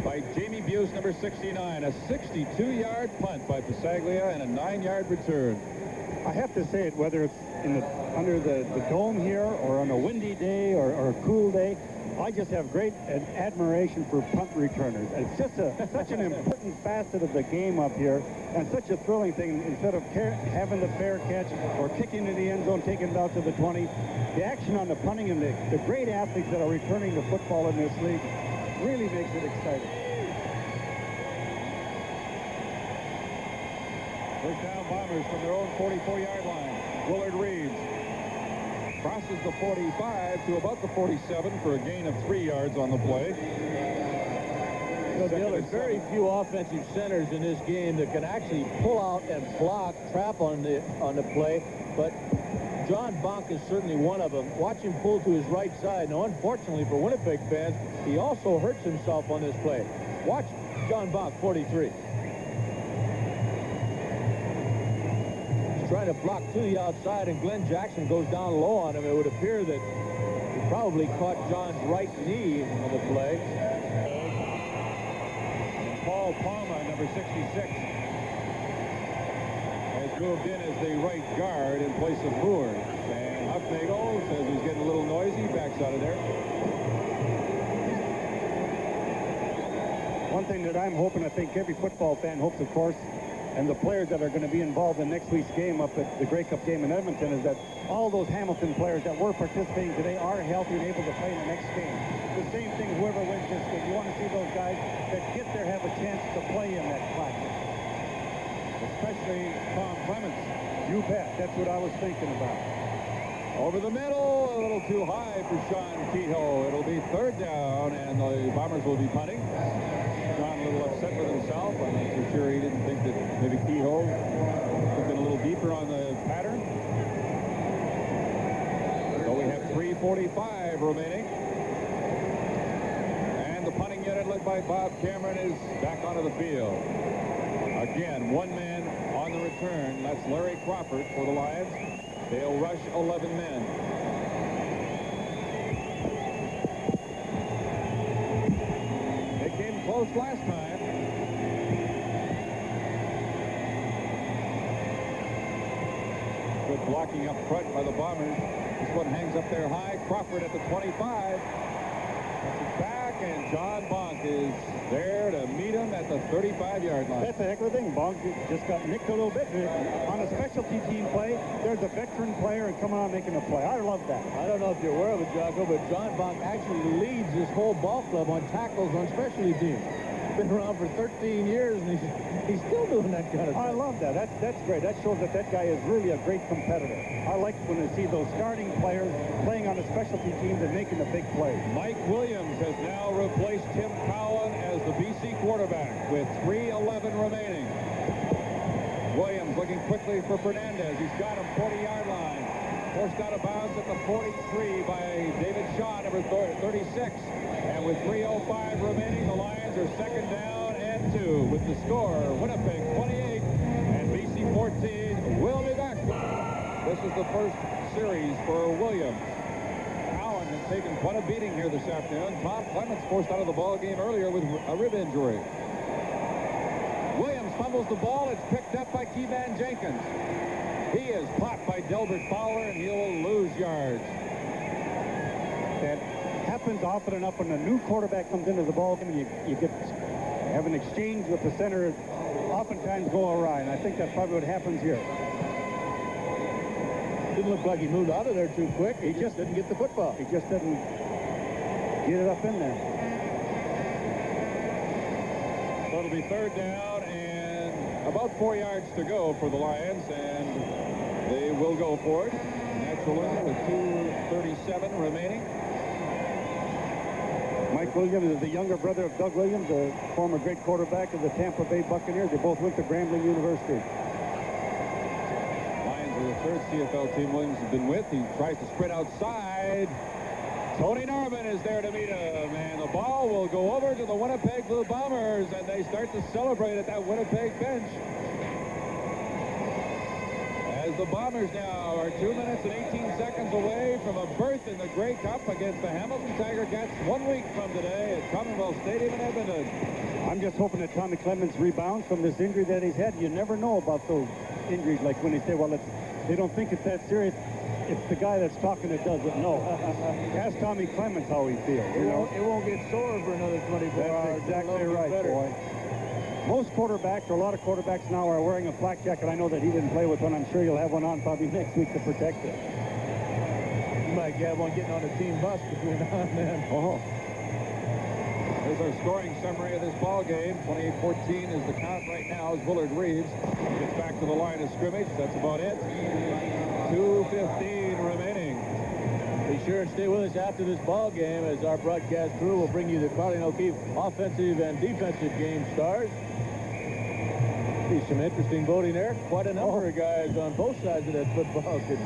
by Jamie Buse, number 69. A 62-yard punt by Pasaglia and a 9-yard return. I have to say it, whether it's under the dome here or on a windy day or a cool day, I just have great admiration for punt returners. It's just such an important facet of the game up here, and such a thrilling thing. Instead of having the fair catch or kicking in the end zone, taking it out to the 20, the action on the punting and the great athletes that are returning the football in this league really makes it exciting. First down, Bombers from their own 44-yard line. Willard Reeves crosses the 45 to about the 47 for a gain of 3 yards on the play. There's very few offensive centers in this game that can actually pull out and block, trap on the play, but John Bonk is certainly one of them. Watch him pull to his right side. Now, unfortunately for Winnipeg fans, he also hurts himself on this play. Watch John Bonk, 43. Trying to block to the outside, and Glenn Jackson goes down low on him. It would appear that he probably caught John's right knee on the play. And Paul Palma, number 66, has moved in as the right guard in place of Moore. And Hucknagel says he's getting a little noisy, backs out of there. One thing that I'm hoping, I think every football fan hopes, of course, and the players that are going to be involved in next week's game up at the Grey Cup game in Edmonton, is that all those Hamilton players that were participating today are healthy and able to play in the next game. The same thing, whoever wins this game, you want to see those guys that get there have a chance to play in that classic. Especially Tom Clements. You bet. That's what I was thinking about. Over the middle, a little too high for Sean Kehoe. It'll be third down, and the Bombers will be punting. Sean a little upset with himself. I'm not too sure he didn't think that maybe Kehoe had been a little deeper on the pattern. So we have 3:45 remaining. And the punting unit led by Bob Cameron is back onto the field. Again, one man on the return. That's Larry Crawford for the Lions. They'll rush 11 men. They came close last time. Good blocking up front by the Bombers. This one hangs up there high. Crawford at the 25. That's it back, and John Bonk is there to meet him at the 35-yard line. That's a heck of a thing. Bonk just got nicked a little bit. On a specialty team play, there's a veteran player and coming on making a play. I love that. I don't know if you're aware of it, Jocko, but John Bonk actually leads this whole ball club on tackles on specialty teams. Been around for 13 years, and he's still doing that kind of thing. I love that. That's great. That shows that guy is really a great competitor. I like when I see those starting players playing on a specialty team and making a big play. Mike Williams has now replaced Tim Cowan as the BC quarterback with 3:11 remaining. Williams looking quickly for Fernandez. He's got him 40-yard line. Forced out of bounds at the 43 by David Shaw, number 36. And with 3:05 remaining, the Lions are second down and 2 with the score Winnipeg 28 and BC 14. We'll be back. This is the first series for Williams. Cowan has taken quite a beating here this afternoon. Tom Clements forced out of the ball game earlier with a rib injury. Williams fumbles the ball. It's picked up by Keyvan Jenkins. He is popped by Delbert Fowler, and he'll lose yards. That happens often enough when a new quarterback comes into the ball game and you have an exchange with the center. Oftentimes go awry, and I think that's probably what happens here. Didn't look like he moved out of there too quick. He just didn't get the football. He just didn't get it up in there. So it'll be third down and about 4 yards to go for the Lions, and they will go for it. Naturally, with 2:37 remaining. Mike Williams is the younger brother of Doug Williams, a former great quarterback of the Tampa Bay Buccaneers. They both went to Grambling University. Lions are third CFL team Williams has been with. He tries to sprint outside. Tony Norman is there to meet him, and the ball will go over to the Winnipeg Blue Bombers, and they start to celebrate at that Winnipeg bench. As the Bombers now are 2 minutes and 18 seconds away from a berth in the Grey Cup against the Hamilton Tiger Cats 1 week from today at Commonwealth Stadium in Edmonton. I'm just hoping that Tommy Clements rebounds from this injury that he's had. You never know about those injuries, like when they say, well, they don't think it's that serious. It's the guy that's talking that doesn't know. Ask Tommy Clements how he feels. It won't get sore for another 24 hours. That's exactly right, boy. Most quarterbacks, or a lot of quarterbacks now, are wearing a flak jacket. I know that he didn't play with one. I'm sure you'll have one on probably next week to protect it. You might have one getting on the team bus between now and then. Oh. There's our scoring summary of this ball game. 28-14 is the count right now as Willard Reeves gets back to the line of scrimmage. That's about it. 2:15 remaining. Be sure and stay with us after this ball game as our broadcast crew will bring you the Carling O'Keefe offensive and defensive game stars. Be some interesting voting there. Quite a number of guys on both sides of that football could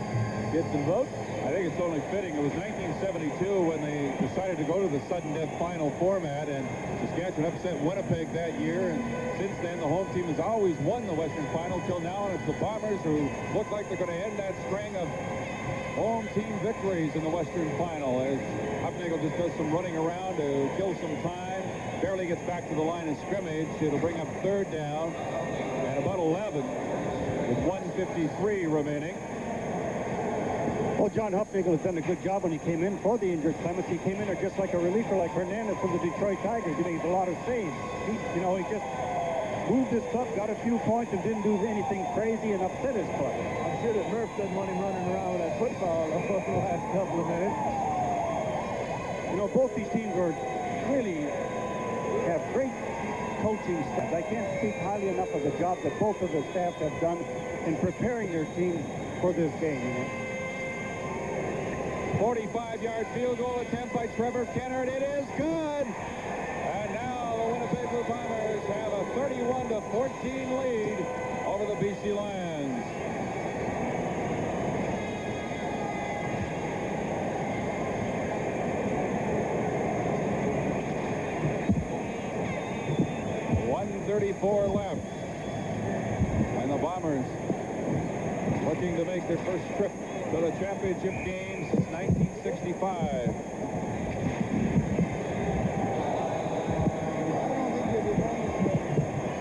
get some votes. I think it's only fitting. It was 1972 when they decided to go to the sudden death final format, and Saskatchewan upset Winnipeg that year, and since then the home team has always won the Western Final till now, and it's the Bombers who look like they're going to end that string of home team victories in the Western Final as Hufnagel just does some running around to kill some time, barely gets back to the line of scrimmage. It'll bring up third down and about 11 with 1:53 remaining. Well, John Hufnagel has done a good job when he came in for the injured Clements. He came in there just like a reliever, like Hernandez from the Detroit Tigers. He makes a lot of saves. He just moved his club, got a few points, and didn't do anything crazy and upset his club. I'm sure that Murph doesn't want him running around with that football over the last couple of minutes. You know, both these teams really have great coaching staff. I can't speak highly enough of the job that both of the staffs have done in preparing their teams for this game, you know. 45-yard field goal attempt by Trevor Kennard. It is good. And now the Winnipeg Blue Bombers have a 31-14 lead over the BC Lions. .134 left. And the Bombers looking to make their first trip to the championship game since 1965.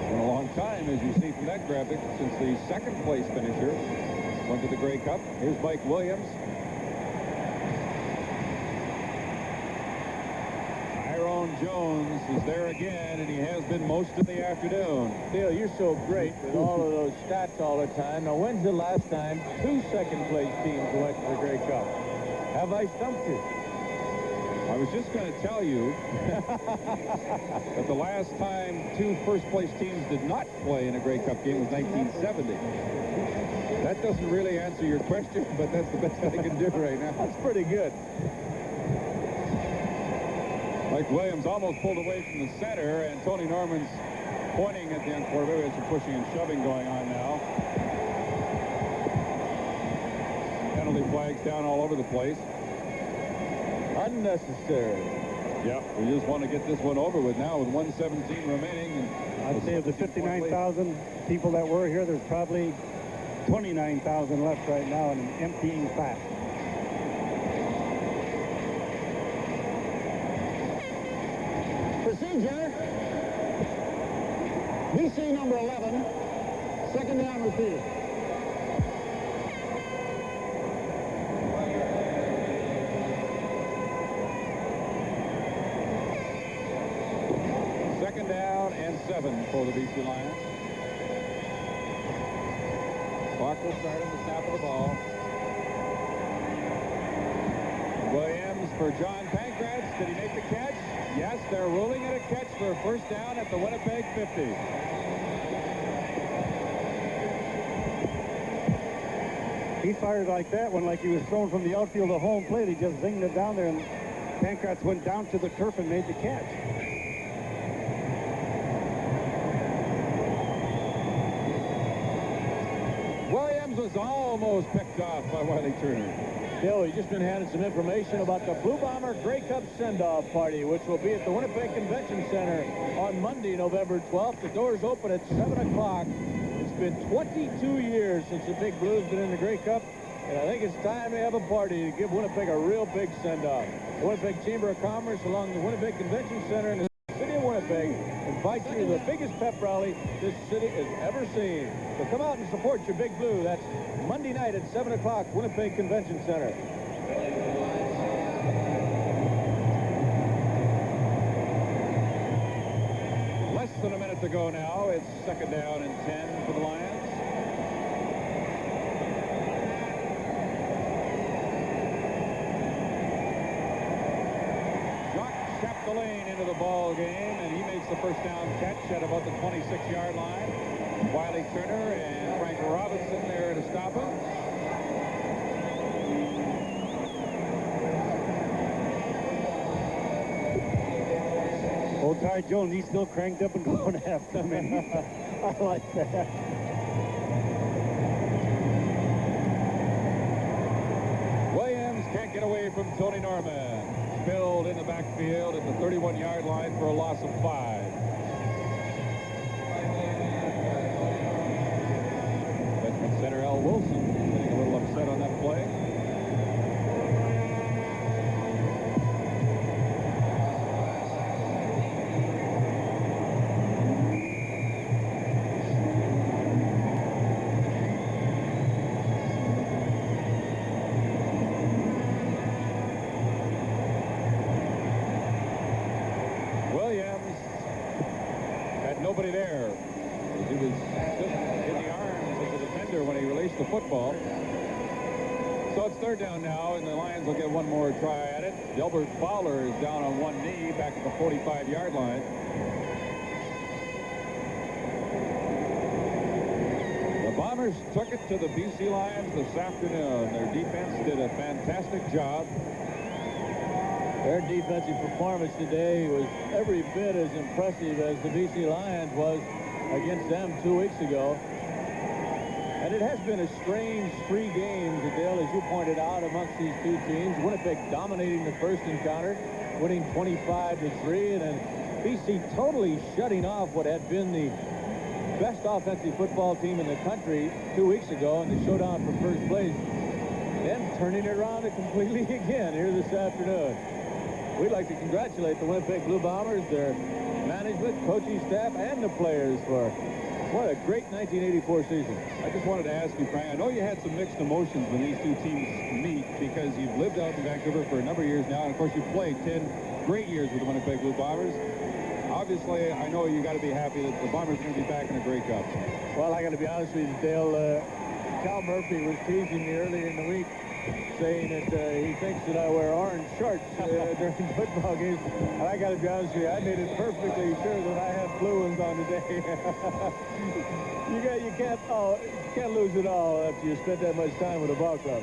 Been a long time, as you see from that graphic, since the second place finisher went to the Grey Cup. Here's Mike Williams. Tyrone Jones is there again, and he has been most of the afternoon. Dale, you're so great with all of those stats all the time. Now, when's the last time 2 second-place teams went to the Grey Cup? Have I stumped you? I was just going to tell you that the last time 2 first-place teams did not play in a Grey Cup game was 1970. That doesn't really answer your question, but that's the best I can do right now. That's pretty good. Mike Williams almost pulled away from the center, and Tony Norman's pointing at the end quarterback. There's some pushing and shoving going on now. Penalty flags down all over the place. Unnecessary. Yeah, we just want to get this one over with now with 1:17 remaining. And I'd say of the 59,000 people that were here, there's probably 29,000 left right now in an emptying fast. Procedure. BC number 11. Second down repeated. Second down and 7 for the BC Lions. Clock will start on the snap of the ball. Williams for John Pankratz. Did he make the catch? Yes, they're ruling it a catch for a first down at the Winnipeg 50. He fired like that one, like he was thrown from the outfield to home plate. He just zinged it down there, and Pankratz went down to the turf and made the catch. Williams was almost picked off by Wiley Turner. Bill, we've just been handed some information about the Blue Bomber Grey Cup send-off party, which will be at the Winnipeg Convention Center on Monday, November 12th. The doors open at 7 o'clock. It's been 22 years since the Big Blue's been in the Grey Cup, and I think it's time to have a party to give Winnipeg a real big send-off. The Winnipeg Chamber of Commerce, along the Winnipeg Convention Center in the city of Winnipeg, invite you to the biggest pep rally this city has ever seen. So come out and support your Big Blue. That's Monday night at 7 o'clock, Winnipeg Convention Center. Less than a minute to go now. It's second down and 10 for the Lions. The lane into the ball game, and he makes the first down catch at about the 26-yard line. Wiley Turner and Frank Robinson there to stop him. Old Ty Jones, he's still cranked up and going after him. I like that. Williams can't get away from Tony Norman. Filled in the backfield at the 31-yard line for a loss of 5. Veteran center Al Wilson getting a little upset on that play. Nobody there. He was just in the arms of the defender when he released the football. So it's third down now, and the Lions will get one more try at it. Delbert Fowler is down on one knee back at the 45-yard line. The Bombers took it to the BC Lions this afternoon. Their defense did a fantastic job. Their defensive performance today was every bit as impressive as the BC Lions was against them 2 weeks ago. And it has been a strange 3 games, Dale, as you pointed out, amongst these two teams. Winnipeg dominating the first encounter, winning 25-3, and then BC totally shutting off what had been the best offensive football team in the country 2 weeks ago in the showdown for first place. Then turning it around completely again here this afternoon. We'd like to congratulate the Winnipeg Blue Bombers, their management, coaching staff, and the players for what a great 1984 season. I just wanted to ask you, Frank, I know you had some mixed emotions when these two teams meet because you've lived out in Vancouver for a number of years now, and of course you've played 10 great years with the Winnipeg Blue Bombers. Obviously, I know you got to be happy that the Bombers are going to be back in the Grey Cup. Well, I got to be honest with you, Dale. Cal Murphy was teasing me earlier in the week, saying that he thinks that I wear orange shorts during football games. And I got to be honest with you, I made it perfectly sure that I had blue ones on today. you can't lose it all after you spent that much time with a ball club.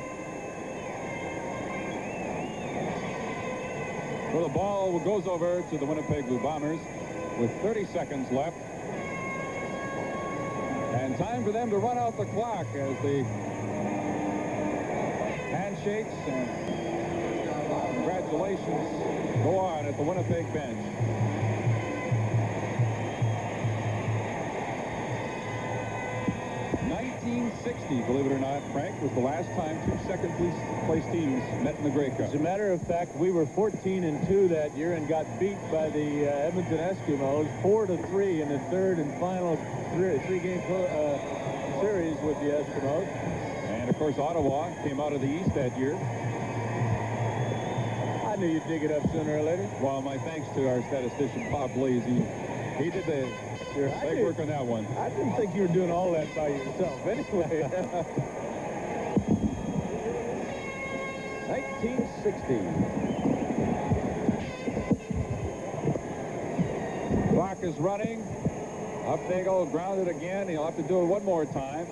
Well, the ball goes over to the Winnipeg Blue Bombers with 30 seconds left. And time for them to run out the clock as the handshakes and congratulations go on at the Winnipeg bench. 1960, believe it or not, Frank, was the last time 2 second-place teams met in the Grey Cup. As a matter of fact, we were 14-2 that year and got beat by the Edmonton Eskimos 4-3 in the third and final three-game series with the Eskimos. And, of course, Ottawa came out of the East that year. I knew you'd dig it up sooner or later. Well, my thanks to our statistician, Bob Blaze. He did the legwork on that one. I didn't think you were doing all that by yourself. Anyway. 1960. Clock is running. Up they go, grounded again. He'll have to do it one more time.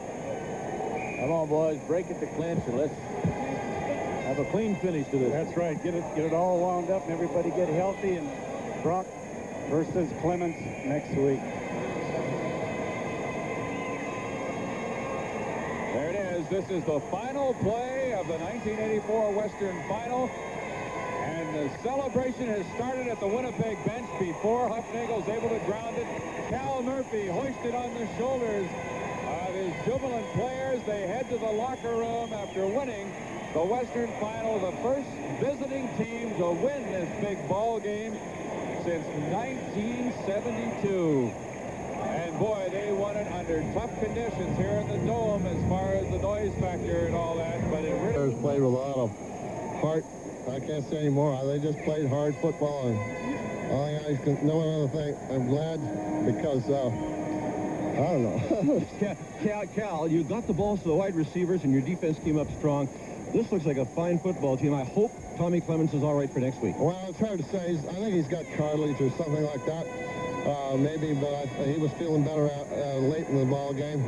Come on, boys, break it to clinch, and let's have a clean finish to this. That's right. Get it all wound up, and everybody get healthy. And Brock versus Clements next week. There it is. This is the final play of the 1984 Western Final. And the celebration has started at the Winnipeg bench before Hufnagel's able to ground it. Cal Murphy hoisted on the shoulders of his jubilant players. They head to the locker room after winning the Western Final, the first visiting team to win this big ball game since 1972. And boy, they won it under tough conditions here in the Dome as far as the noise factor and all that. But it really played with a lot of heart. I can't say anymore. They just played hard football. And all I can know another thing. I'm glad because I don't know. Cal, you got the balls to the wide receivers and your defense came up strong. This looks like a fine football team. I hope Tommy Clemens is all right for next week. Well, it's hard to say. I think he's got cartilage or something like that. Maybe, but he was feeling better late in the ball game.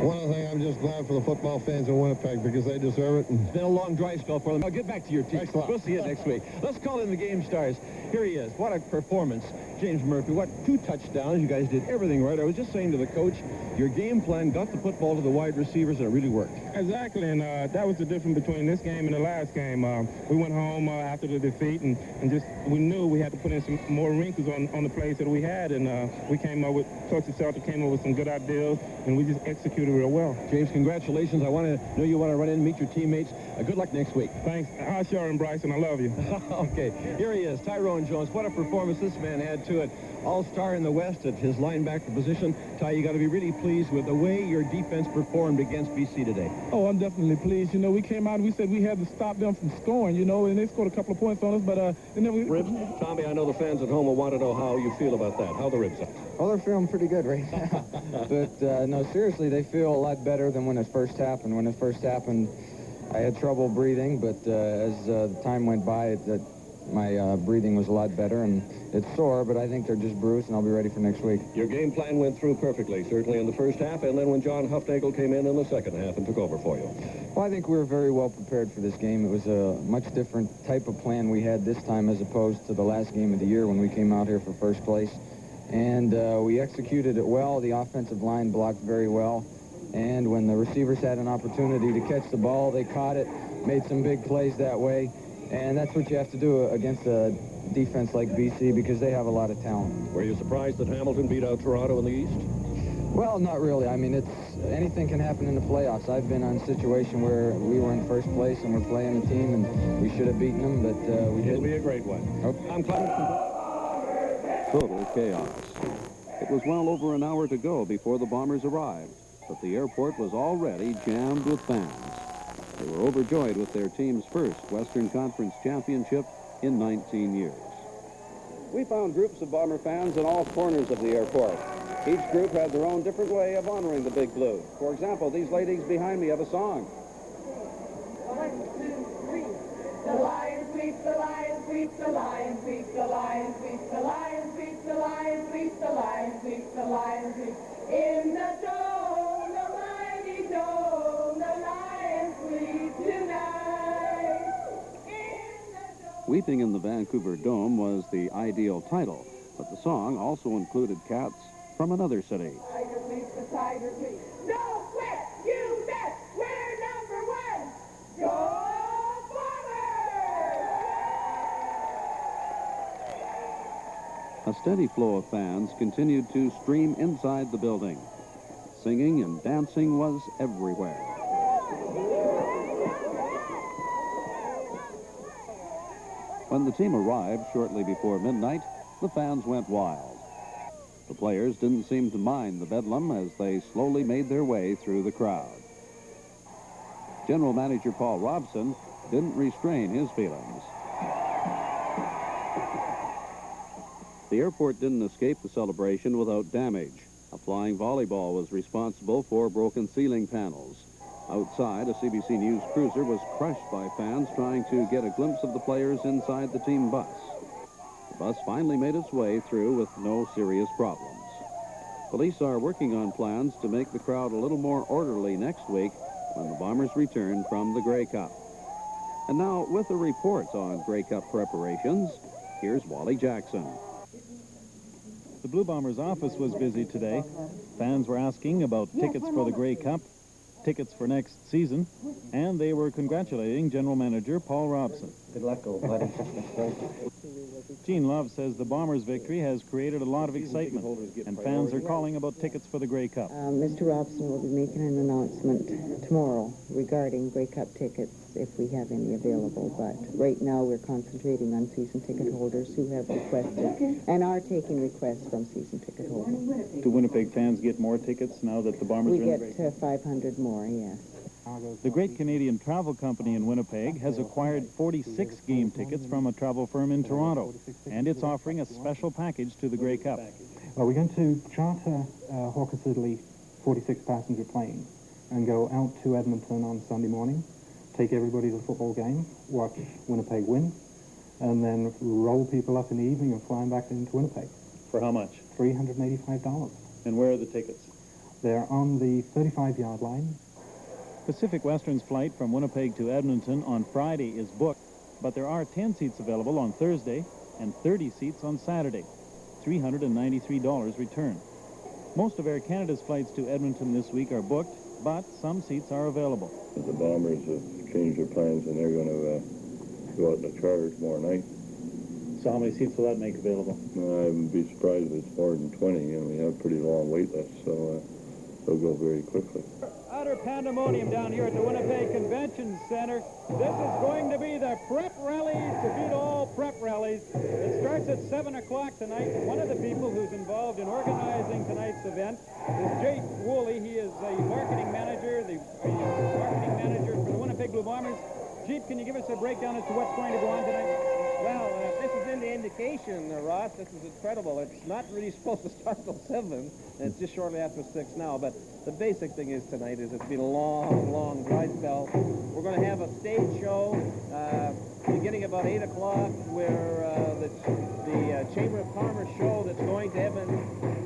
One other thing, I'm just glad for the football fans in Winnipeg because they deserve it. It's been a long dry spell for them. Now get back to your team. Excellent. We'll see you next week. Let's call in the game stars. Here he is. What a performance. James Murphy, what 2 touchdowns. You guys did everything right. I was just saying to the coach, your game plan got the football to the wide receivers, and it really worked. Exactly, and that was the difference between this game and the last game. We went home after the defeat, and just we knew we had to put in some more wrinkles on the plays that we had, and we came up with, Coach Seltzer came up with some good ideas, and we just executed real well. James, congratulations. I know you want to run in and meet your teammates. Good luck next week. Thanks. Hi, Sharon Bryson. I love you. Okay, here he is, Tyrone Jones. What a performance this man had to it. All-star in the West at his linebacker position. Ty, you got to be really pleased with the way your defense performed against BC today. Oh, I'm definitely pleased. You know, we came out and we said we had to stop them from scoring, you know, and they scored a couple of points on us, but they never... Ribs? Tommy, I know the fans at home will want to know how you feel about that. How the Ribs are? Well, they're feeling pretty good right now. But, no, seriously, they feel a lot better than when it first happened. When it first happened, I had trouble breathing, but as time went by, my breathing was a lot better, and it's sore, but I think they're just bruised, and I'll be ready for next week. Your game plan went through perfectly, certainly in the first half, and then when John Hufnagel came in the second half and took over for you. Well, I think we were very well prepared for this game. It was a much different type of plan we had this time as opposed to the last game of the year when we came out here for first place. And we executed it well. The offensive line blocked very well. And when the receivers had an opportunity to catch the ball, they caught it, made some big plays that way. And that's what you have to do against a defense like BC because they have a lot of talent. Were you surprised that Hamilton beat out Toronto in the East? Well, not really. I mean, anything can happen in the playoffs. I've been on a situation where we were in first place and we're playing a team and we should have beaten them, but we didn't. It'll be a great one. Okay. I'm Clemens. Total chaos. It was well over an hour to go before the Bombers arrived, but the airport was already jammed with fans. They were overjoyed with their team's first Western Conference championship in 19 years. We found groups of Bomber fans in all corners of the airport. Each group had their own different way of honoring the Big Blue. For example, these ladies behind me have a song. 1, 2, 3. The lion sweeps, the lion sweeps, the lion sweeps, the lion sweeps, the lion sweeps, the lion sweeps, the lion sweeps, the lion sweeps. In the dome, the mighty dome, the lion sweeps tonight. Weeping in the Vancouver Dome was the ideal title, but the song also included cats from another city. Tiger sweeps, the tiger sweeps. No sweat, you bet, we're number 1. Go A steady flow of fans continued to stream inside the building. Singing and dancing was everywhere. When the team arrived shortly before midnight, the fans went wild. The players didn't seem to mind the bedlam as they slowly made their way through the crowd. General Manager Paul Robson didn't restrain his feelings. The airport didn't escape the celebration without damage. A flying volleyball was responsible for broken ceiling panels. Outside, a CBC News cruiser was crushed by fans trying to get a glimpse of the players inside the team bus. The bus finally made its way through with no serious problems. Police are working on plans to make the crowd a little more orderly next week when the Bombers return from the Grey Cup. And now, with a report on Grey Cup preparations, here's Wally Jackson. The Blue Bombers office was busy today. Fans were asking about tickets for the Grey Cup. tickets for next season, and they were congratulating General Manager Paul Robson. Good luck, old buddy. Gene Love says the Bombers' victory has created a lot of excitement, and fans are calling about tickets for the Grey Cup. Mr. Robson will be making an announcement tomorrow regarding Grey Cup tickets if we have any available, but right now we're concentrating on season ticket holders who have requested and are taking requests from season ticket holders. Do Winnipeg fans get more tickets now that the Bombers We are in the get 500 more, yes. The Great Canadian Travel Company in Winnipeg has acquired 46 game tickets from a travel firm in Toronto, and it's offering a special package to the Grey Cup. We're going to charter Hawker Siddeley 46-passenger plane and go out to Edmonton on Sunday morning, take everybody to the football game, watch Winnipeg win, and then roll people up in the evening and fly them back into Winnipeg. For how much? $385. And where are the tickets? They're on the 35-yard line. Pacific Western's flight from Winnipeg to Edmonton on Friday is booked, but there are 10 seats available on Thursday and 30 seats on Saturday. $393 return. Most of Air Canada's flights to Edmonton this week are booked, but some seats are available. The Bombers have changed their plans, and they're going to go out in the charter tomorrow night. So how many seats will that make available? I wouldn't be surprised if it's more than 20, and we have a pretty long wait list, so they'll go very quickly. Utter pandemonium down here at the Winnipeg Convention Center. This is going to be the prep rally to beat all prep rallies. It starts at 7 o'clock tonight. One of the people who's involved in organizing tonight's event is Jake Woolley. He is a marketing manager, for the Winnipeg Blue Bombers. Jeep, can you give us a breakdown as to what's going to go on tonight? Well, this is in the indication, Ross. This is incredible. It's not really supposed to start till 7, and it's just shortly after 6 now. But the basic thing is tonight is it's been a long, long dry spell. We're going to have a stage show beginning about 8 o'clock where the Chamber of Commerce show that's going to Edmonton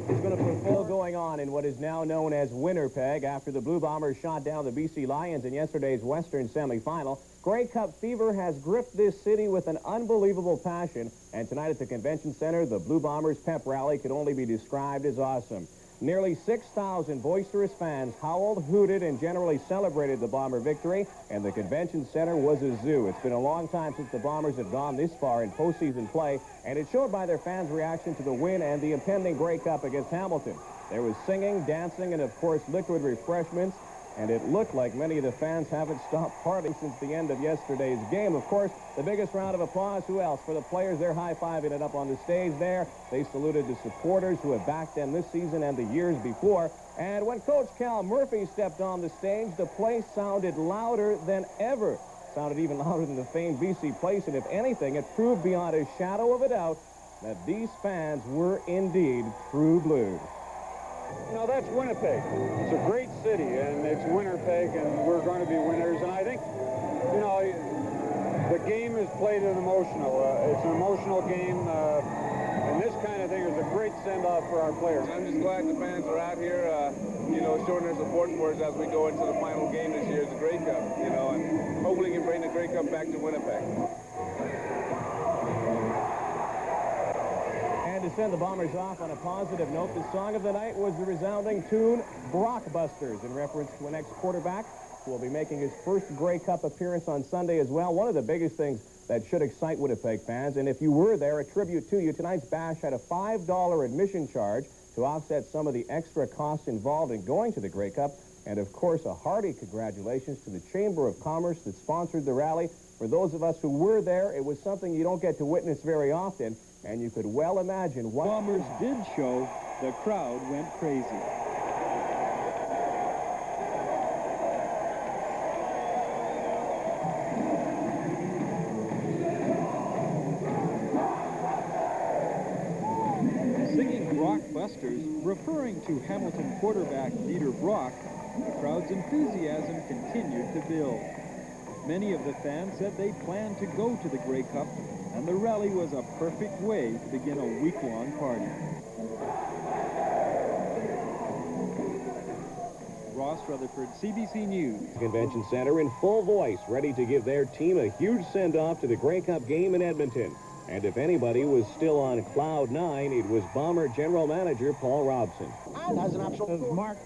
is going to perform. Going on in what is now known as Winnipeg after the Blue Bombers shot down the BC Lions in yesterday's Western semifinal. Grey Cup fever has gripped this city with an unbelievable passion, and tonight at the Convention Center, the Blue Bombers pep rally could only be described as awesome. Nearly 6,000 boisterous fans howled, hooted, and generally celebrated the Bomber victory, and the Convention Center was a zoo. It's been a long time since the Bombers have gone this far in postseason play, and it showed by their fans' reaction to the win and the impending Grey Cup against Hamilton. There was singing, dancing, and, of course, liquid refreshments. And it looked like many of the fans haven't stopped partying since the end of yesterday's game. Of course, the biggest round of applause, who else? For the players, they're high-fiving it up on the stage there. They saluted the supporters who have backed them this season and the years before. And when Coach Cal Murphy stepped on the stage, the place sounded louder than ever. Sounded even louder than the famed BC Place, and if anything, it proved beyond a shadow of a doubt that these fans were indeed true blue. You know, that's Winnipeg. It's a great city, and it's Winnipeg, and we're going to be winners. And I think, you know, the game is played and emotional. It's an emotional game, and this kind of thing is a great send-off for our players. I'm just glad the fans are out here, you know, showing their support for us as we go into the final game this year, the Grey Cup, you know, and hopefully we can bring the Grey Cup back to Winnipeg. To send the Bombers off on a positive note, the song of the night was the resounding tune Brockbusters, in reference to an ex-quarterback who will be making his first Grey Cup appearance on Sunday as well. One of the biggest things that should excite Winnipeg fans, and if you were there, a tribute to you. Tonight's bash had a $5 admission charge to offset some of the extra costs involved in going to the Grey Cup, and of course a hearty congratulations to the Chamber of Commerce that sponsored the rally. For those of us who were there, it was something you don't get to witness very often. And you could well imagine what Bombers did show. The crowd went crazy. Singing Brockbusters, referring to Hamilton quarterback Dieter Brock, the crowd's enthusiasm continued to build. Many of the fans said they planned to go to the Grey Cup, and the rally was a perfect way to begin a week-long party. Ross Rutherford, CBC News. Convention Center in full voice, ready to give their team a huge send-off to the Grey Cup game in Edmonton. And if anybody was still on cloud 9, it was Bomber General Manager Paul Robson. And as an option, Mark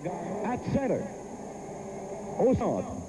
at center. au centre.